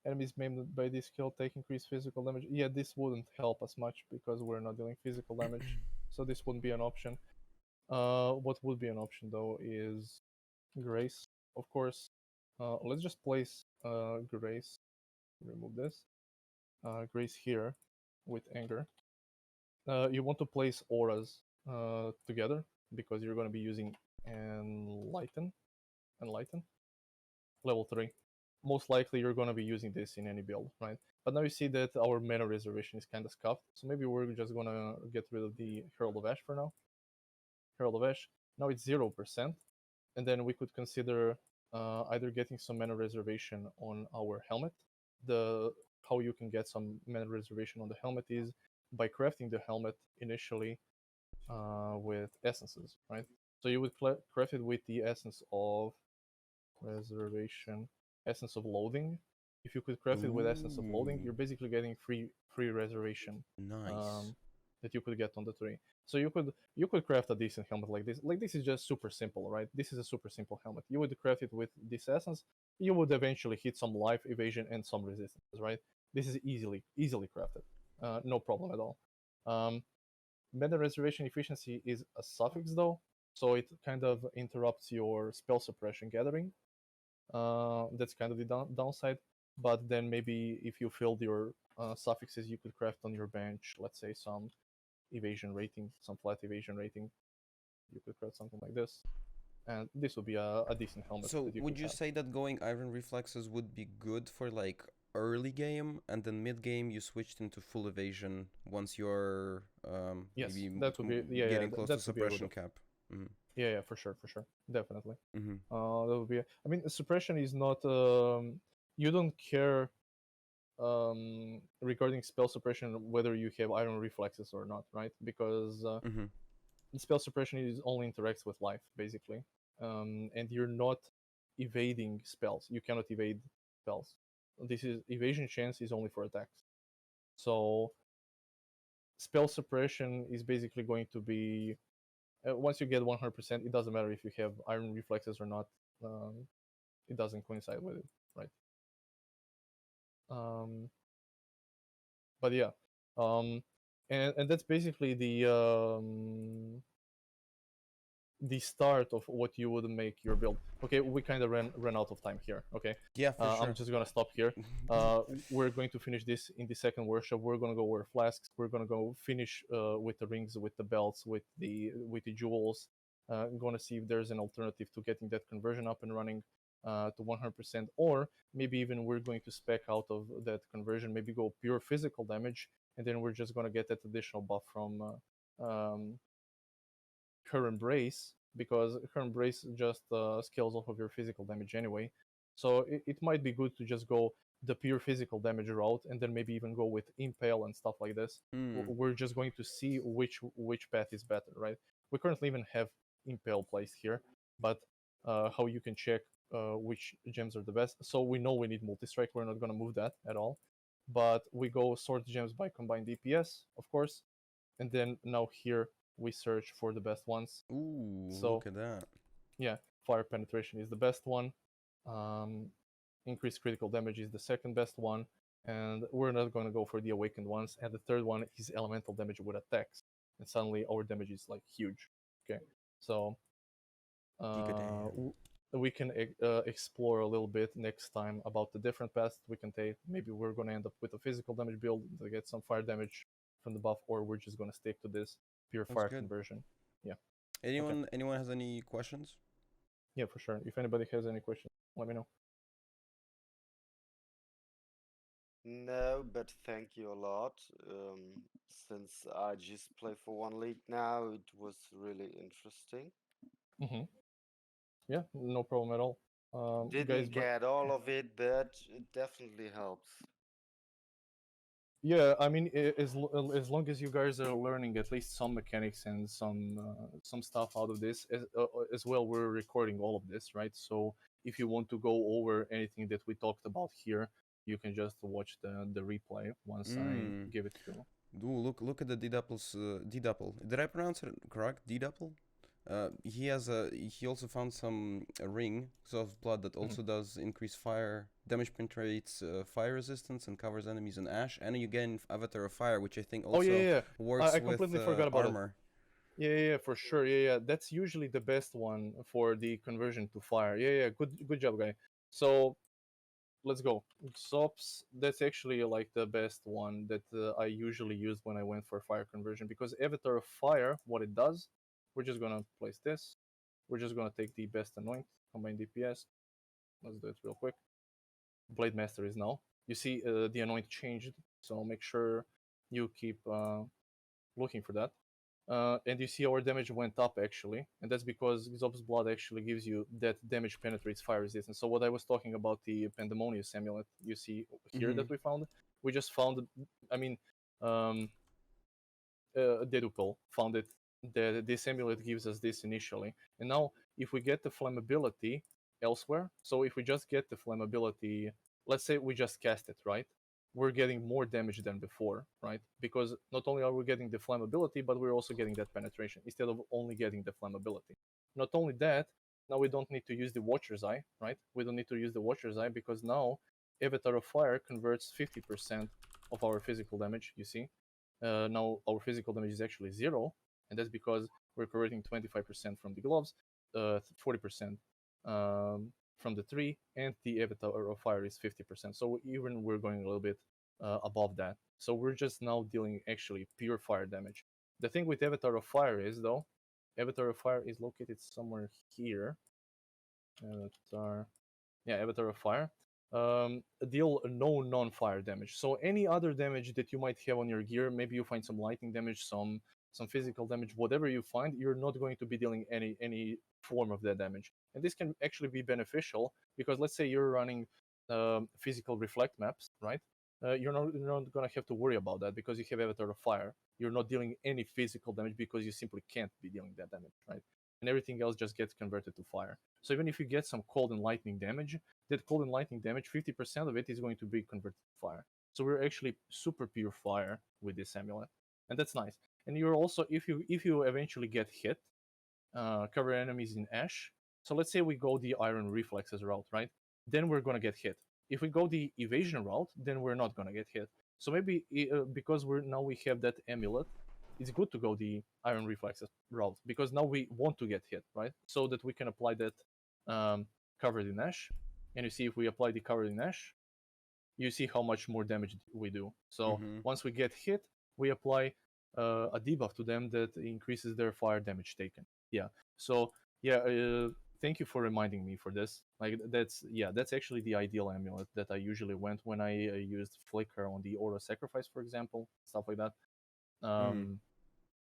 Enemies maimed by this skill take increased physical damage. Yeah, this wouldn't help us much because we're not dealing physical damage, so this wouldn't be an option. What would be an option though is Grace, of course. Let's just place Grace. Remove this. Grace here with Anger. You want to place auras together because you're going to be using Enlighten. Level 3. Most likely you're going to be using this in any build, right? But now you see that our mana reservation is kind of scuffed, so maybe we're just going to get rid of the Herald of Ash for now. Herald of Ash, now it's 0%, and then we could consider either getting some mana reservation on our helmet. How you can get some mana reservation on the helmet is by crafting the helmet initially with essences, right? So you would craft it with the essence of Reservation Essence of Loathing. If you could craft it with Essence of Loathing, Ooh. you're basically getting free reservation Nice. that you could get on the tree. So you could craft a decent helmet like this. Like this is just super simple, right? This is a super simple helmet. You would craft it with this essence. You would eventually hit some life, evasion, and some resistance, right? This is easily crafted, no problem at all. Meta Reservation Efficiency is a suffix though, so it kind of interrupts your spell suppression gathering. That's kind of the downside. But then maybe if you filled your suffixes, you could craft on your bench, let's say some evasion rating, some flat evasion rating. You could craft something like this, and this would be a decent helmet So that you would could you have. say that going Iron Reflexes would be good for like early game, and then mid game you switched into full evasion once you're Yes, maybe that would be getting close to that could be a good suppression one. cap? Mm-hmm. Yeah, for sure, definitely. Mm-hmm. That would be. I mean, suppression is not. You don't care regarding spell suppression whether you have iron reflexes or not, right? Because Mm-hmm. spell suppression is only interacts with life basically, and you're not evading spells. You cannot evade spells. This is evasion chance is only for attacks. So spell suppression is basically going to be once you get 100%, it doesn't matter if you have iron reflexes or not. Um, it doesn't coincide with it, right? Um, but yeah, and that's basically the start of what you would make your build. Okay, we kind of ran out of time here. Okay, Yeah, for sure. I'm just gonna stop here. We're going to finish this in the second workshop. We're gonna go wear flasks. We're gonna go finish with the rings, with the belts, with the jewels. I'm gonna see if there's an alternative to getting that conversion up and running to 100%, or maybe even we're going to spec out of that conversion. Maybe go pure physical damage, and then we're just gonna get that additional buff from her embrace, because her embrace just scales off of your physical damage anyway. So it might be good to just go the pure physical damage route, and then maybe even go with impale and stuff like this. Mm. We're just going to see which path is better, right? We currently even have impale placed here, but how you can check which gems are the best. So we know we need multi-strike. We're not going to move that at all, but we go sword gems by combined DPS, of course, and then now here we search for the best ones. Ooh, So look at that. yeah, fire penetration is the best one. Um, increased critical damage is the second best one, and we're not going to go for the awakened ones. And the third one is elemental damage with attacks, and suddenly our damage is like huge. Okay, so Gigadam. we can explore a little bit next time about the different paths we can take. Maybe we're going to end up with a physical damage build to get some fire damage from the buff, or we're just going to stick to this pure Sounds fire good. conversion. Yeah. Anyone has any questions? Yeah, for sure. If anybody has any questions, let me know. No, but thank you a lot. Since I just play for one league now, it was really interesting. Mm-hmm. Yeah, no problem at all. Guys, Didn't but get all of it, but it definitely helps. yeah, I mean, as long as you guys are learning at least some mechanics and some stuff out of this, as well, we're recording all of this, right? So if you want to go over anything that we talked about here, you can just watch the replay once I Mm. give it to. Ooh, look at the D-Doppel's D-Doppel. Did I pronounce it correct? D-Doppel? He also found some a ring, of blood, that also does increase fire damage, penetrates fire resistance, and covers enemies in ash. And you gain Avatar of Fire, which I think also Oh yeah. works I with completely forgot about it. armor. Yeah, for sure. Yeah. That's usually the best one for the conversion to fire. Yeah. Good job, guy. So let's go. Sops. That's actually like the best one that I usually used when I went for fire conversion, because Avatar of Fire, what it does, we're just gonna place this. We're just gonna take the best anoint, combine DPS. Let's do it real quick. Blade Master is now. You see the anoint changed, so make sure you keep looking for that. And you see our damage went up actually, and that's because Xob's Blood actually gives you that damage penetrates fire resistance. So what I was talking about, the Pandemonious amulet you see here that we found, we just found, I mean, Dedupel found it, that this amulet gives us this initially. And now if we get the flammability, elsewhere. So if we just get the flammability, let's say we just cast it, right? We're getting more damage than before, right? Because not only are we getting the flammability, but we're also getting that penetration instead of only getting the flammability. Not only that, now we don't need to use the Watcher's Eye, right? We don't need to use the Watcher's Eye because now Avatar of Fire converts 50% of our physical damage, you see. Now our physical damage is actually 0, and that's because we're converting 25% from the gloves, 40% from the tree, and the Avatar of Fire is 50%. So even we're going a little bit above that. So we're just now dealing actually pure fire damage. The thing with Avatar of Fire is, though, Avatar of Fire is located somewhere here. Avatar of Fire. Deal no non-fire damage. So any other damage that you might have on your gear, maybe you find some lightning damage, some physical damage, whatever you find, you're not going to be dealing any form of that damage. And this can actually be beneficial because let's say you're running physical reflect maps, right? You're not going to have to worry about that because you have Avatar of Fire. You're not dealing any physical damage because you simply can't be dealing that damage, right? And everything else just gets converted to fire. So even if you get some cold and lightning damage, that cold and lightning damage, 50% of it is going to be converted to fire. So we're actually super pure fire with this amulet, and that's nice. And you're also, if you eventually get hit, cover enemies in ash. So let's say we go the iron reflexes route, right? Then we're gonna get hit. If we go the evasion route, then we're not gonna get hit. So maybe because we have that amulet, it's good to go the iron reflexes route because now we want to get hit, right? So that we can apply that covered in ash. And you see if we apply the covered in ash, you see how much more damage we do. So once we get hit, we apply a debuff to them that increases their fire damage taken. Yeah. So thank you for reminding me for this. Like that's actually the ideal amulet that I usually went when I used Flicker on the Aura Sacrifice, for example, stuff like that.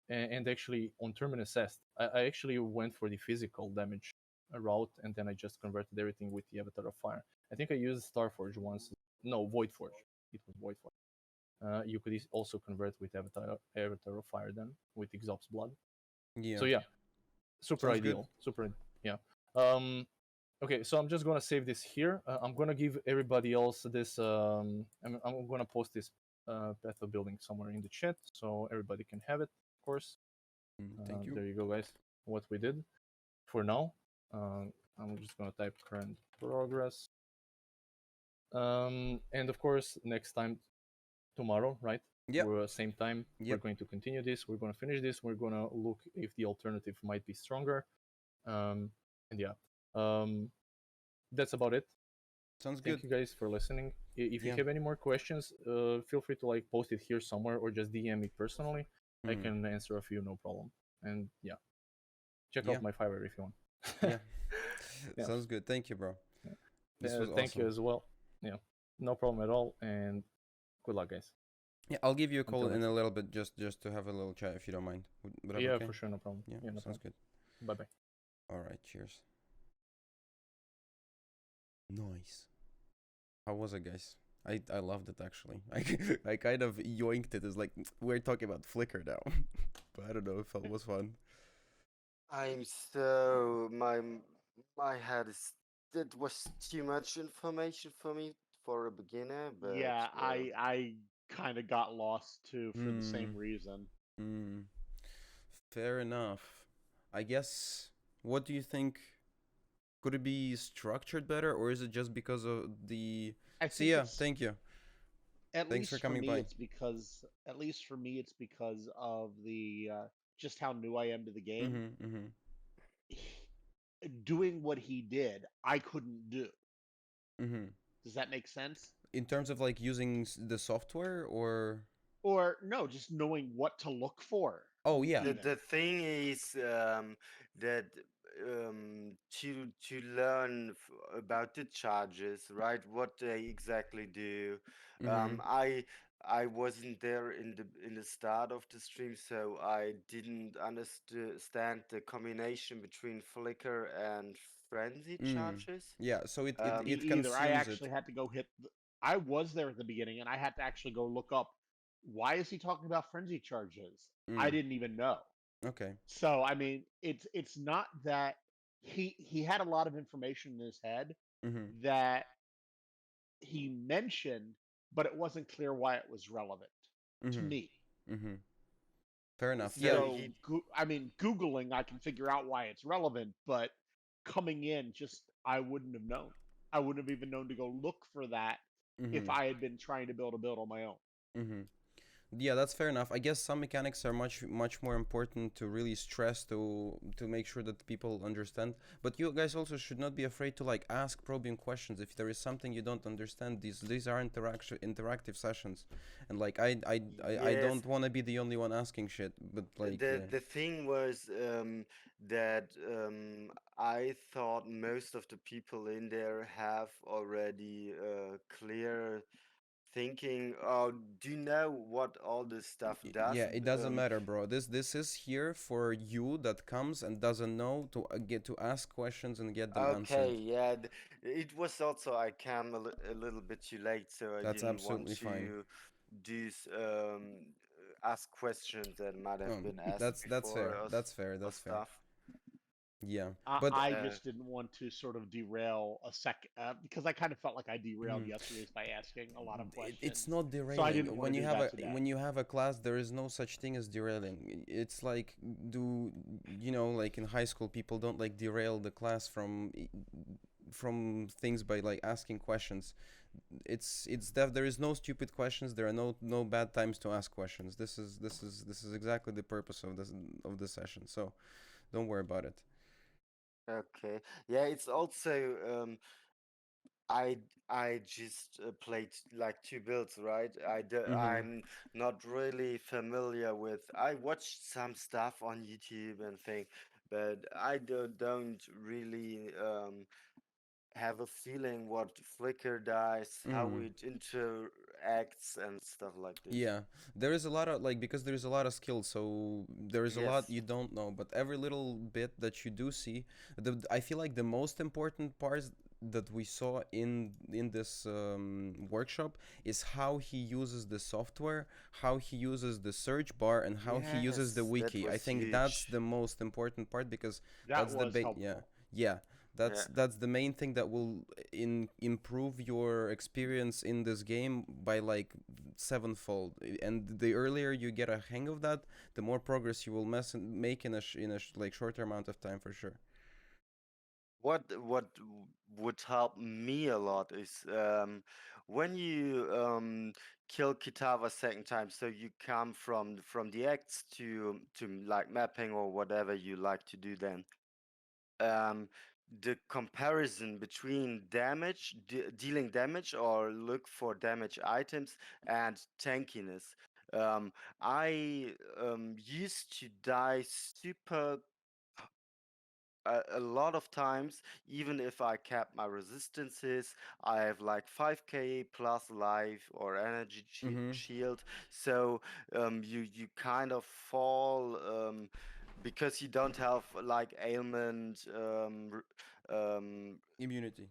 And actually on Terminus Est, I actually went for the physical damage route, and then I just converted everything with the Avatar of Fire. I think I used Starforge once. No, Voidforge. It was Voidforge. You could also convert with Avatar of Fire then with Exop's Blood. Yeah. So super Sounds ideal. good. Super, yeah. Okay, so I'm just gonna save this here. I'm gonna give everybody else this. I'm gonna post this path of building somewhere in the chat so everybody can have it, of course. Thank you. There you go, guys. What we did for now. I'm just gonna type current progress. And of course, next time, tomorrow, right? Yeah. We're same time. Yep. We're going to continue this. We're gonna finish this. We're gonna look if the alternative might be stronger. And that's about it. Sounds Thank good. you guys for listening. If you have any more questions, feel free to like post it here somewhere or just DM me personally. I can answer a few, no problem. And check out my Fiverr if you want. Sounds good. Thank you, bro. This was thank awesome. you as well. No problem at all. And good luck, guys. Yeah, I'll give you a call Until in next a little bit just to have a little chat if you don't mind. Would that be okay? For sure, no problem. Yeah, no sounds problem. good. Bye bye. All right, cheers. Nice. How was it, guys? I loved it actually. I kind of yoinked it. It's like we're talking about Flicker now, but I don't know if it was fun. I'm so my head is that was too much information for me for a beginner, but Yeah, I kind of got lost too for the same reason. Fair enough. I guess. What do you think? Could it be structured better, or is it just because of the? See ya. Thank you. Thanks for coming by. It's because, at least for me, it's because of the just how new I am to the game. Doing what he did, I couldn't do. Does that make sense? In terms of like using the software, or no, just knowing what to look for. Oh yeah. The thing is that to learn about the charges, right? What they exactly do. I wasn't there in the start of the stream, so I didn't understand the combination between flicker and frenzy charges. Yeah, so it Me consumes either. I actually had to go hit. I was there at the beginning, and I had to actually go look up. Why is he talking about frenzy charges? I didn't even know. Okay. So I mean, it's not that he had a lot of information in his head Mm-hmm. that he mentioned, but it wasn't clear why it was relevant to Mm-hmm. me. Mm-hmm. Fair enough. So Yeah. So, I mean, Googling, I can figure out why it's relevant, but coming in, just I wouldn't have known. I wouldn't have even known to go look for that if Mm-hmm. I had been trying to build a build on my own. Mm-hmm. Yeah, that's fair enough. I guess some mechanics are much more important to really stress to make sure that people understand. But you guys also should not be afraid to like ask probing questions if there is something you don't understand. These are interactive sessions, and like I yes, don't want to be the only one asking shit. But like the thing was that I thought most of the people in there have already clear thinking. Oh, do you know what all this stuff does? yeah, it doesn't matter, bro. This is here for you that comes and doesn't know to get to ask questions and get them Okay, answered. yeah, it was also I came a little bit too late, so I That's didn't want absolutely fine. to do ask questions that might have been asked That's before fair. or, That's fair. or That's fair. stuff. Yeah, I, but I Uh, just didn't want to sort of derail a sec because I kind of felt like I derailed mhm. yesterday's by asking a lot of It's questions. not So I didn't derailing. want to do that today. When you have a class, there is no such thing as derailing. It's like do you know like in high school people don't like derail the class from things by like asking questions. It's that there is no stupid questions. There are no bad times to ask questions. This is exactly the purpose of the session. So don't worry about it. okay, yeah, it's also I I just played like two builds, right? Mhm. I'm not really familiar with. I watched some stuff on YouTube and thing, but I don't really have a feeling what Flicker does, how Mhm. it interacts and stuff like this. Yeah, there is a lot of like because there is a lot of skill, so there is a lot Yes. you don't know. But every little bit that you do see, I feel like the most important parts that we saw in this workshop is how he uses the software, how he uses the search bar, and how he uses the Yes, that wiki. I was think that's huge. the most important part because That that's the was big yeah helpful. yeah Yeah. that's the main thing that will improve your experience in this game by like sevenfold. And the earlier you get a hang of that, the more progress you will make in a like shorter amount of time for sure. What would help me a lot is when you kill Kitava second time, so you come from the acts to like mapping or whatever you like to do then. Um, the comparison between dealing damage or look for damage items and tankiness. Um, I used to die super a lot of times, even if I kept my resistances, I have like 5k plus life or energy Mm-hmm. shield. So you kind of fall because you don't have like ailment Immunity.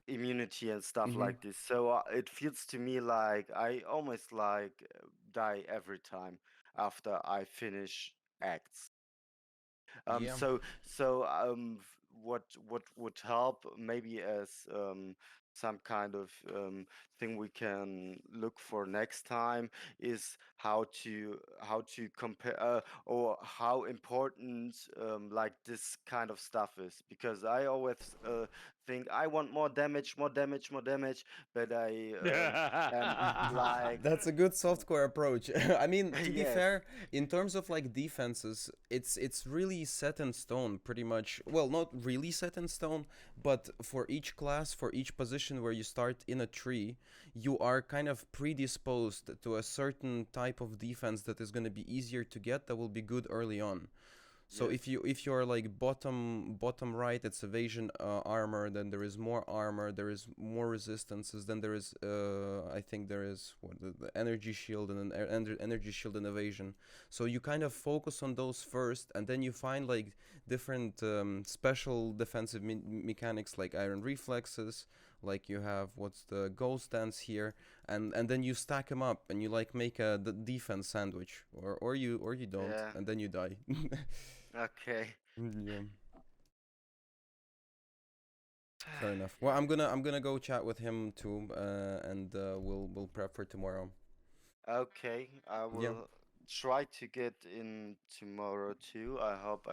immunity and stuff Mm-hmm. like this. So it feels to me like I almost like die every time after I finish acts. Yeah. What would help maybe as some kind of thing we can look for next time is how to compare or how important like this kind of stuff is, because I always think I want more damage, more damage, more damage, but I am like That's a good software approach. I mean, to be yes, fair, in terms of like defenses, it's really set in stone pretty much. Well, not really set in stone, but for each class, for each position where you start in a tree, you are kind of predisposed to a certain type of defense that is going to be easier to get, that will be good early on. So yes, if you're like bottom right, it's evasion armor. Then there is more armor. There is more resistances. Then there is I think there is what the energy shield and an energy shield and evasion. So you kind of focus on those first, and then you find like different special defensive mechanics like iron reflexes. Like you have what's the ghost dance here, and then you stack them up and you like make a defense sandwich, or you don't, yeah, and then you die. okay. Yeah. Fair enough. Well, I'm gonna go chat with him too, and we'll prep for tomorrow. Okay, I Yeah. will try to get in tomorrow too. I hope I